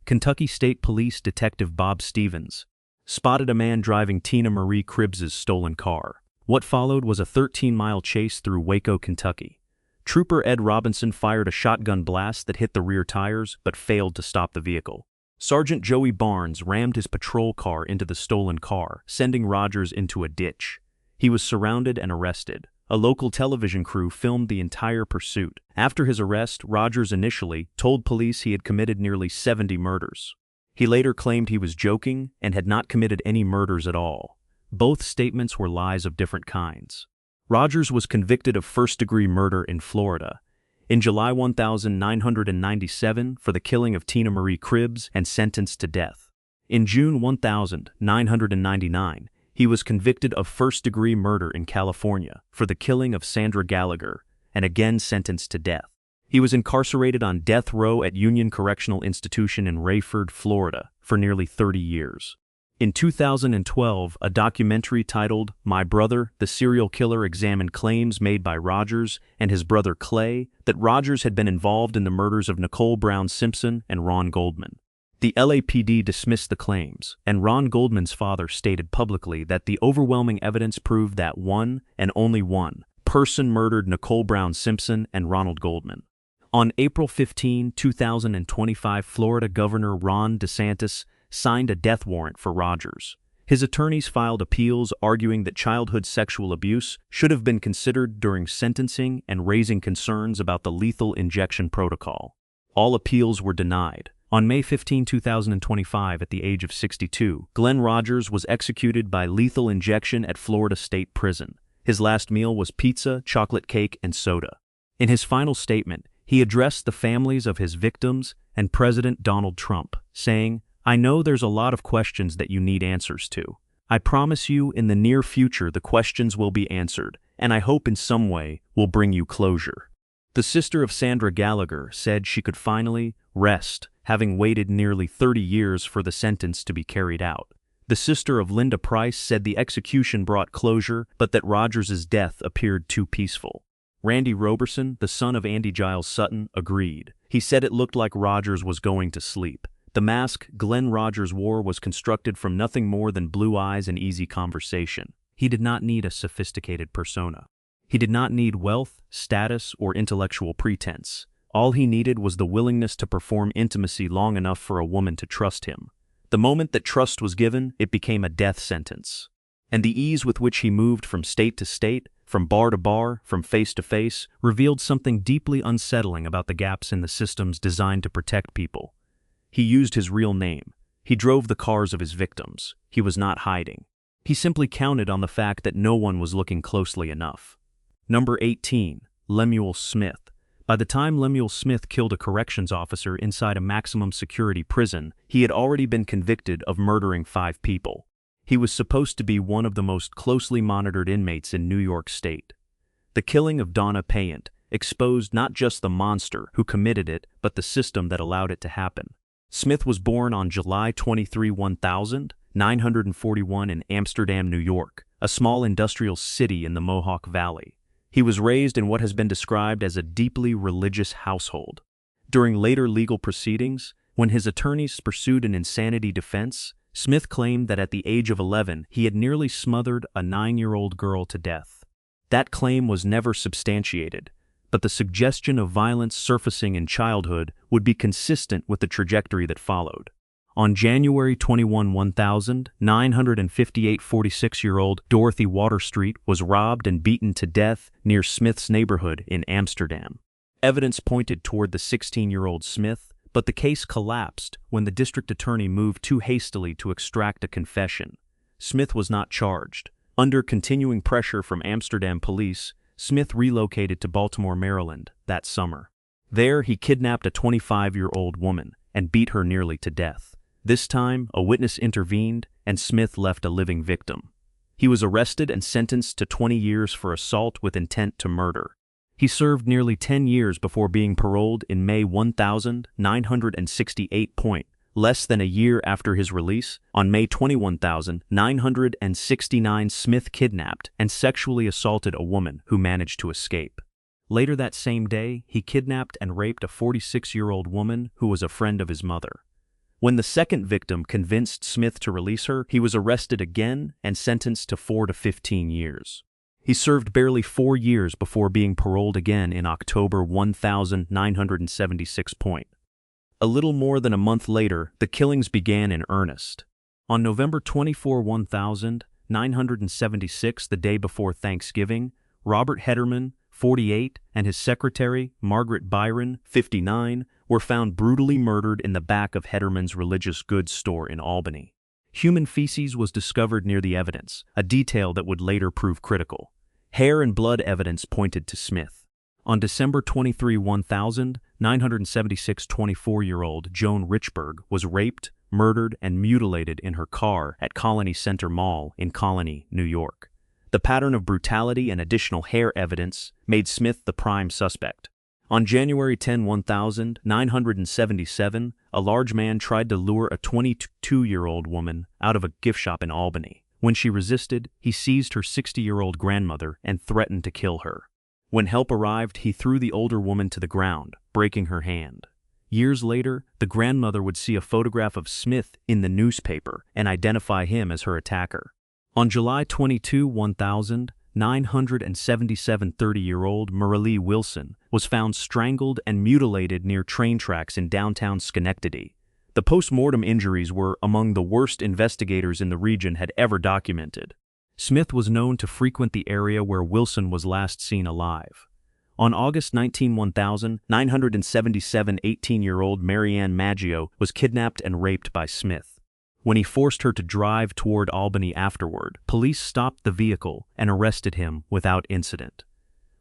Kentucky State Police Detective Bob Stevens spotted a man driving Tina Marie Cribbs's stolen car. What followed was a 13-mile chase through Waco, Kentucky. Trooper Ed Robinson fired a shotgun blast that hit the rear tires but failed to stop the vehicle. Sergeant Joey Barnes rammed his patrol car into the stolen car, sending Rogers into a ditch. He was surrounded and arrested. A local television crew filmed the entire pursuit. After his arrest, Rogers initially told police he had committed nearly 70 murders. He later claimed he was joking and had not committed any murders at all. Both statements were lies of different kinds. Rogers was convicted of first-degree murder in Florida in July 1997 for the killing of Tina Marie Cribbs and sentenced to death. In June 1999, he was convicted of first-degree murder in California for the killing of Sandra Gallagher and again sentenced to death. He was incarcerated on death row at Union Correctional Institution in Rayford, Florida, for nearly 30 years. In 2012, a documentary titled My Brother, the Serial Killer examined claims made by Rogers and his brother Clay that Rogers had been involved in the murders of Nicole Brown Simpson and Ron Goldman. The LAPD dismissed the claims, and Ron Goldman's father stated publicly that the overwhelming evidence proved that one, and only one, person murdered Nicole Brown Simpson and Ronald Goldman. On April 15, 2025, Florida Governor Ron DeSantis signed a death warrant for Rogers. His attorneys filed appeals arguing that childhood sexual abuse should have been considered during sentencing and raising concerns about the lethal injection protocol. All appeals were denied. On May 15, 2025, at the age of 62, Glen Rogers was executed by lethal injection at Florida State Prison. His last meal was pizza, chocolate cake, and soda. In his final statement, he addressed the families of his victims and President Donald Trump, saying, "I know there's a lot of questions that you need answers to. I promise you in the near future the questions will be answered, and I hope in some way will bring you closure." The sister of Sandra Gallagher said she could finally rest, having waited nearly 30 years for the sentence to be carried out. The sister of Linda Price said the execution brought closure, but that Rogers' death appeared too peaceful. Randy Roberson, the son of Andy Giles Sutton, agreed. He said it looked like Rogers was going to sleep. The mask Glen Rogers wore was constructed from nothing more than blue eyes and easy conversation. He did not need a sophisticated persona. He did not need wealth, status, or intellectual pretense. All he needed was the willingness to perform intimacy long enough for a woman to trust him. The moment that trust was given, it became a death sentence. And the ease with which he moved from state to state, from bar to bar, from face to face, revealed something deeply unsettling about the gaps in the systems designed to protect people. He used his real name. He drove the cars of his victims. He was not hiding. He simply counted on the fact that no one was looking closely enough. Number 18. Lemuel Smith. By the time Lemuel Smith killed a corrections officer inside a maximum security prison, he had already been convicted of murdering 5 people. He was supposed to be one of the most closely monitored inmates in New York State. The killing of Donna Payant exposed not just the monster who committed it, but the system that allowed it to happen. Smith was born on July 23, 1941 in Amsterdam, New York, a small industrial city in the Mohawk Valley. He was raised in what has been described as a deeply religious household. During later legal proceedings, when his attorneys pursued an insanity defense, Smith claimed that at the age of 11, he had nearly smothered a 9-year-old girl to death. That claim was never substantiated, but the suggestion of violence surfacing in childhood would be consistent with the trajectory that followed. On January 21, 1958, 46-year-old Dorothy Waterstreet was robbed and beaten to death near Smith's neighborhood in Amsterdam. Evidence pointed toward the 16-year-old Smith, but the case collapsed when the district attorney moved too hastily to extract a confession. Smith was not charged. Under continuing pressure from Amsterdam police, Smith relocated to Baltimore, Maryland, that summer. There, he kidnapped a 25-year-old woman and beat her nearly to death. This time, a witness intervened, and Smith left a living victim. He was arrested and sentenced to 20 years for assault with intent to murder. He served nearly 10 years before being paroled in May 1968. Less than a year after his release, on May 21,969, Smith kidnapped and sexually assaulted a woman who managed to escape. Later that same day, he kidnapped and raped a 46-year-old woman who was a friend of his mother. When the second victim convinced Smith to release her, he was arrested again and sentenced to 4 to 15 years. He served barely 4 years before being paroled again in October 1976. A little more than a month later, the killings began in earnest. On November 24, 1976, the day before Thanksgiving, Robert Hederman, 48, and his secretary, Margaret Byron, 59, were found brutally murdered in the back of Hederman's religious goods store in Albany. Human feces was discovered near the evidence, a detail that would later prove critical. Hair and blood evidence pointed to Smith. On December 23, 1976, 24-year-old Joan Richburg was raped, murdered, and mutilated in her car at Colony Center Mall in Colony, New York. The pattern of brutality and additional hair evidence made Smith the prime suspect. On January 10, 1977, a large man tried to lure a 22-year-old woman out of a gift shop in Albany. When she resisted, he seized her 60-year-old grandmother and threatened to kill her. When help arrived, he threw the older woman to the ground, breaking her hand. Years later, the grandmother would see a photograph of Smith in the newspaper and identify him as her attacker. On July 22, 1977, 30-year-old Marilee Wilson was found strangled and mutilated near train tracks in downtown Schenectady. The post-mortem injuries were among the worst investigators in the region had ever documented. Smith was known to frequent the area where Wilson was last seen alive. On August 19, 1977, 18-year-old Marianne Maggio was kidnapped and raped by Smith. When he forced her to drive toward Albany afterward, police stopped the vehicle and arrested him without incident.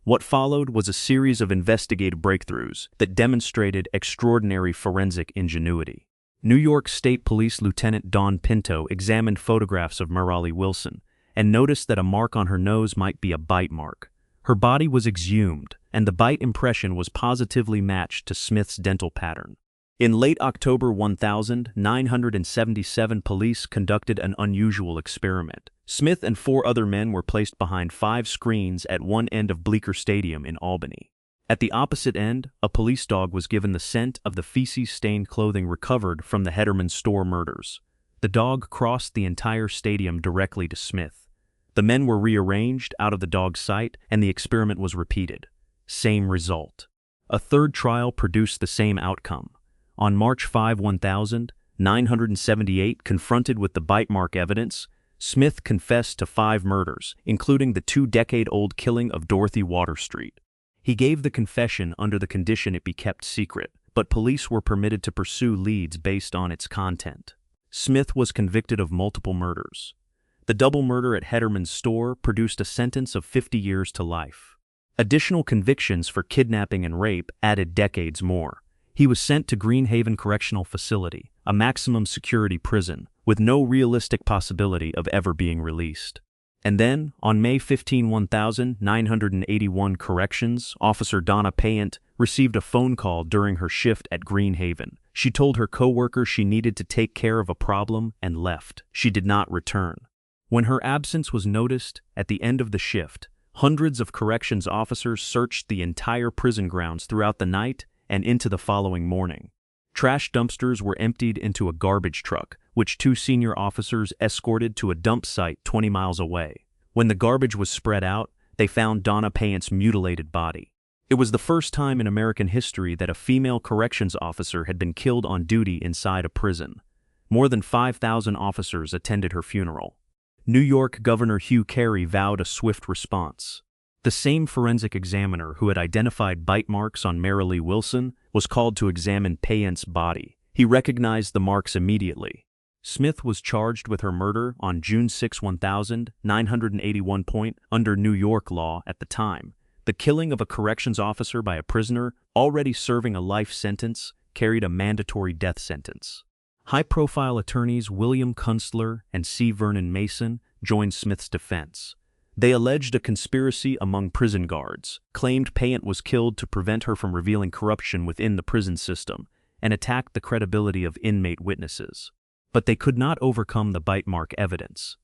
What followed was a series of investigative breakthroughs that demonstrated extraordinary forensic ingenuity. New York State Police Lieutenant Don Pinto examined photographs of Marilee Wilson and noticed that a mark on her nose might be a bite mark. Her body was exhumed, and the bite impression was positively matched to Smith's dental pattern. In late October 1977, police conducted an unusual experiment. Smith and 4 other men were placed behind 5 screens at one end of Bleecker Stadium in Albany. At the opposite end, a police dog was given the scent of the feces-stained clothing recovered from the Hederman store murders. The dog crossed the entire stadium directly to Smith. The men were rearranged out of the dog's sight, and the experiment was repeated. Same result. A third trial produced the same outcome. On March 5, 1978, confronted with the bite mark evidence, Smith confessed to 5 murders, including the 2-decade-old killing of Dorothy Waterstreet. He gave the confession under the condition it be kept secret, but police were permitted to pursue leads based on its content. Smith was convicted of multiple murders. The double murder at Hederman's store produced a sentence of 50 years to life. Additional convictions for kidnapping and rape added decades more. He was sent to Greenhaven Correctional Facility, a maximum security prison, with no realistic possibility of ever being released. And then, on May 15, 1981, Corrections Officer Donna Payant received a phone call during her shift at Greenhaven. She told her co-worker she needed to take care of a problem and left. She did not return. When her absence was noticed at the end of the shift, hundreds of corrections officers searched the entire prison grounds throughout the night and into the following morning. Trash dumpsters were emptied into a garbage truck, which 2 senior officers escorted to a dump site 20 miles away. When the garbage was spread out, they found Donna Payant's mutilated body. It was the first time in American history that a female corrections officer had been killed on duty inside a prison. More than 5,000 officers attended her funeral. New York Governor Hugh Carey vowed a swift response. The same forensic examiner who had identified bite marks on Marilee Wilson was called to examine Payant's body. He recognized the marks immediately. Smith was charged with her murder on June 6, 1981. Under New York law at the time, the killing of a corrections officer by a prisoner already serving a life sentence carried a mandatory death sentence. High-profile attorneys William Kunstler and C. Vernon Mason joined Smith's defense. They alleged a conspiracy among prison guards, claimed Payant was killed to prevent her from revealing corruption within the prison system, and attacked the credibility of inmate witnesses. But they could not overcome the bite mark evidence.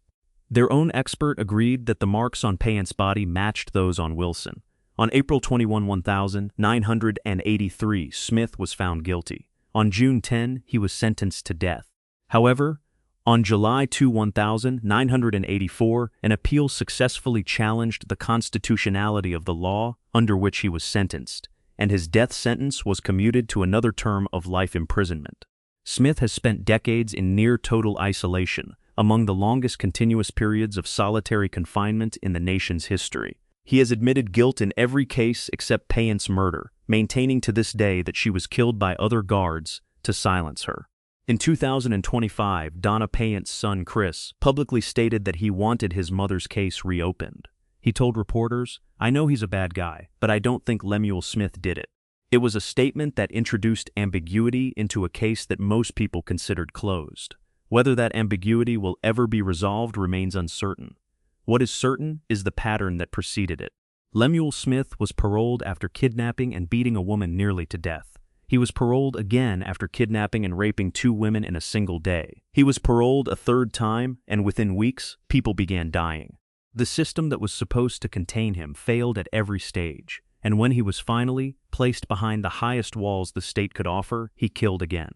Their own expert agreed that the marks on Payant's body matched those on Wilson. On April 21, 1983, Smith was found guilty. On June 10, he was sentenced to death. However, on July 2, 1984, an appeal successfully challenged the constitutionality of the law under which he was sentenced, and his death sentence was commuted to another term of life imprisonment. Smith has spent decades in near-total isolation, among the longest continuous periods of solitary confinement in the nation's history. He has admitted guilt in every case except Payant's murder, maintaining to this day that she was killed by other guards to silence her. In 2025, Donna Payant's son Chris publicly stated that he wanted his mother's case reopened. He told reporters, "I know he's a bad guy, but I don't think Lemuel Smith did it." It was a statement that introduced ambiguity into a case that most people considered closed. Whether that ambiguity will ever be resolved remains uncertain. What is certain is the pattern that preceded it. Lemuel Smith was paroled after kidnapping and beating a woman nearly to death. He was paroled again after kidnapping and raping 2 women in a single day. He was paroled a third time, and within weeks, people began dying. The system that was supposed to contain him failed at every stage, and when he was finally placed behind the highest walls the state could offer, he killed again.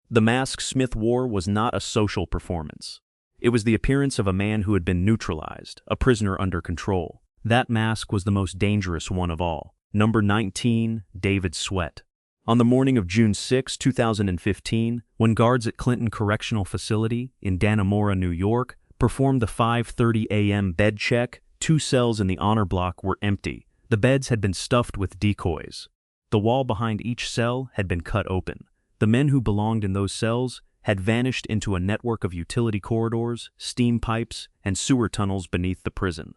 The mask Smith wore was not a social performance. It was the appearance of a man who had been neutralized, a prisoner under control. That mask was the most dangerous one of all. Number 19, David Sweat. On the morning of June 6, 2015, when guards at Clinton Correctional Facility in Dannemora, New York, performed the 5:30 a.m. bed check, 2 cells in the honor block were empty. The beds had been stuffed with decoys. The wall behind each cell had been cut open. The men who belonged in those cells had vanished into a network of utility corridors, steam pipes, and sewer tunnels beneath the prison.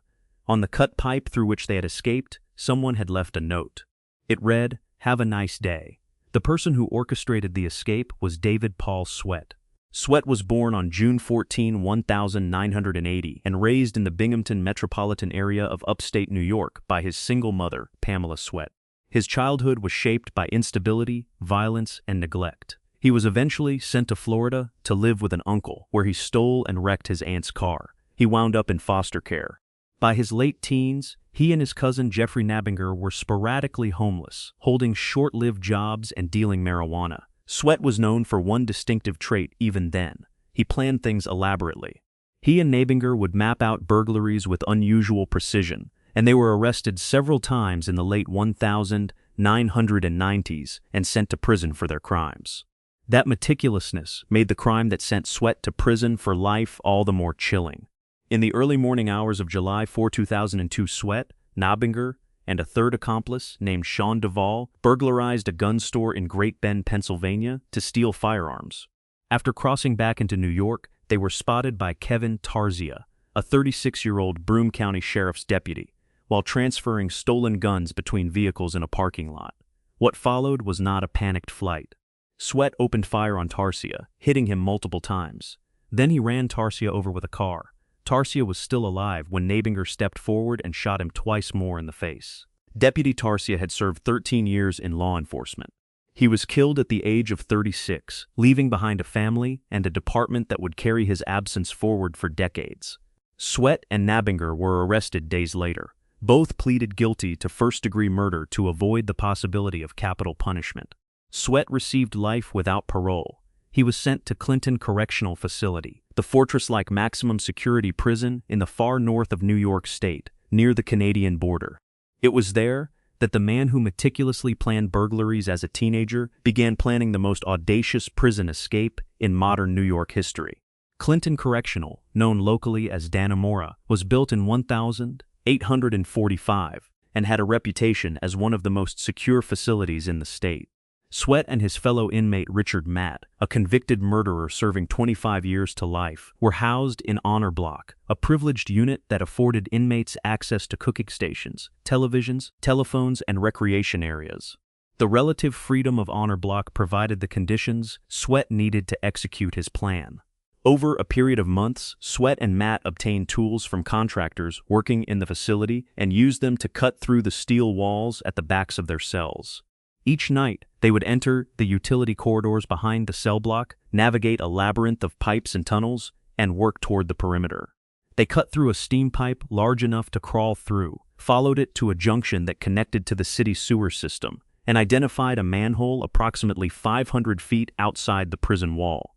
On the cut pipe through which they had escaped, someone had left a note. It read, "Have a nice day." The person who orchestrated the escape was David Paul Sweat. Sweat was born on June 14, 1980, and raised in the Binghamton metropolitan area of upstate New York by his single mother, Pamela Sweat. His childhood was shaped by instability, violence, and neglect. He was eventually sent to Florida to live with an uncle, where he stole and wrecked his aunt's car. He wound up in foster care. By his late teens, he and his cousin Jeffrey Nabinger were sporadically homeless, holding short-lived jobs and dealing marijuana. Sweat was known for one distinctive trait even then. He planned things elaborately. He and Nabinger would map out burglaries with unusual precision, and they were arrested several times in the late 1990s and sent to prison for their crimes. That meticulousness made the crime that sent Sweat to prison for life all the more chilling. In the early morning hours of July 4, 2002, Sweat, Nabinger, and a third accomplice named Sean Duvall burglarized a gun store in Great Bend, Pennsylvania, to steal firearms. After crossing back into New York, they were spotted by Kevin Tarzia, a 36-year-old Broome County Sheriff's deputy, while transferring stolen guns between vehicles in a parking lot. What followed was not a panicked flight. Sweat opened fire on Tarzia, hitting him multiple times. Then he ran Tarzia over with a car. Tarzia was still alive when Nabinger stepped forward and shot him twice more in the face. Deputy Tarzia had served 13 years in law enforcement. He was killed at the age of 36, leaving behind a family and a department that would carry his absence forward for decades. Sweat and Nabinger were arrested days later. Both pleaded guilty to first-degree murder to avoid the possibility of capital punishment. Sweat received life without parole. He was sent to Clinton Correctional Facility, the fortress-like maximum security prison in the far north of New York State, near the Canadian border. It was there that the man who meticulously planned burglaries as a teenager began planning the most audacious prison escape in modern New York history. Clinton Correctional, known locally as Dannemora, was built in 1845 and had a reputation as one of the most secure facilities in the state. Sweat and his fellow inmate Richard Matt, a convicted murderer serving 25 years to life, were housed in Honor Block, a privileged unit that afforded inmates access to cooking stations, televisions, telephones, and recreation areas. The relative freedom of Honor Block provided the conditions Sweat needed to execute his plan. Over a period of months, Sweat and Matt obtained tools from contractors working in the facility and used them to cut through the steel walls at the backs of their cells. Each night, they would enter the utility corridors behind the cell block, navigate a labyrinth of pipes and tunnels, and work toward the perimeter. They cut through a steam pipe large enough to crawl through, followed it to a junction that connected to the city sewer system, and identified a manhole approximately 500 feet outside the prison wall.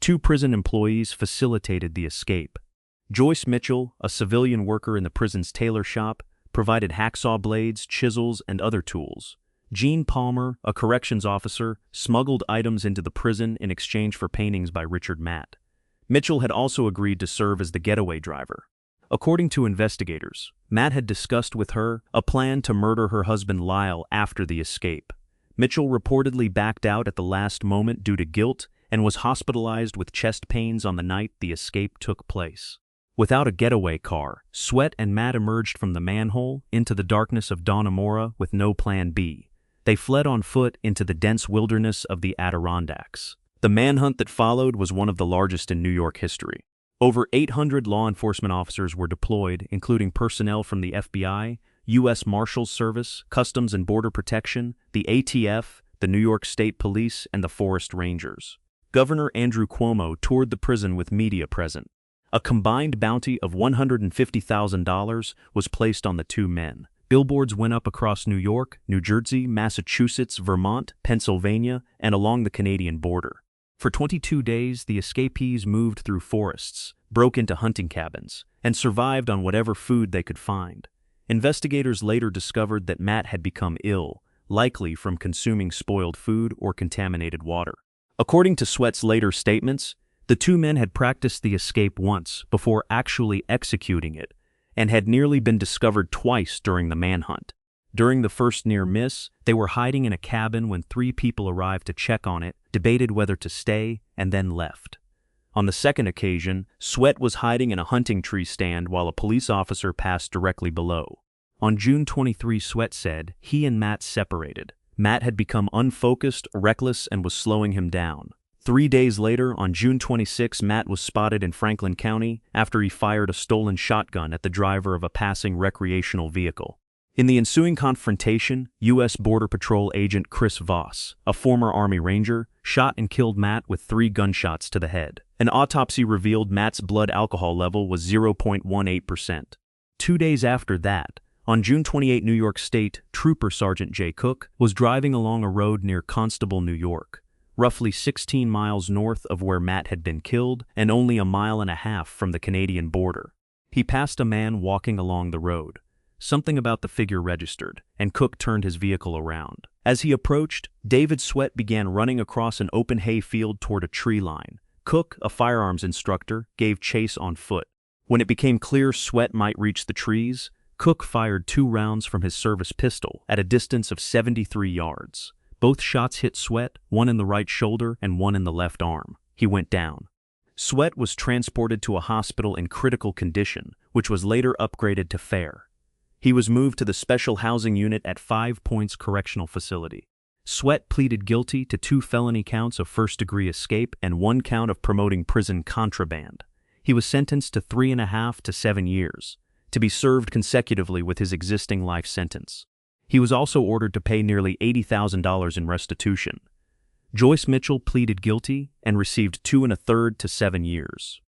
2 prison employees facilitated the escape. Joyce Mitchell, a civilian worker in the prison's tailor shop, provided hacksaw blades, chisels, and other tools. Gene Palmer, a corrections officer, smuggled items into the prison in exchange for paintings by Richard Matt. Mitchell had also agreed to serve as the getaway driver. According to investigators, Matt had discussed with her a plan to murder her husband Lyle after the escape. Mitchell reportedly backed out at the last moment due to guilt and was hospitalized with chest pains on the night the escape took place. Without a getaway car, Sweat and Matt emerged from the manhole into the darkness of Dannemora with no plan B. They fled on foot into the dense wilderness of the Adirondacks. The manhunt that followed was one of the largest in New York history. Over 800 law enforcement officers were deployed, including personnel from the FBI, U.S. Marshals Service, Customs and Border Protection, the ATF, the New York State Police, and the Forest Rangers. Governor Andrew Cuomo toured the prison with media present. A combined bounty of $150,000 was placed on the 2 men. Billboards went up across New York, New Jersey, Massachusetts, Vermont, Pennsylvania, and along the Canadian border. For 22 days, the escapees moved through forests, broke into hunting cabins, and survived on whatever food they could find. Investigators later discovered that Matt had become ill, likely from consuming spoiled food or contaminated water. According to Sweat's later statements, the 2 men had practiced the escape once before actually executing it, and had nearly been discovered twice during the manhunt. During the first near miss, they were hiding in a cabin when 3 people arrived to check on it, debated whether to stay, and then left. On the second occasion, Sweat was hiding in a hunting tree stand while a police officer passed directly below. On June 23, Sweat said he and Matt separated. Matt had become unfocused, reckless, and was slowing him down. 3 days later, on June 26, Matt was spotted in Franklin County after he fired a stolen shotgun at the driver of a passing recreational vehicle. In the ensuing confrontation, U.S. Border Patrol agent Chris Voss, a former Army Ranger, shot and killed Matt with 3 gunshots to the head. An autopsy revealed Matt's blood alcohol level was 0.18%. 2 days after that, on June 28, New York State, Trooper Sergeant Jay Cook was driving along a road near Constable, New York, roughly 16 miles north of where Matt had been killed and only a mile and a half from the Canadian border. He passed a man walking along the road. Something about the figure registered, and Cook turned his vehicle around. As he approached, David Sweat began running across an open hay field toward a tree line. Cook, a firearms instructor, gave chase on foot. When it became clear Sweat might reach the trees, Cook fired 2 rounds from his service pistol at a distance of 73 yards. Both shots hit Sweat, one in the right shoulder and one in the left arm. He went down. Sweat was transported to a hospital in critical condition, which was later upgraded to fair. He was moved to the Special Housing Unit at 5 Points Correctional Facility. Sweat pleaded guilty to 2 felony counts of first-degree escape and 1 count of promoting prison contraband. He was sentenced to 3.5 to 7 years, to be served consecutively with his existing life sentence. He was also ordered to pay nearly $80,000 in restitution. Joyce Mitchell pleaded guilty and received 2 1/3 to 7 years.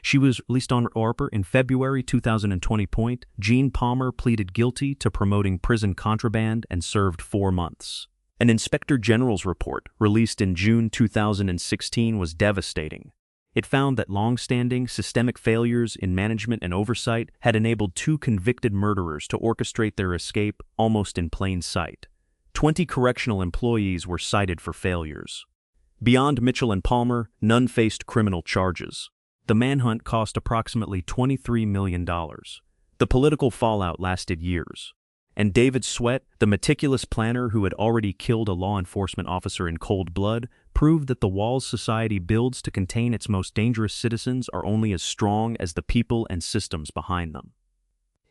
She was released on Harper in February 2020. Gene Palmer pleaded guilty to promoting prison contraband and served 4 months. An Inspector General's report released in June 2016 was devastating. It found that long-standing systemic failures in management and oversight had enabled 2 convicted murderers to orchestrate their escape almost in plain sight. 20 correctional employees were cited for failures. Beyond Mitchell and Palmer, none faced criminal charges. The manhunt cost approximately $23 million. The political fallout lasted years. And David Sweat, the meticulous planner who had already killed a law enforcement officer in cold blood, proved that the walls society builds to contain its most dangerous citizens are only as strong as the people and systems behind them.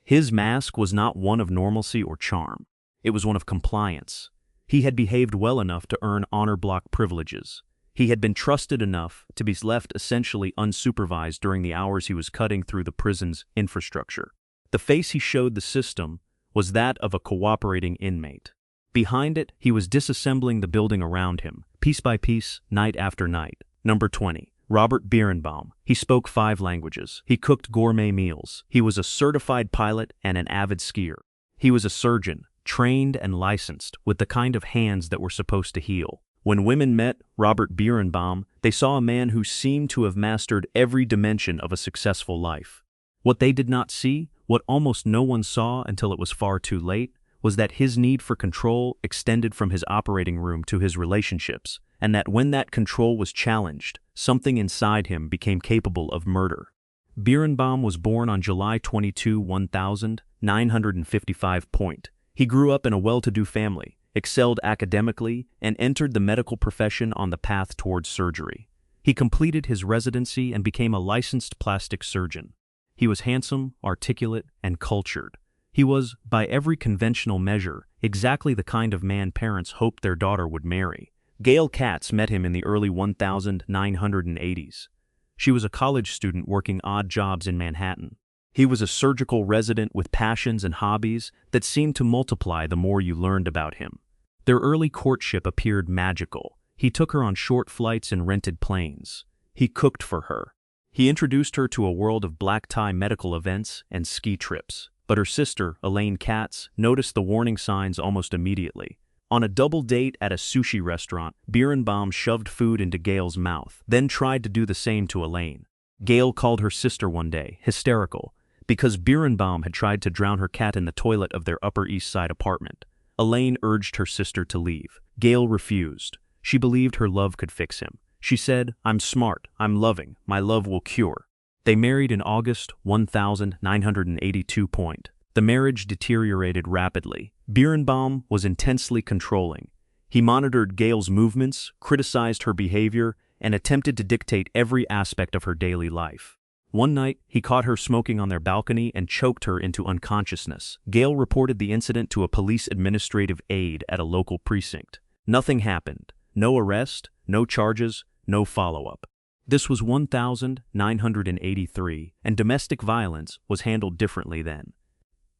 His mask was not one of normalcy or charm. It was one of compliance. He had behaved well enough to earn honor block privileges. He had been trusted enough to be left essentially unsupervised during the hours he was cutting through the prison's infrastructure. The face he showed the system was that of a cooperating inmate. Behind it, he was disassembling the building around him, piece by piece, night after night. Number 20. Robert Bierenbaum. He spoke 5 languages. He cooked gourmet meals. He was a certified pilot and an avid skier. He was a surgeon, trained and licensed, with the kind of hands that were supposed to heal. When women met Robert Bierenbaum, they saw a man who seemed to have mastered every dimension of a successful life. What they did not see, what almost no one saw until it was far too late, was that his need for control extended from his operating room to his relationships, and that when that control was challenged, something inside him became capable of murder. Bierenbaum was born on July 22, 1955. He grew up in a well-to-do family, excelled academically, and entered the medical profession on the path towards surgery. He completed his residency and became a licensed plastic surgeon. He was handsome, articulate, and cultured. He was, by every conventional measure, exactly the kind of man parents hoped their daughter would marry. Gail Katz met him in the early 1980s. She was a college student working odd jobs in Manhattan. He was a surgical resident with passions and hobbies that seemed to multiply the more you learned about him. Their early courtship appeared magical. He took her on short flights in rented planes. He cooked for her. He introduced her to a world of black-tie medical events and ski trips. But her sister, Elaine Katz, noticed the warning signs almost immediately. On a double date at a sushi restaurant, Bierenbaum shoved food into Gail's mouth, then tried to do the same to Elaine. Gail called her sister one day, hysterical, because Bierenbaum had tried to drown her cat in the toilet of their Upper East Side apartment. Elaine urged her sister to leave. Gail refused. She believed her love could fix him. She said, "I'm smart, I'm loving, my love will cure." They married in August 1982. The marriage deteriorated rapidly. Bierenbaum was intensely controlling. He monitored Gail's movements, criticized her behavior, and attempted to dictate every aspect of her daily life. One night, he caught her smoking on their balcony and choked her into unconsciousness. Gail reported the incident to a police administrative aide at a local precinct. Nothing happened. No arrest, no charges, no follow-up. This was 1983, and domestic violence was handled differently then.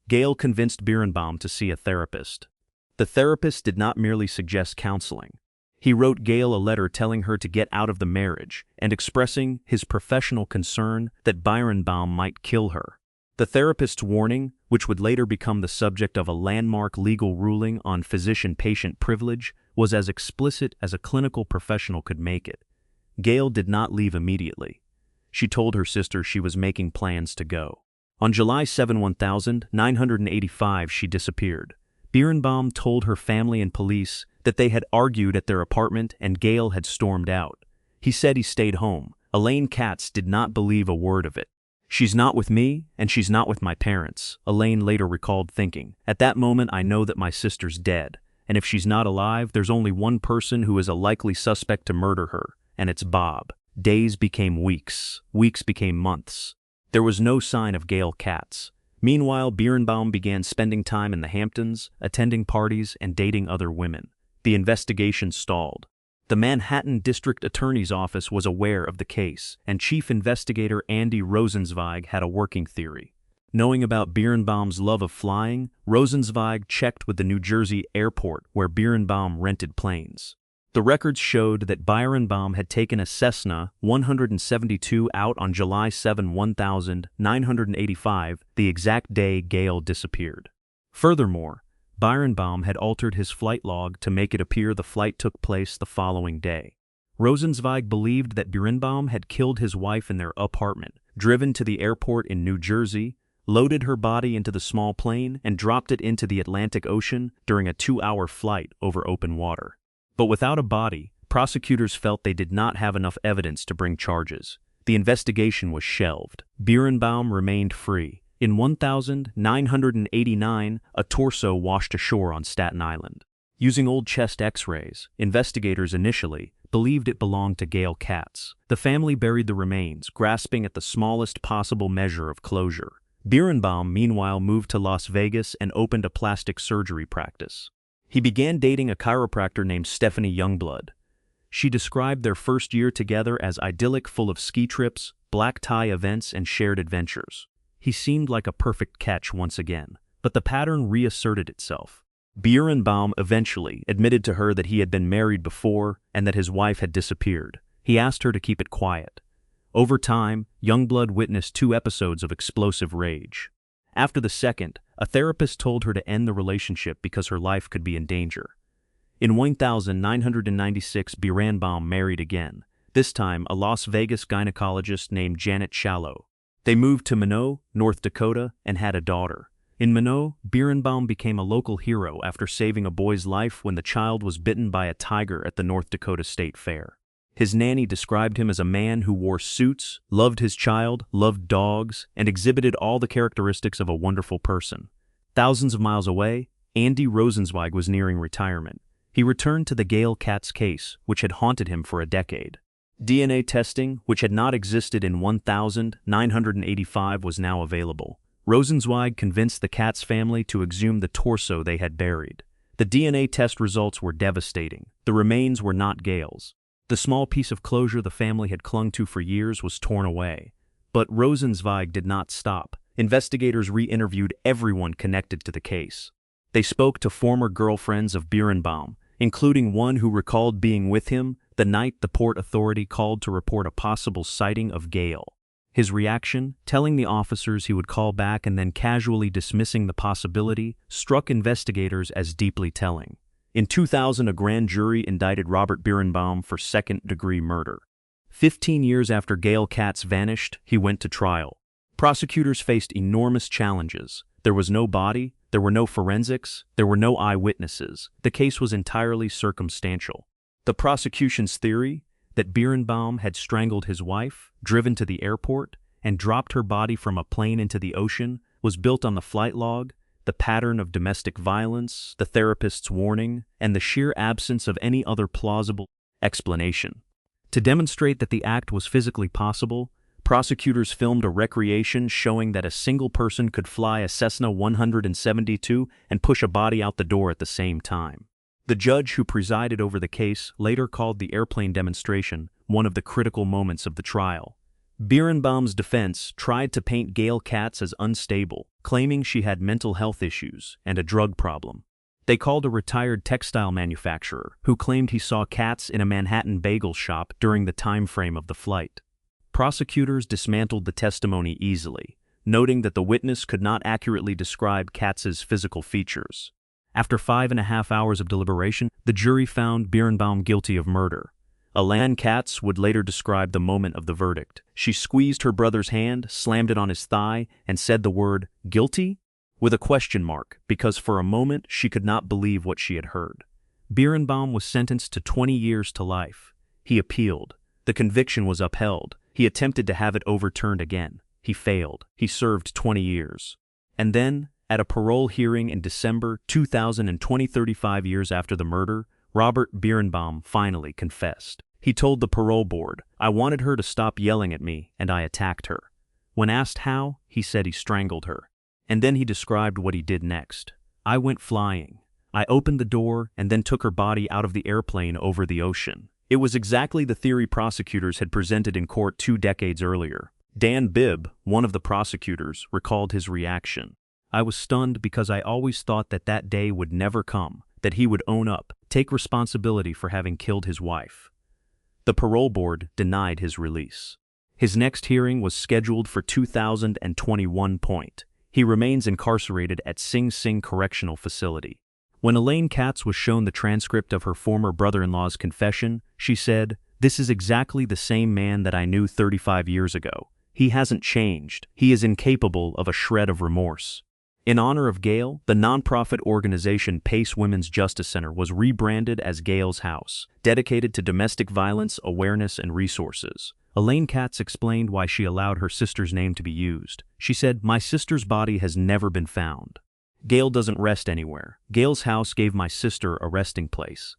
Gail convinced Bierenbaum to see a therapist. The therapist did not merely suggest counseling. He wrote Gail a letter telling her to get out of the marriage and expressing his professional concern that Bierenbaum might kill her. The therapist's warning, which would later become the subject of a landmark legal ruling on physician-patient privilege, was as explicit as a clinical professional could make it. Gail did not leave immediately. She told her sister she was making plans to go. On July 7, 1985, she disappeared. Bierenbaum told her family and police that they had argued at their apartment and Gail had stormed out. He said he stayed home. Elaine Katz did not believe a word of it. "She's not with me, and she's not with my parents," Elaine later recalled thinking. "At that moment, I know that my sister's dead, and if she's not alive, there's only one person who is a likely suspect to murder her. And it's Bob." Days became weeks. Weeks became months. There was no sign of Gail Katz. Meanwhile, Bierenbaum began spending time in the Hamptons, attending parties, and dating other women. The investigation stalled. The Manhattan District Attorney's Office was aware of the case, and Chief Investigator Andy Rosenzweig had a working theory. Knowing about Bierenbaum's love of flying, Rosenzweig checked with the New Jersey airport where Bierenbaum rented planes. The records showed that Bierenbaum had taken a Cessna 172 out on July 7, 1985, the exact day Gail disappeared. Furthermore, Bierenbaum had altered his flight log to make it appear the flight took place the following day. Rosenzweig believed that Bierenbaum had killed his wife in their apartment, driven to the airport in New Jersey, loaded her body into the small plane, and dropped it into the Atlantic Ocean during a 2-hour flight over open water. But without a body, prosecutors felt they did not have enough evidence to bring charges. The investigation was shelved. Bierenbaum remained free. In 1989, a torso washed ashore on Staten Island. Using old chest x-rays, investigators initially believed it belonged to Gail Katz. The family buried the remains, grasping at the smallest possible measure of closure. Bierenbaum, meanwhile, moved to Las Vegas and opened a plastic surgery practice. He began dating a chiropractor named Stephanie Youngblood. She described their first year together as idyllic, full of ski trips, black tie events, and shared adventures. He seemed like a perfect catch once again, but the pattern reasserted itself. Bierenbaum eventually admitted to her that he had been married before and that his wife had disappeared. He asked her to keep it quiet. Over time, Youngblood witnessed 2 episodes of explosive rage. After the second, a therapist told her to end the relationship because her life could be in danger. In 1996, Bierenbaum married again, this time a Las Vegas gynecologist named Janet Shallow. They moved to Minot, North Dakota, and had a daughter. In Minot, Bierenbaum became a local hero after saving a boy's life when the child was bitten by a tiger at the North Dakota State Fair. His nanny described him as a man who wore suits, loved his child, loved dogs, and exhibited all the characteristics of a wonderful person. Thousands of miles away, Andy Rosenzweig was nearing retirement. He returned to the Gale Cats case, which had haunted him for a decade. DNA testing, which had not existed in 1985, was now available. Rosenzweig convinced the Cats family to exhume the torso they had buried. The DNA test results were devastating. The remains were not Gale's. The small piece of closure the family had clung to for years was torn away. But Rosenzweig did not stop. Investigators re-interviewed everyone connected to the case. They spoke to former girlfriends of Bierenbaum, including one who recalled being with him the night the Port Authority called to report a possible sighting of Gale. His reaction, telling the officers he would call back and then casually dismissing the possibility, struck investigators as deeply telling. In 2000, a grand jury indicted Robert Bierenbaum for second-degree murder. 15 years after Gale Cats vanished, he went to trial. Prosecutors faced enormous challenges. There was no body, there were no forensics, there were no eyewitnesses. The case was entirely circumstantial. The prosecution's theory, that Bierenbaum had strangled his wife, driven to the airport, and dropped her body from a plane into the ocean, was built on the flight log, the pattern of domestic violence, the therapist's warning, and the sheer absence of any other plausible explanation. To demonstrate that the act was physically possible, prosecutors filmed a recreation showing that a single person could fly a Cessna 172 and push a body out the door at the same time. The judge who presided over the case later called the airplane demonstration one of the critical moments of the trial. Bierenbaum's defense tried to paint Gale Cats as unstable, claiming she had mental health issues and a drug problem. They called a retired textile manufacturer who claimed he saw Cats in a Manhattan bagel shop during the time frame of the flight. Prosecutors dismantled the testimony easily, noting that the witness could not accurately describe Cats's physical features. After 5.5 hours of deliberation, the jury found Bierenbaum guilty of murder. Alan Katz would later describe the moment of the verdict. She squeezed her brother's hand, slammed it on his thigh, and said the word, "Guilty?" with a question mark, because for a moment she could not believe what she had heard. Bierenbaum was sentenced to 20 years to life. He appealed. The conviction was upheld. He attempted to have it overturned again. He failed. He served 20 years. And then, at a parole hearing in December 2020, 35 years after the murder, Robert Bierenbaum finally confessed. He told the parole board, "I wanted her to stop yelling at me, and I attacked her." When asked how, he said he strangled her. And then he described what he did next. "I went flying. I opened the door and then took her body out of the airplane over the ocean." It was exactly the theory prosecutors had presented in court 2 decades earlier. Dan Bibb, one of the prosecutors, recalled his reaction. "I was stunned because I always thought that that day would never come, that he would own up, take responsibility for having killed his wife." The parole board denied his release. His next hearing was scheduled for 2021. He remains incarcerated at Sing Sing Correctional Facility. When Elaine Katz was shown the transcript of her former brother-in-law's confession, she said, "This is exactly the same man that I knew 35 years ago. He hasn't changed. He is incapable of a shred of remorse." In honor of Gale, the nonprofit organization Pace Women's Justice Center was rebranded as Gale's House, dedicated to domestic violence, awareness, and resources. Elaine Katz explained why she allowed her sister's name to be used. She said, "My sister's body has never been found. Gale doesn't rest anywhere. Gale's house gave my sister a resting place."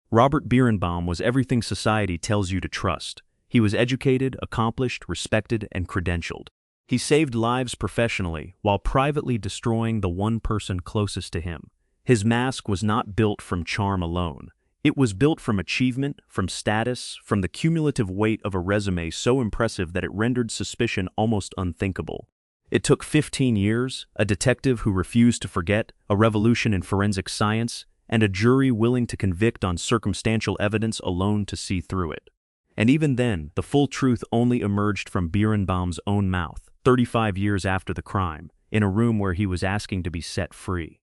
Robert Bierenbaum was everything society tells you to trust. He was educated, accomplished, respected, and credentialed. He saved lives professionally while privately destroying the one person closest to him. His mask was not built from charm alone. It was built from achievement, from status, from the cumulative weight of a resume so impressive that it rendered suspicion almost unthinkable. It took 15 years, a detective who refused to forget, a revolution in forensic science, and a jury willing to convict on circumstantial evidence alone to see through it. And even then, the full truth only emerged from Bierenbaum's own mouth, 35 years after the crime, in a room where he was asking to be set free.